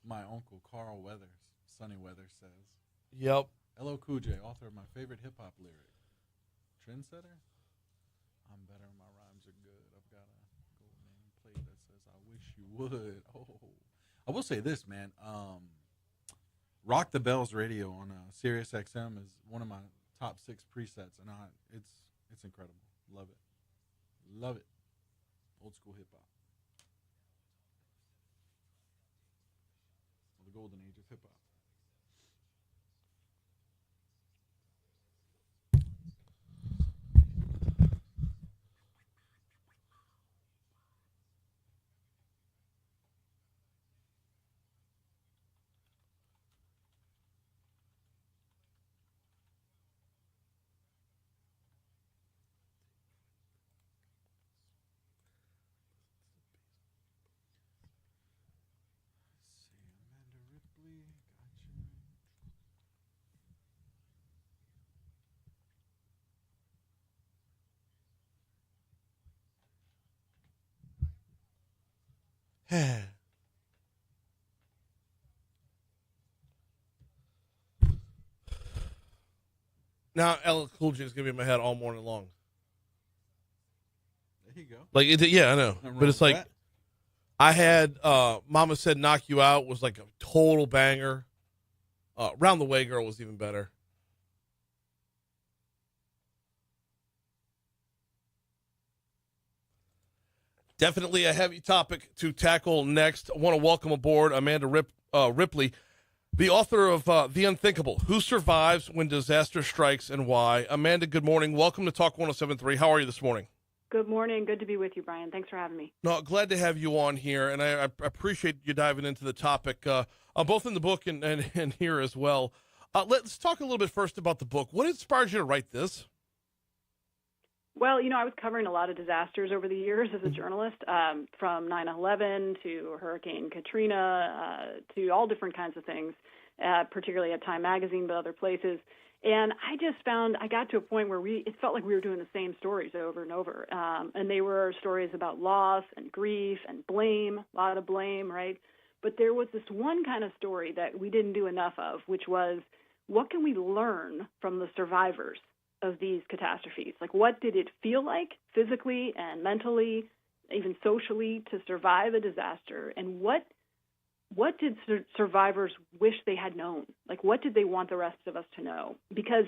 My uncle Carl Weathers, Sunny Weathers says. Yep. L.O. Cool J, author of my favorite hip hop lyric. Trendsetter? I'm better, my rhymes are good. I've got a gold nameplate that says I wish you would. Oh. I will say this, man. Rock the Bells radio on Sirius XM is one of my top 6 presets, and it's incredible. Love it. Love it. Old school hip hop. The golden age of hip hop. Now LL Cool J is going to be in my head all morning long. There you go. Like, yeah, I know. Nothing wrong But it's with like, that. I had Mama Said Knock You Out was like a total banger. Round the Way Girl was even better. Definitely a heavy topic to tackle next. I want to welcome aboard Amanda Ripley, the author of The Unthinkable, Who Survives When Disaster Strikes and Why. Amanda, good morning. Welcome to Talk 107.3. How are you this morning? Good morning. Good to be with you, Brian. Thanks for having me. No, glad to have you on here, and I appreciate you diving into the topic, both in the book and here as well. Let's talk a little bit first about the book. What inspired you to write this? Well, I was covering a lot of disasters over the years as a journalist, from 9/11 to Hurricane Katrina to all different kinds of things, particularly at Time Magazine, but other places. And I just found I got to a point where it felt like we were doing the same stories over and over. And they were stories about loss and grief and blame, a lot of blame, right? But there was this one kind of story that we didn't do enough of, which was, what can we learn from the survivors of these catastrophes? Like, what did it feel like physically and mentally, even socially, to survive a disaster? And what did survivors wish they had known? Like, what did they want the rest of us to know? Because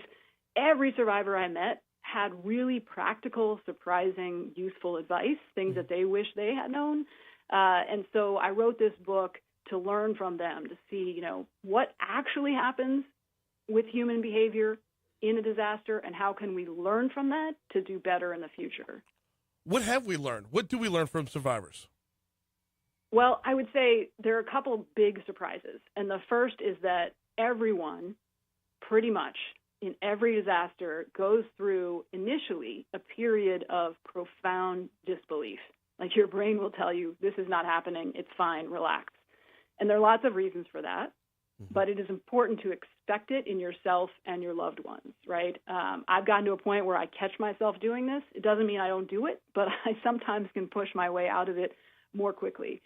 every survivor I met had really practical, surprising, useful advice, things that they wish they had known. And so I wrote this book to learn from them, to see, what actually happens with human behavior in a disaster, and how can we learn from that to do better in the future. What have we learned? What do we learn from survivors? Well, I would say there are a couple big surprises. And the first is that everyone, pretty much, in every disaster goes through initially a period of profound disbelief. Like, your brain will tell you, this is not happening, it's fine, relax. And there are lots of reasons for that. But it is important to expect it in yourself and your loved ones, right? I've gotten to a point where I catch myself doing this. It doesn't mean I don't do it, but I sometimes can push my way out of it more quickly,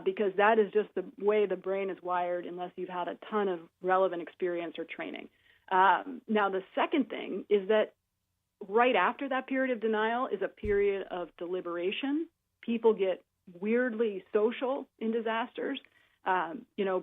because that is just the way the brain is wired unless you've had a ton of relevant experience or training. Now, the second thing is that right after that period of denial is a period of deliberation. People get weirdly social in disasters.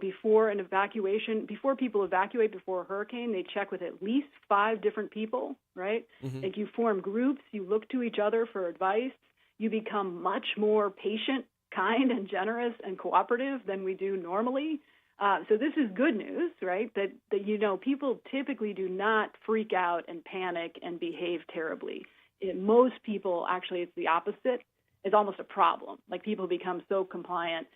Before an evacuation, before people evacuate before a hurricane, they check with at least 5 different people, right? Mm-hmm. Like, you form groups, you look to each other for advice, you become much more patient, kind, and generous and cooperative than we do normally. So this is good news, right? That people typically do not freak out and panic and behave terribly. In most people, actually, it's the opposite. It's almost a problem. Like, people become so compliant.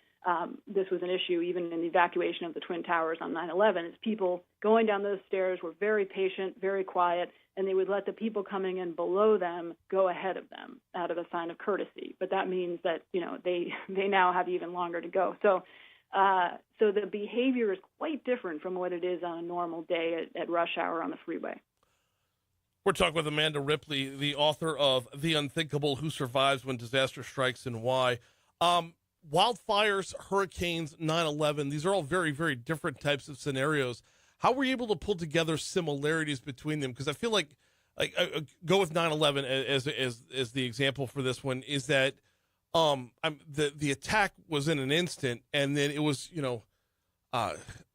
This was an issue even in the evacuation of the Twin Towers on 9/11, is people going down those stairs were very patient, very quiet, and they would let the people coming in below them go ahead of them out of a sign of courtesy. But that means that, they now have even longer to go. So the behavior is quite different from what it is on a normal day at rush hour on the freeway. We're talking with Amanda Ripley, the author of The Unthinkable, Who Survives When Disaster Strikes and Why. Wildfires, hurricanes, 9/11, these are all very, very different types of scenarios. How were you able to pull together similarities between them? Because I feel like go with 9/11 as the example for this one, is that the attack was in an instant, and then it was,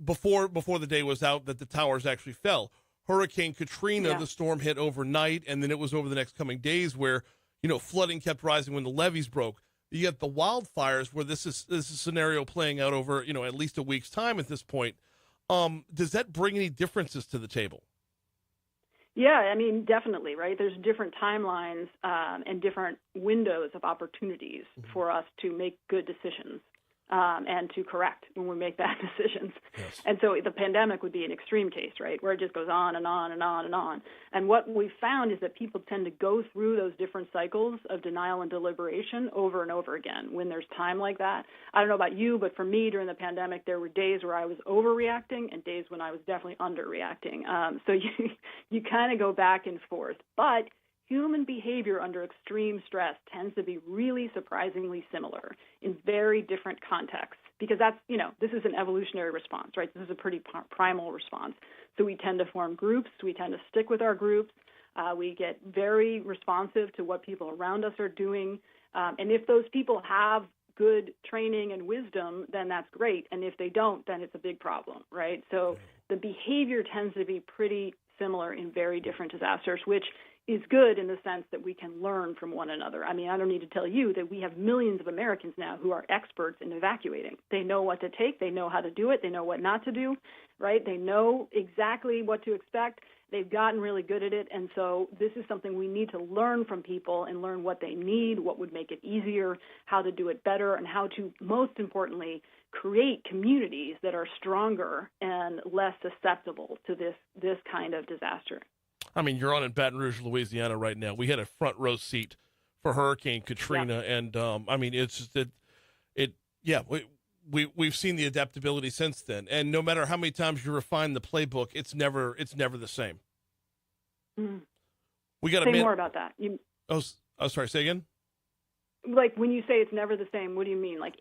before the day was out that the towers actually fell. Hurricane Katrina, the storm hit overnight, and then it was over the next coming days where, flooding kept rising when the levees broke. You get the wildfires where this is a scenario playing out over, at least a week's time at this point. Does that bring any differences to the table? Yeah, I mean, definitely, right? There's different timelines and different windows of opportunities for us to make good decisions and to correct when we make bad decisions. Yes. And so the pandemic would be an extreme case, right, where it just goes on and on and on and on. And what we found is that people tend to go through those different cycles of denial and deliberation over and over again when there's time like that. I don't know about you, but for me during the pandemic, there were days where I was overreacting and days when I was definitely underreacting. So you kind of go back and forth. But human behavior under extreme stress tends to be really surprisingly similar in very different contexts, because that's, this is an evolutionary response, right? This is a pretty primal response. So we tend to form groups. We tend to stick with our groups. We get very responsive to what people around us are doing. And if those people have good training and wisdom, then that's great. And if they don't, then it's a big problem, right? So the behavior tends to be pretty similar in very different disasters, which is good in the sense that we can learn from one another. I mean, I don't need to tell you that we have millions of Americans now who are experts in evacuating. They know what to take. They know how to do it. They know what not to do, right? They know exactly what to expect. They've gotten really good at it. And so this is something we need to learn from people and learn what they need, what would make it easier, how to do it better, and how to, most importantly, create communities that are stronger and less susceptible to this kind of disaster. I mean, you're on in Baton Rouge, Louisiana right now. We had a front row seat for Hurricane Katrina, and I mean, it's just we've seen the adaptability since then. And no matter how many times you refine the playbook, it's never the same. Mm. We got say more about that. Sorry, say again. Like when you say it's never the same, what do you mean? Like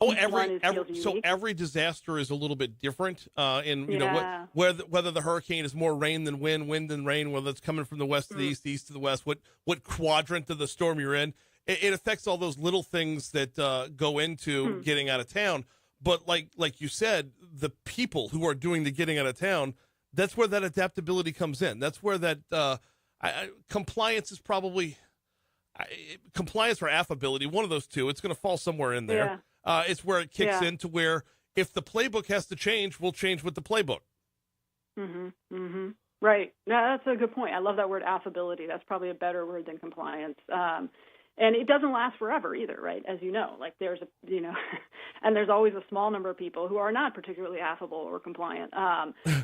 every disaster is a little bit different. Whether the hurricane is more rain than wind than rain, whether it's coming from the west to the east to the west, what quadrant of the storm you're in, it affects all those little things that go into getting out of town. But like you said, the people who are doing the getting out of town, that's where that adaptability comes in. That's where that compliance is probably. Compliance or affability, one of those two. It's going to fall somewhere in there. Yeah. It's where it kicks into where if the playbook has to change, we'll change with the playbook. Mm-hmm. Mm-hmm. Right. No, that's a good point. I love that word affability. That's probably a better word than compliance. And it doesn't last forever either, right? As you know, like there's and there's always a small number of people who are not particularly affable or compliant.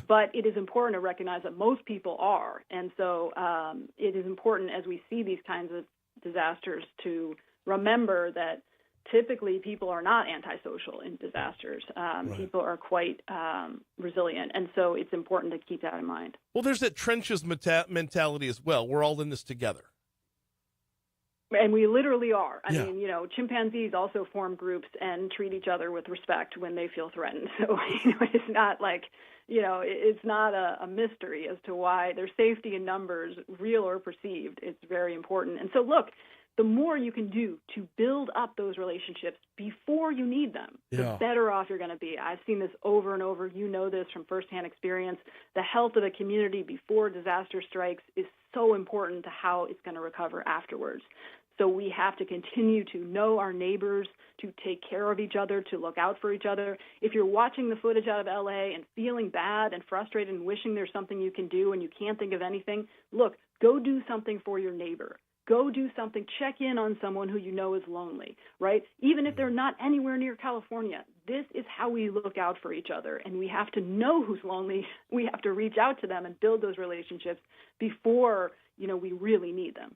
But it is important to recognize that most people are. And so it is important as we see these kinds of disasters to remember that typically people are not antisocial in disasters. Right. People are quite resilient. And so it's important to keep that in mind. Well, there's that trenches mentality as well. We're all in this together. And we literally are. I mean, chimpanzees also form groups and treat each other with respect when they feel threatened. So, it's not like, it's not a mystery as to why their safety in numbers, real or perceived, it's very important. And so, look, the more you can do to build up those relationships before you need them, the better off you're going to be. I've seen this over and over. You know this from firsthand experience. The health of a community before disaster strikes is so important to how it's going to recover afterwards. So we have to continue to know our neighbors, to take care of each other, to look out for each other. If you're watching the footage out of L.A. and feeling bad and frustrated and wishing there's something you can do and you can't think of anything, look, go do something for your neighbor. Go do something. Check in on someone who you know is lonely, right? Even if they're not anywhere near California, this is how we look out for each other. And we have to know who's lonely. We have to reach out to them and build those relationships before, we really need them.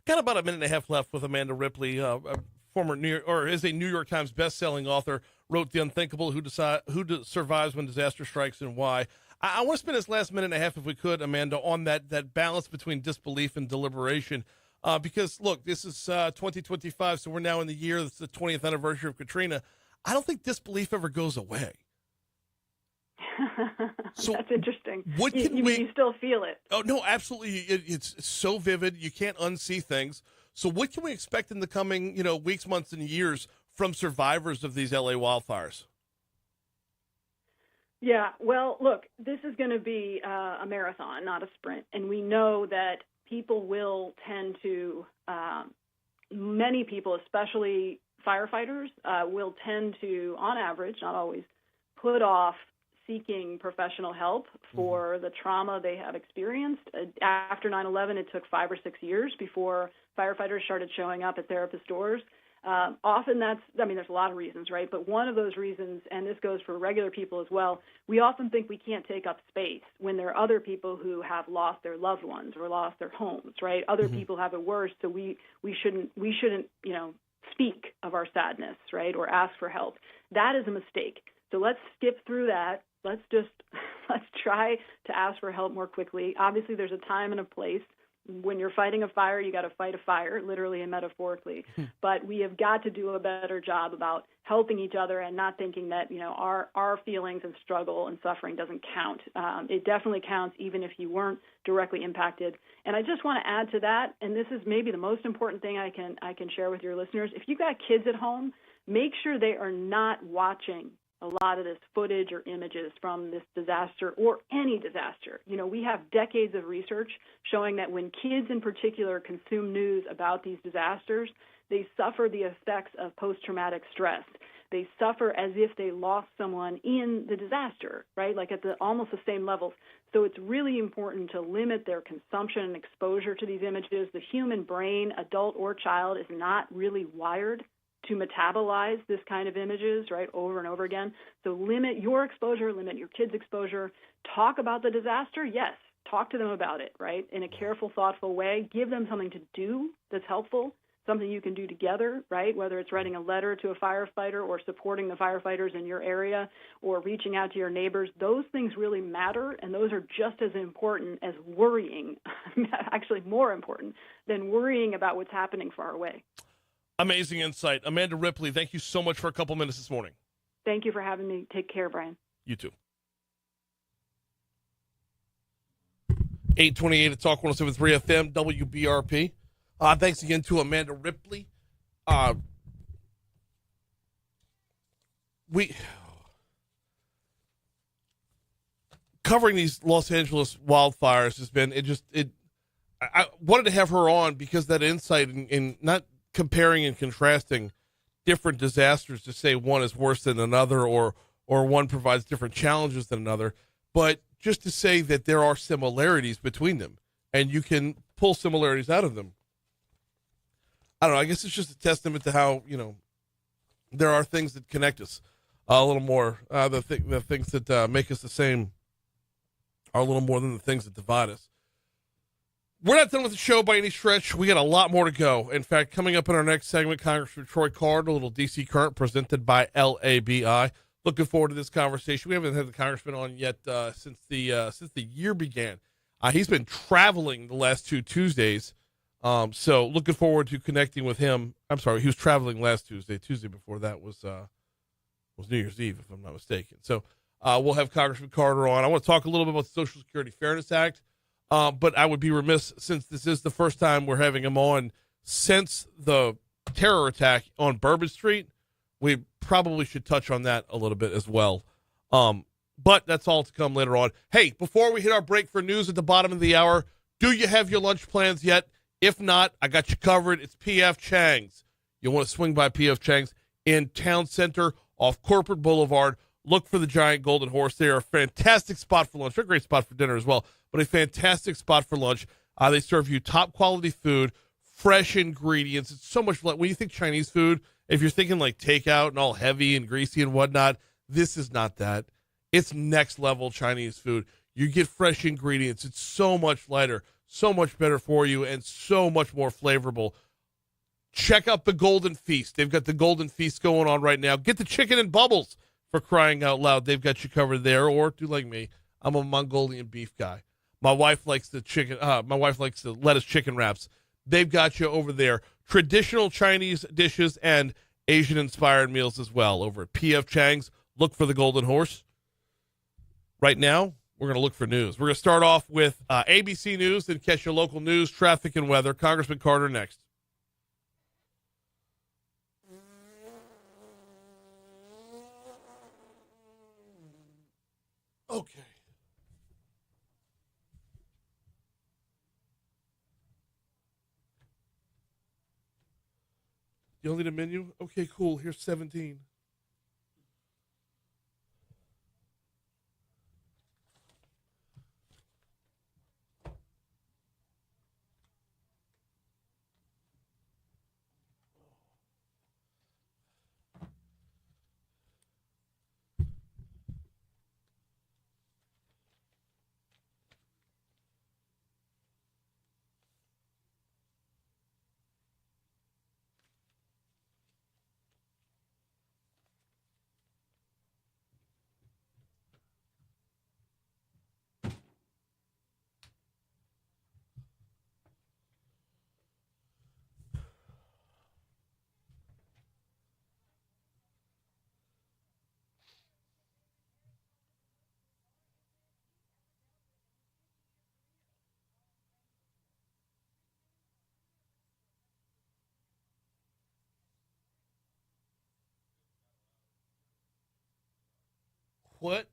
Got about a minute and a half left with Amanda Ripley, former is a New York Times best-selling author, wrote The Unthinkable, Who Survives When Disaster Strikes and Why. I want to spend this last minute and a half, if we could, Amanda, on that balance between disbelief and deliberation. Because, look, this is 2025, so we're now in the year, it's the 20th anniversary of Katrina. I don't think disbelief ever goes away. So that's interesting. What can you still feel it? Oh, no, absolutely. It's so vivid. You can't unsee things. So what can we expect in the coming, weeks, months, and years from survivors of these LA wildfires? Yeah, well, look, this is going to be a marathon, not a sprint. And we know that people will tend to, many people, especially firefighters, will tend to, on average, not always, put off seeking professional help for the trauma they have experienced. After 9/11, it took 5 or 6 years before firefighters started showing up at therapist doors. Often there's a lot of reasons, right? But one of those reasons, and this goes for regular people as well, we often think we can't take up space when there are other people who have lost their loved ones or lost their homes, right? Other people have it worse, so we shouldn't, speak of our sadness, right? Or ask for help. That is a mistake. So let's skip through that. Let's try to ask for help more quickly. Obviously, there's a time and a place. when you're fighting a fire, you got to fight a fire, literally and metaphorically. But we have got to do a better job about helping each other and not thinking that, our feelings and struggle and suffering doesn't count. It definitely counts, even if you weren't directly impacted. And I just want to add to that, and this is maybe the most important thing I can share with your listeners. If you've got kids at home, make sure they are not watching a lot of this footage or images from this disaster or any disaster. We have decades of research showing that when kids in particular consume news about these disasters, they suffer the effects of post-traumatic stress. They suffer as if they lost someone in the disaster, right? Like at almost the same levels. So it's really important to limit their consumption and exposure to these images. The human brain, adult or child, is not really wired to metabolize this kind of images, right, over and over again. So limit your exposure, limit your kids' exposure. Talk about the disaster, yes. Talk to them about it, right, in a careful, thoughtful way. Give them something to do that's helpful, something you can do together, right, whether it's writing a letter to a firefighter or supporting the firefighters in your area or reaching out to your neighbors. Those things really matter, and those are just as important as worrying, actually more important than worrying about what's happening far away. Amazing insight. Amanda Ripley, thank you so much for a couple minutes this morning. Thank you for having me. Take care, Brian. You too. 828 at Talk 107.3 FM, WBRP. Thanks again to Amanda Ripley. We covering these Los Angeles wildfires has been, I wanted to have her on because that insight in not comparing and contrasting different disasters to say one is worse than another or one provides different challenges than another, but just to say that there are similarities between them and you can pull similarities out of them. I don't know. I guess it's just a testament to how, there are things that connect us a little more. The things that make us the same are a little more than the things that divide us. We're not done with the show by any stretch. We got a lot more to go. In fact, coming up in our next segment, Congressman Troy Card, a little DC Current presented by LABI. Looking forward to this conversation. We haven't had the congressman on yet since the year began. He's been traveling the last 2 Tuesdays, so looking forward to connecting with him. I'm sorry, he was traveling last Tuesday. Tuesday before that was New Year's Eve, if I'm not mistaken. So we'll have Congressman Carter on. I want to talk a little bit about the Social Security Fairness Act. But I would be remiss, since this is the first time we're having him on since the terror attack on Bourbon Street. We probably should touch on that a little bit as well. But that's all to come later on. Hey, before we hit our break for news at the bottom of the hour, do you have your lunch plans yet? If not, I got you covered. It's P.F. Chang's. You'll want to swing by P.F. Chang's in Town Center off Corporate Boulevard. Look for the Giant Golden Horse. They are a fantastic spot for lunch. They're a great spot for dinner as well, but a fantastic spot for lunch. They serve you top quality food, fresh ingredients. It's so much like when you think Chinese food, if you're thinking like takeout and all heavy and greasy and whatnot, this is not that. It's next level Chinese food. You get fresh ingredients. It's so much lighter, so much better for you, and so much more flavorful. Check out the Golden Feast. They've got the Golden Feast going on right now. Get the chicken and bubbles. For crying out loud, they've got you covered there. Or do like me, I'm a Mongolian beef guy. My wife likes the chicken. My wife likes the lettuce chicken wraps. They've got you over there. Traditional Chinese dishes and Asian-inspired meals as well. Over at P.F. Chang's, look for the Golden Horse. Right now, we're going to look for news. We're going to start off with ABC News, then catch your local news, traffic, and weather. Congressman Carter next. Okay. You only need a menu? Okay, cool. Here's 17. What?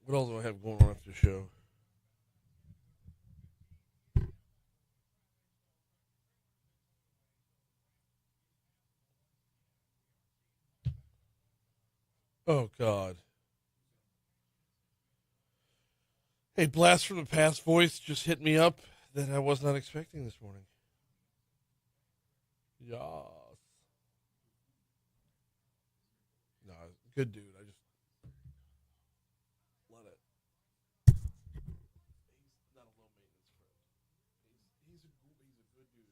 What else do I have going on after the show? Oh, God. Hey, Blast from the Past voice just hit me up that I was not expecting this morning. Yes. No, good dude. I just let it. He's not a low maintenance friend. He's a good dude.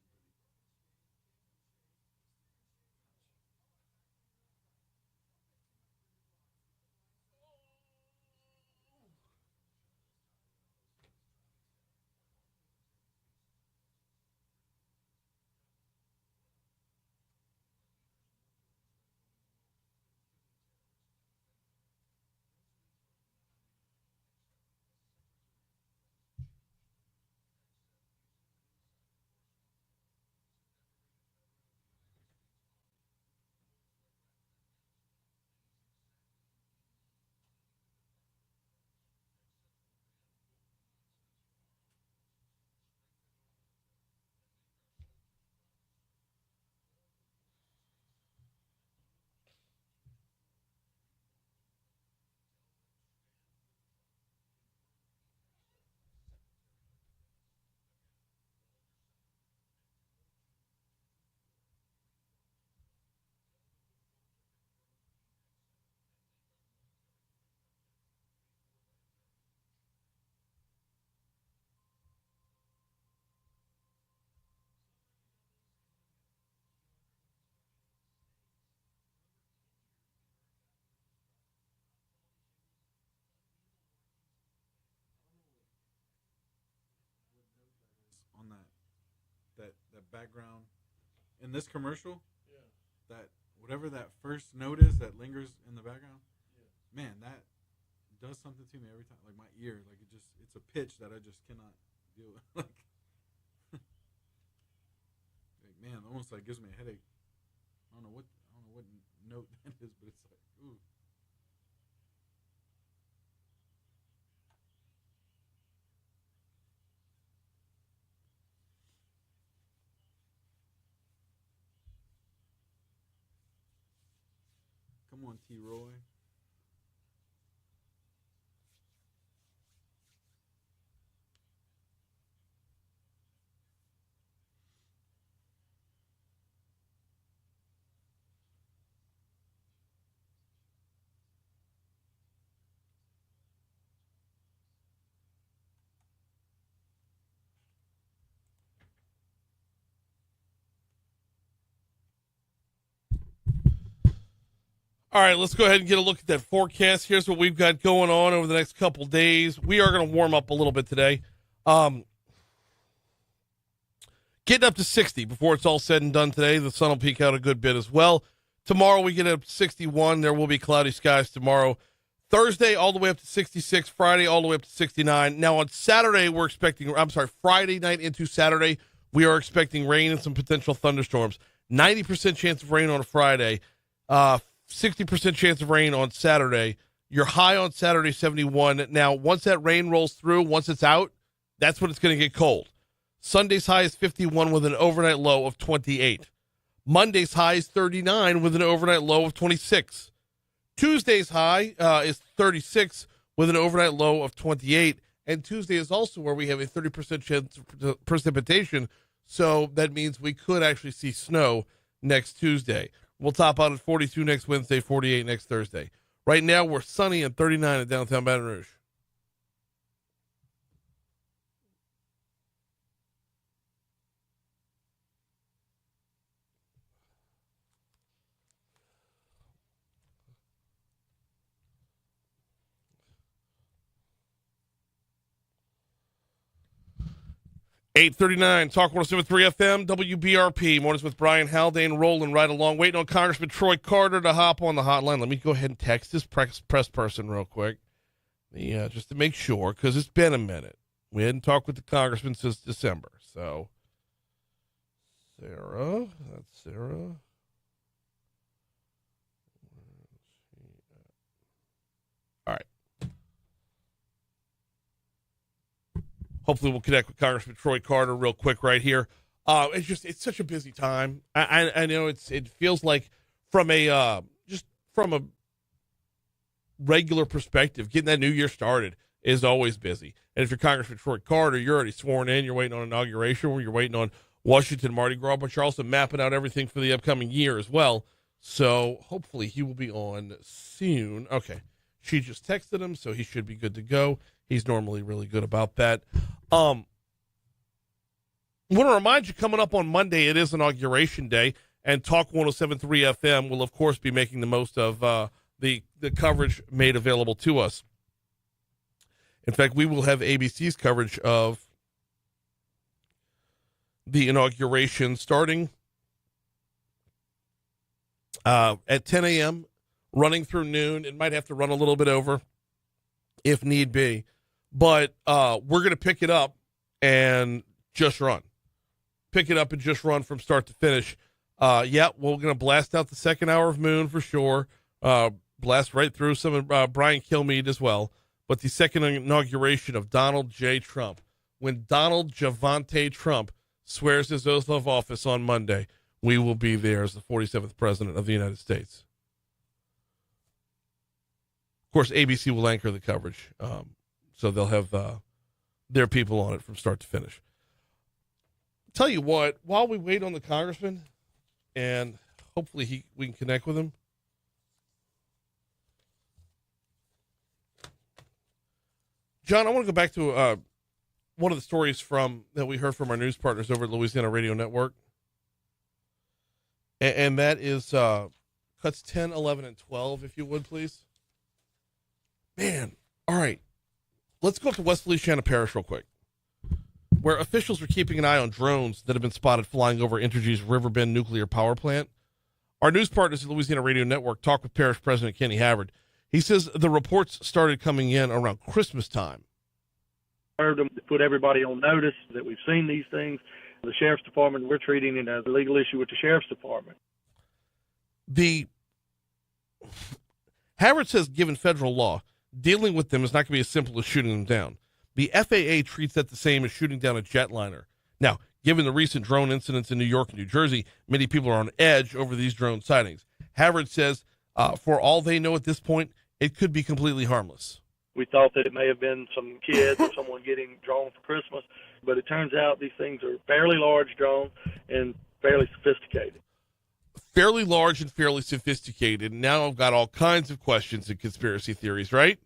On that background in this commercial, that whatever that first note is that lingers in the background, man, that does something to me every time. Like my ear, like it's a pitch that I just cannot deal with. Like man, almost like gives me a headache. I don't know what note that is, but it's like ooh. Come on, T. Roy. All right, let's go ahead and get a look at that forecast. Here's what we've got going on over the next couple days. We are going to warm up a little bit today. Getting up to 60 before it's all said and done today. The sun will peak out a good bit as well. Tomorrow we get up to 61. There will be cloudy skies tomorrow. Thursday all the way up to 66. Friday all the way up to 69. Now on Saturday Friday night into Saturday, we are expecting rain and some potential thunderstorms. 90% chance of rain on a Friday. 60% chance of rain on Saturday. Your high on Saturday, 71. Now, once that rain rolls through, once it's out, that's when it's going to get cold. Sunday's high is 51 with an overnight low of 28. Monday's high is 39 with an overnight low of 26. Tuesday's high is 36 with an overnight low of 28. And Tuesday is also where we have a 30% chance of precipitation. So that means we could actually see snow next Tuesday. We'll top out at 42 next Wednesday, 48 next Thursday. Right now, we're sunny and 39 in downtown Baton Rouge. .839 Talk 107.3 FM, WBRP. Mornings with Brian Haldane, rolling right along. Waiting on Congressman Troy Carter to hop on the hotline. Let me go ahead and text this press person real quick. Just to make sure, because it's been a minute. We hadn't talked with the congressman since December. So, Sarah, that's Sarah. All right. Hopefully we'll connect with Congressman Troy Carter real quick right here. It's such a busy time. I know it feels like from a regular perspective, getting that new year started is always busy. And if you're Congressman Troy Carter, you're already sworn in, you're waiting on inauguration, or you're waiting on Washington Mardi Gras, but you're also mapping out everything for the upcoming year as well. So hopefully he will be on soon. Okay. She just texted him, so he should be good to go. He's normally really good about that. I want to remind you, coming up on Monday, it is Inauguration Day, and Talk 107.3 FM will, of course, be making the most of the coverage made available to us. In fact, we will have ABC's coverage of the inauguration starting at 10 a.m., running through noon. It might have to run a little bit over if need be. But we're going to pick it up and just run. Pick it up and just run from start to finish. We're going to blast out the second hour of Moon for sure. Blast right through some of Brian Kilmeade as well. But the second inauguration of Donald J. Trump, when Donald Javante Trump swears his oath of office on Monday, we will be there as the 47th president of the United States. Of course, ABC will anchor the coverage. So they'll have their people on it from start to finish. Tell you what, while we wait on the congressman, and hopefully we can connect with him. John, I want to go back to one of the stories that we heard from our news partners over at Louisiana Radio Network. And that is cuts 10, 11, and 12, if you would, please. Man, all right. Let's go up to West Feliciana Parish real quick, where officials are keeping an eye on drones that have been spotted flying over Entergy's Riverbend nuclear power plant. Our news partners at Louisiana Radio Network talked with Parish President Kenny Havard. He says the reports started coming in around Christmas time. I heard them put everybody on notice that we've seen these things. The Sheriff's Department, we're treating it as a legal issue with the Sheriff's Department. Havard says, given federal law, dealing with them is not going to be as simple as shooting them down. The FAA treats that the same as shooting down a jetliner. Now, given the recent drone incidents in New York and New Jersey, many people are on edge over these drone sightings. Havard says, for all they know at this point, it could be completely harmless. We thought that it may have been some kids or someone getting drones for Christmas, but it turns out these things are fairly large drones and fairly sophisticated. Fairly large and fairly sophisticated. Now I've got all kinds of questions and conspiracy theories, right?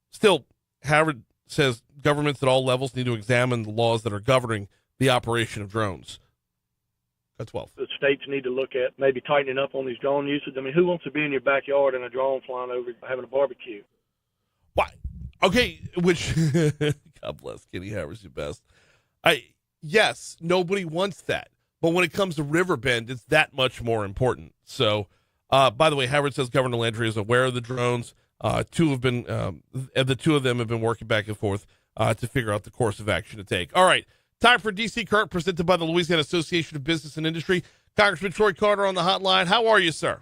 Still, Havard says governments at all levels need to examine the laws that are governing the operation of drones. Got 12. The states need to look at maybe tightening up on these drone usage. I mean, who wants to be in your backyard and a drone flying over having a barbecue? Why? Okay, which God bless Kenny Harris, the best. Yes, nobody wants that, but when it comes to Riverbend, it's that much more important. So, by the way, Howard says Governor Landry is aware of the drones. The two of them have been working back and forth to figure out the course of action to take. All right, time for DC Current, presented by the Louisiana Association of Business and Industry. Congressman Troy Carter on the hotline. How are you, sir?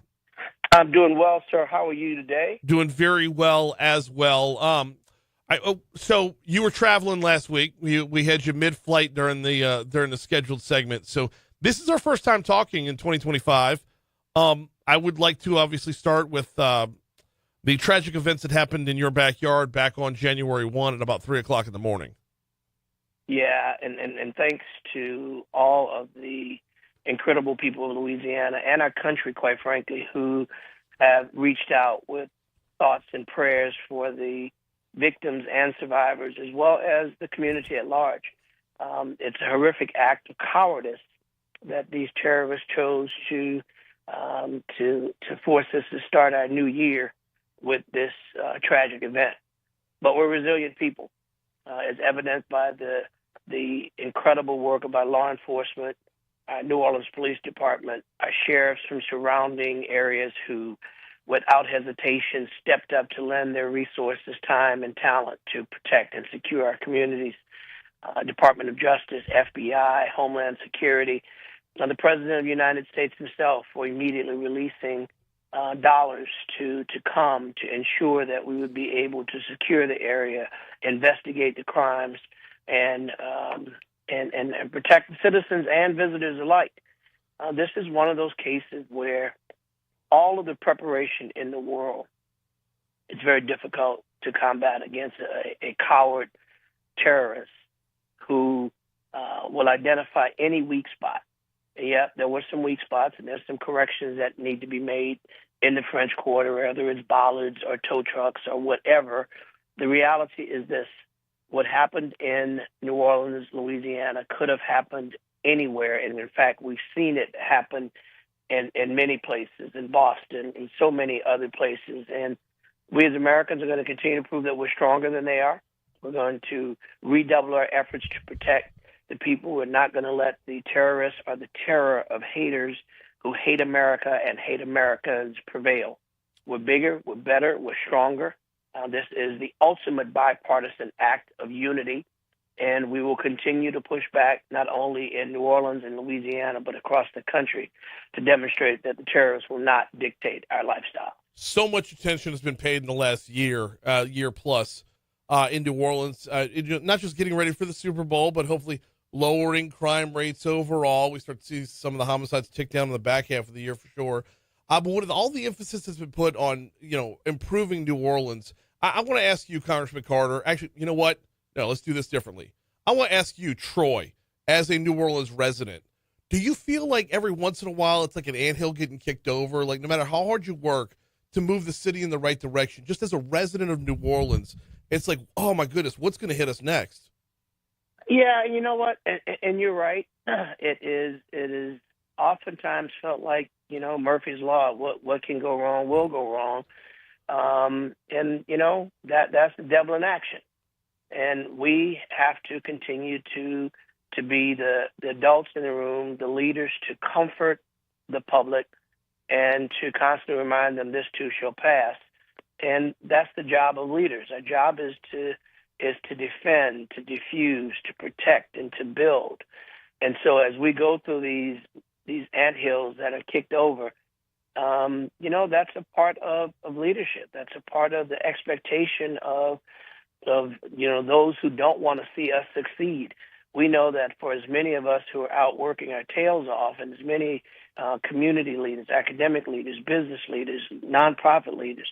I'm doing well, sir. How are you today? Doing very well as well. So you were traveling last week. We had you mid-flight during the scheduled segment. So this is our first time talking in 2025. I would like to obviously start with the tragic events that happened in your backyard back on January 1 at about 3 o'clock in the morning. Yeah, and thanks to all of the incredible people of Louisiana and our country, quite frankly, who have reached out with thoughts and prayers for the victims and survivors, as well as the community at large. It's a horrific act of cowardice that these terrorists chose to force us to start our new year with this tragic event. But we're resilient people, as evidenced by the incredible work of our law enforcement, our New Orleans Police Department, our sheriffs from surrounding areas who, without hesitation, stepped up to lend their resources, time, and talent to protect and secure our communities. Department of Justice, FBI, Homeland Security, the President of the United States himself for immediately releasing dollars to come to ensure that we would be able to secure the area, investigate the crimes, and protect the citizens and visitors alike. This is one of those cases where all of the preparation in the world, it's very difficult to combat against a coward terrorist who will identify any weak spot. Yeah, there were some weak spots, and there's some corrections that need to be made in the French Quarter, whether it's bollards or tow trucks or whatever. The reality is this. What happened in New Orleans, Louisiana, could have happened anywhere, and in fact, we've seen it happen in many places, in Boston, and so many other places. And we as Americans are going to continue to prove that we're stronger than they are. We're going to redouble our efforts to protect the people. We're not going to let the terrorists or the terror of haters who hate America and hate Americans prevail. We're bigger, we're better, we're stronger. This is the ultimate bipartisan act of unity, and we will continue to push back not only in New Orleans and Louisiana, but across the country to demonstrate that the terrorists will not dictate our lifestyle. So much attention has been paid in the last year plus in New Orleans, not just getting ready for the Super Bowl, but hopefully lowering crime rates overall. We start to see some of the homicides tick down in the back half of the year for sure. But with all the emphasis that's been put on, improving New Orleans, I want to ask you, Congressman Carter, actually, you know what? No, let's do this differently. I want to ask you, Troy, as a New Orleans resident, do you feel like every once in a while it's like an anthill getting kicked over? Like no matter how hard you work to move the city in the right direction, just as a resident of New Orleans, it's like, oh my goodness, what's going to hit us next? Yeah, you know what? And you're right. It is oftentimes felt like, Murphy's Law. What can go wrong will go wrong. And that's the devil in action. And we have to continue to be the adults in the room, the leaders to comfort the public and to constantly remind them this too shall pass. And that's the job of leaders. Our job is to defend, to diffuse, to protect, and to build. And so as we go through these anthills that are kicked over, that's a part of leadership. That's a part of the expectation of those who don't want to see us succeed. We know that for as many of us who are out working our tails off, and as many community leaders, academic leaders, business leaders, nonprofit leaders,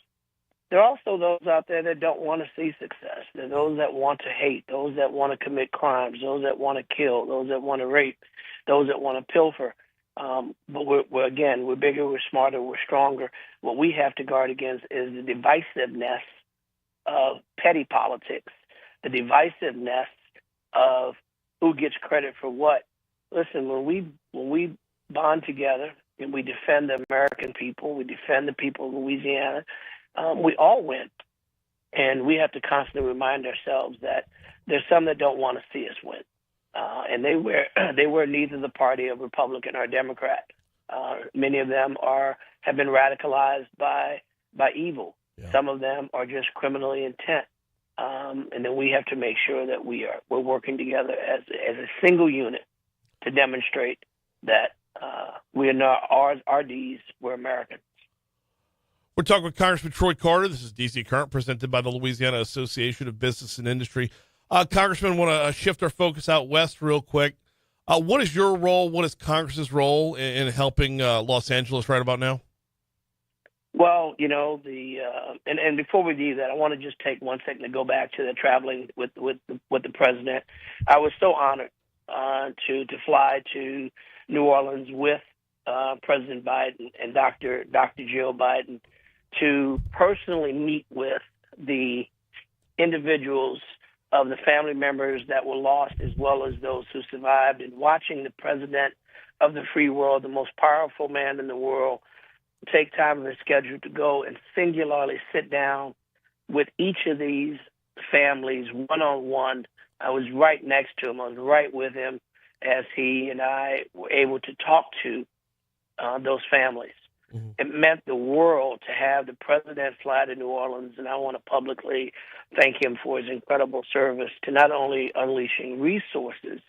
there are also those out there that don't want to see success. There are those that want to hate, those that want to commit crimes, those that want to kill, those that want to rape, those that want to pilfer. But we're bigger, we're smarter, we're stronger. What we have to guard against is the divisiveness of petty politics, the divisiveness of who gets credit for what. Listen, when we bond together and we defend the American people, we defend the people of Louisiana, we all win. And we have to constantly remind ourselves that there's some that don't want to see us win. And they were neither the party of Republican or Democrat. Many of them have been radicalized by evil. Yeah. Some of them are just criminally intent. And then we have to make sure that we're working together as a single unit to demonstrate that we are not RDs, we're Americans. We're talking with Congressman Troy Carter. This is DC Current, presented by the Louisiana Association of Business and Industry. Congressman, want to shift our focus out west real quick. What is your role? What is Congress's role in helping Los Angeles right about now? Well, and before we do that, I want to just take 1 second to go back to the traveling with the president. I was so honored to fly to New Orleans with President Biden and Dr. Jill Biden to personally meet with the individuals of the family members that were lost as well as those who survived, and watching the president of the free world, the most powerful man in the world, take time in his schedule to go and singularly sit down with each of these families one-on-one. I was right next to him. I was right with him as he and I were able to talk to those families. Mm-hmm. It meant the world to have the president fly to New Orleans, and I want to publicly thank him for his incredible service to not only unleashing resources,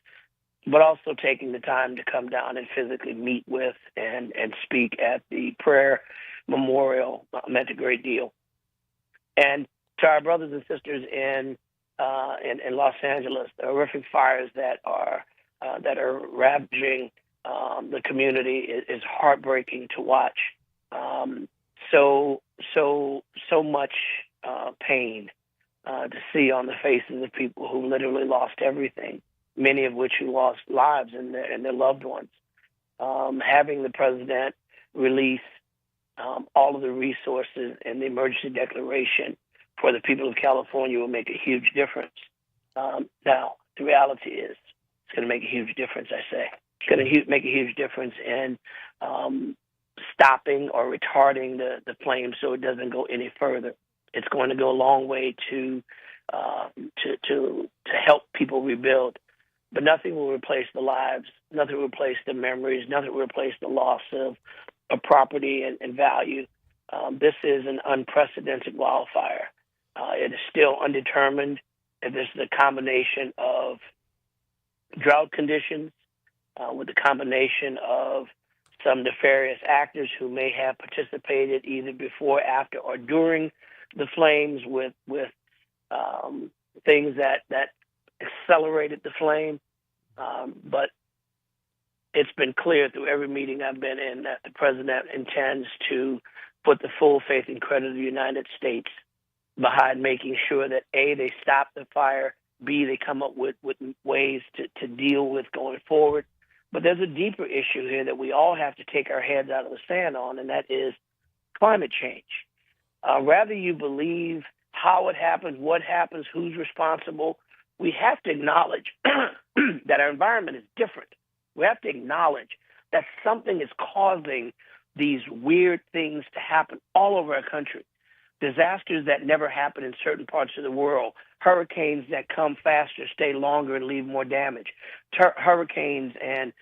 but also taking the time to come down and physically meet with and speak at the prayer memorial. Meant a great deal. And to our brothers and sisters in Los Angeles, the horrific fires that are ravaging the community is heartbreaking to watch. So much pain to see on the faces of people who literally lost everything, many of which who lost lives and their loved ones. Having the president release all of the resources and the emergency declaration for the people of California will make a huge difference. Now, the reality is it's going to make a huge difference, I say. It's going to make a huge difference in stopping or retarding the flames so it doesn't go any further. It's going to go a long way to help people rebuild. But nothing will replace the lives, nothing will replace the memories, nothing will replace the loss of property and value. This is an unprecedented wildfire. It is still undetermined if this is a combination of drought conditions with a combination of some nefarious actors who may have participated either before, after, or during the flames with things that accelerated the flame. But it's been clear through every meeting I've been in that the president intends to put the full faith and credit of the United States behind making sure that, A, they stop the fire, B, they come up with ways to deal with going forward. But there's a deeper issue here that we all have to take our heads out of the sand on, and that is climate change. Rather you believe how it happens, what happens, who's responsible, we have to acknowledge that our environment is different. We have to acknowledge that something is causing these weird things to happen all over our country. Disasters that never happen in certain parts of the world. Hurricanes that come faster, stay longer, and leave more damage. Hurricanes and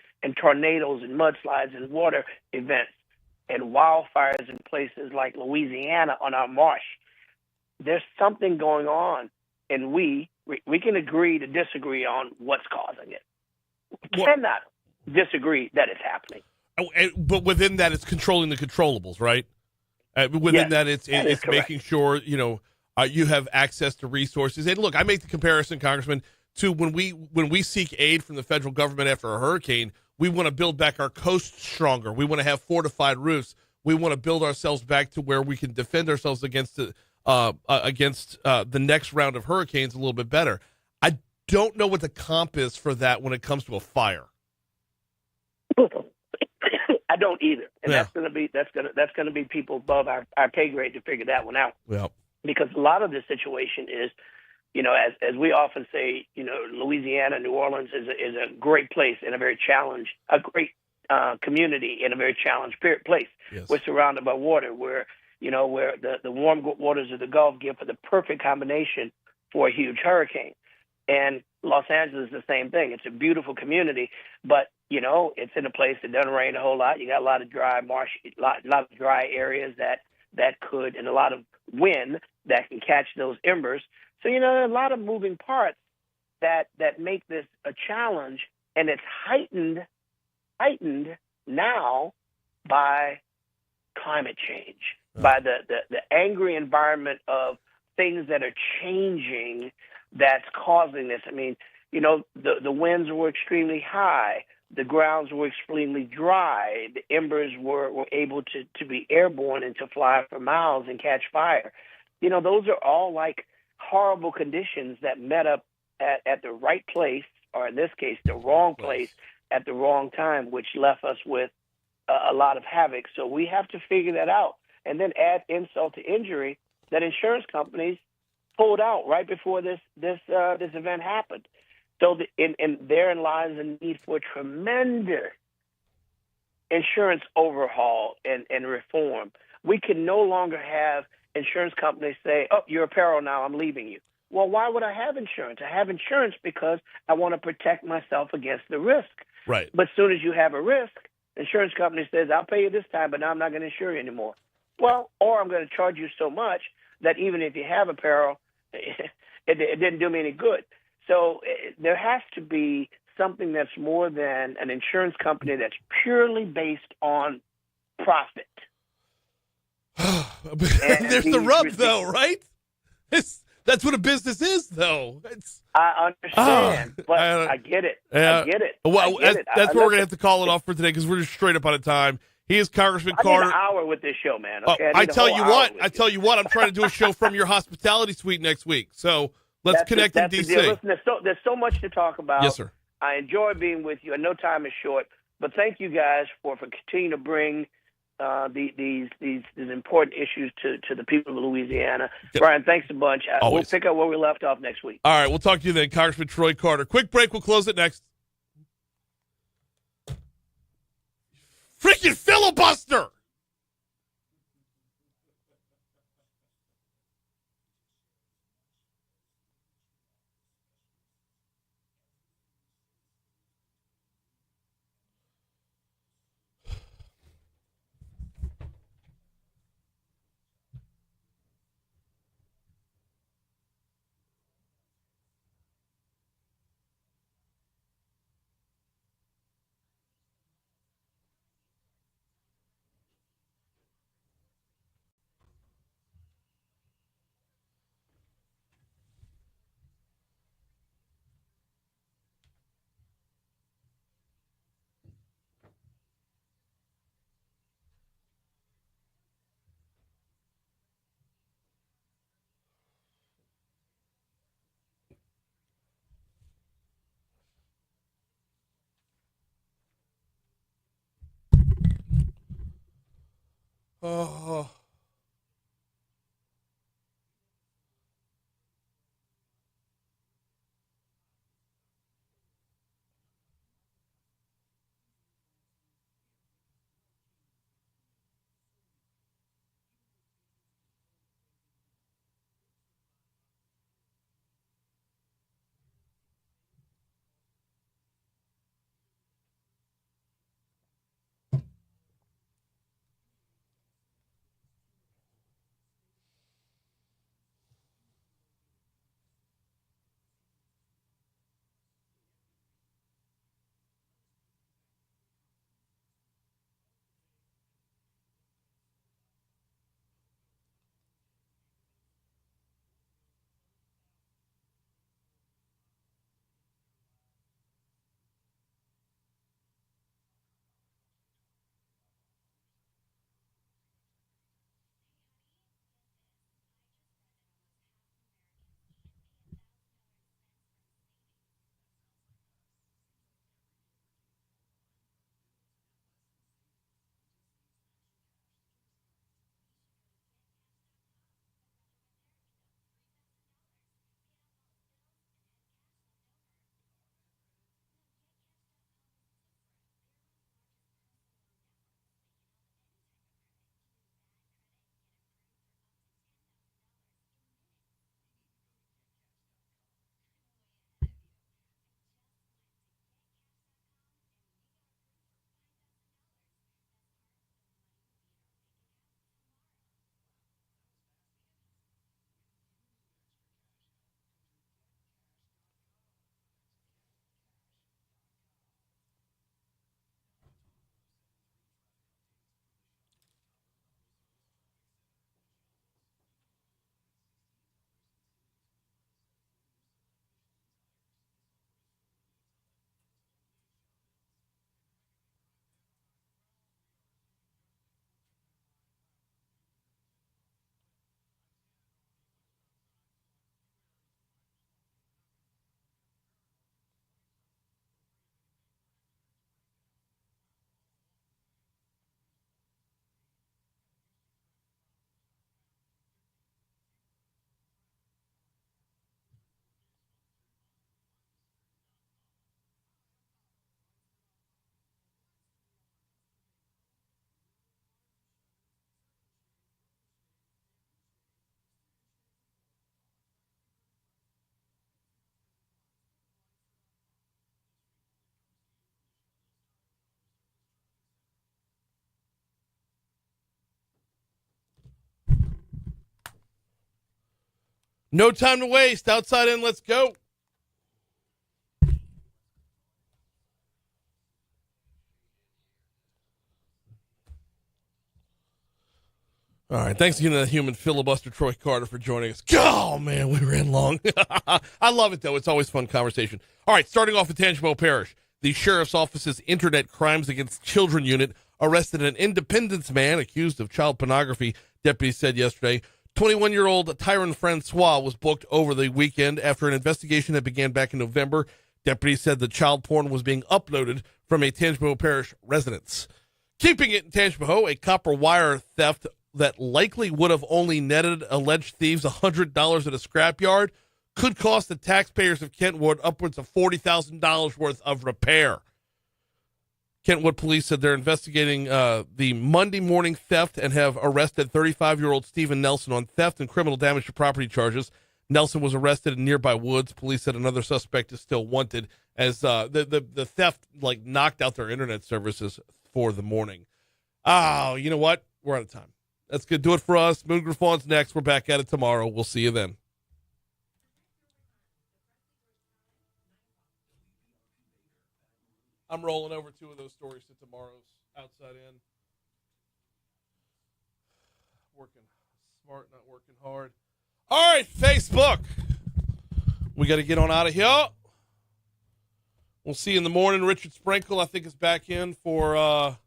tornadoes and mudslides and water events and wildfires in places like Louisiana on our marsh. There's something going on, and we can agree to disagree on what's causing it. We cannot disagree that it's happening. But within that, it's controlling the controllables, right? Within that, it's making sure you have access to resources. And look, I make the comparison, Congressman, to when we seek aid from the federal government after a hurricane. We want to build back our coast stronger. We want to have fortified roofs. We want to build ourselves back to where we can defend ourselves against the next round of hurricanes a little bit better. I don't know what the comp is for that when it comes to a fire. I don't either, and Yeah. that's going to be people above our pay grade to figure that one out. Well, because a lot of this situation is, as we often say, Louisiana, New Orleans is a great place and a great community in a very challenged place. Yes. We're surrounded by water. Where the warm waters of the Gulf give for the perfect combination for a huge hurricane. And Los Angeles is the same thing. It's a beautiful community, but it's in a place that doesn't rain a whole lot. You got a lot of dry lot of dry areas that could, and a lot of wind that can catch those embers. So there are a lot of moving parts that make this a challenge, and it's heightened now by climate change, by the angry environment of things that are changing that's causing this. I mean, the winds were extremely high. The grounds were extremely dry. The embers were able to be airborne and to fly for miles and catch fire. Those are all like horrible conditions that met up at the right place, or in this case, the wrong place at the wrong time, which left us with a lot of havoc. So we have to figure that out. And then add insult to injury that insurance companies pulled out right before this event happened. So therein lies a need for tremendous insurance overhaul and reform. We can no longer have insurance companies say, "Oh, you're a peril now, I'm leaving you." Well, why would I have insurance? I have insurance because I want to protect myself against the risk. Right. But as soon as you have a risk, the insurance company says, "I'll pay you this time, but now I'm not going to insure you anymore." Well, or I'm going to charge you so much that even if you have a peril, it didn't do me any good. So there has to be something that's more than an insurance company that's purely based on profit. There's the rub, though, right? That's what a business is, though. I understand, but I get it. I get it. Well, I get it. That's where we're going to have to call it off for today because we're just straight up out of time. He is Congressman Carter. I need an hour with this show, man. Okay? I tell you what, I'm trying to do a show from your hospitality suite next week. So let's connect in D.C. Listen, there's so much to talk about. Yes, sir. I enjoy being with you. I know time is short, but thank you guys for continuing to bring these important issues to the people of Louisiana. Yep. Brian, thanks a bunch. We'll pick up where we left off next week. All right, we'll talk to you then, Congressman Troy Carter. Quick break. We'll close it next. Freaking filibuster! Oh. No time to waste. Outside in, let's go. All right, thanks again to the human filibuster Troy Carter for joining us. Oh, man, we ran long. I love it, though. It's always fun conversation. All right, starting off with Tangipahoa Parish. The Sheriff's Office's Internet Crimes Against Children Unit arrested an Independence man accused of child pornography, deputies said yesterday. 21-year-old Tyron Francois was booked over the weekend after an investigation that began back in November. Deputies said the child porn was being uploaded from a Tangipahoa Parish residence. Keeping it in Tangipahoa, a copper wire theft that likely would have only netted alleged thieves $100 at a scrapyard could cost the taxpayers of Kentwood upwards of $40,000 worth of repair. Kentwood police said they're investigating the Monday morning theft and have arrested 35-year-old Stephen Nelson on theft and criminal damage to property charges. Nelson was arrested in nearby woods. Police said another suspect is still wanted as the theft knocked out their internet services for the morning. Oh, you know what? We're out of time. That's going to do it for us. Moon Griffon's next. We're back at it tomorrow. We'll see you then. I'm rolling over 2 of those stories to tomorrow's Outside In. Working smart, not working hard. All right, Facebook. We got to get on out of here. We'll see you in the morning. Richard Sprinkle, I think, is back in for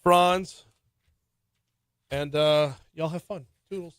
Franz. And y'all have fun. Toodles.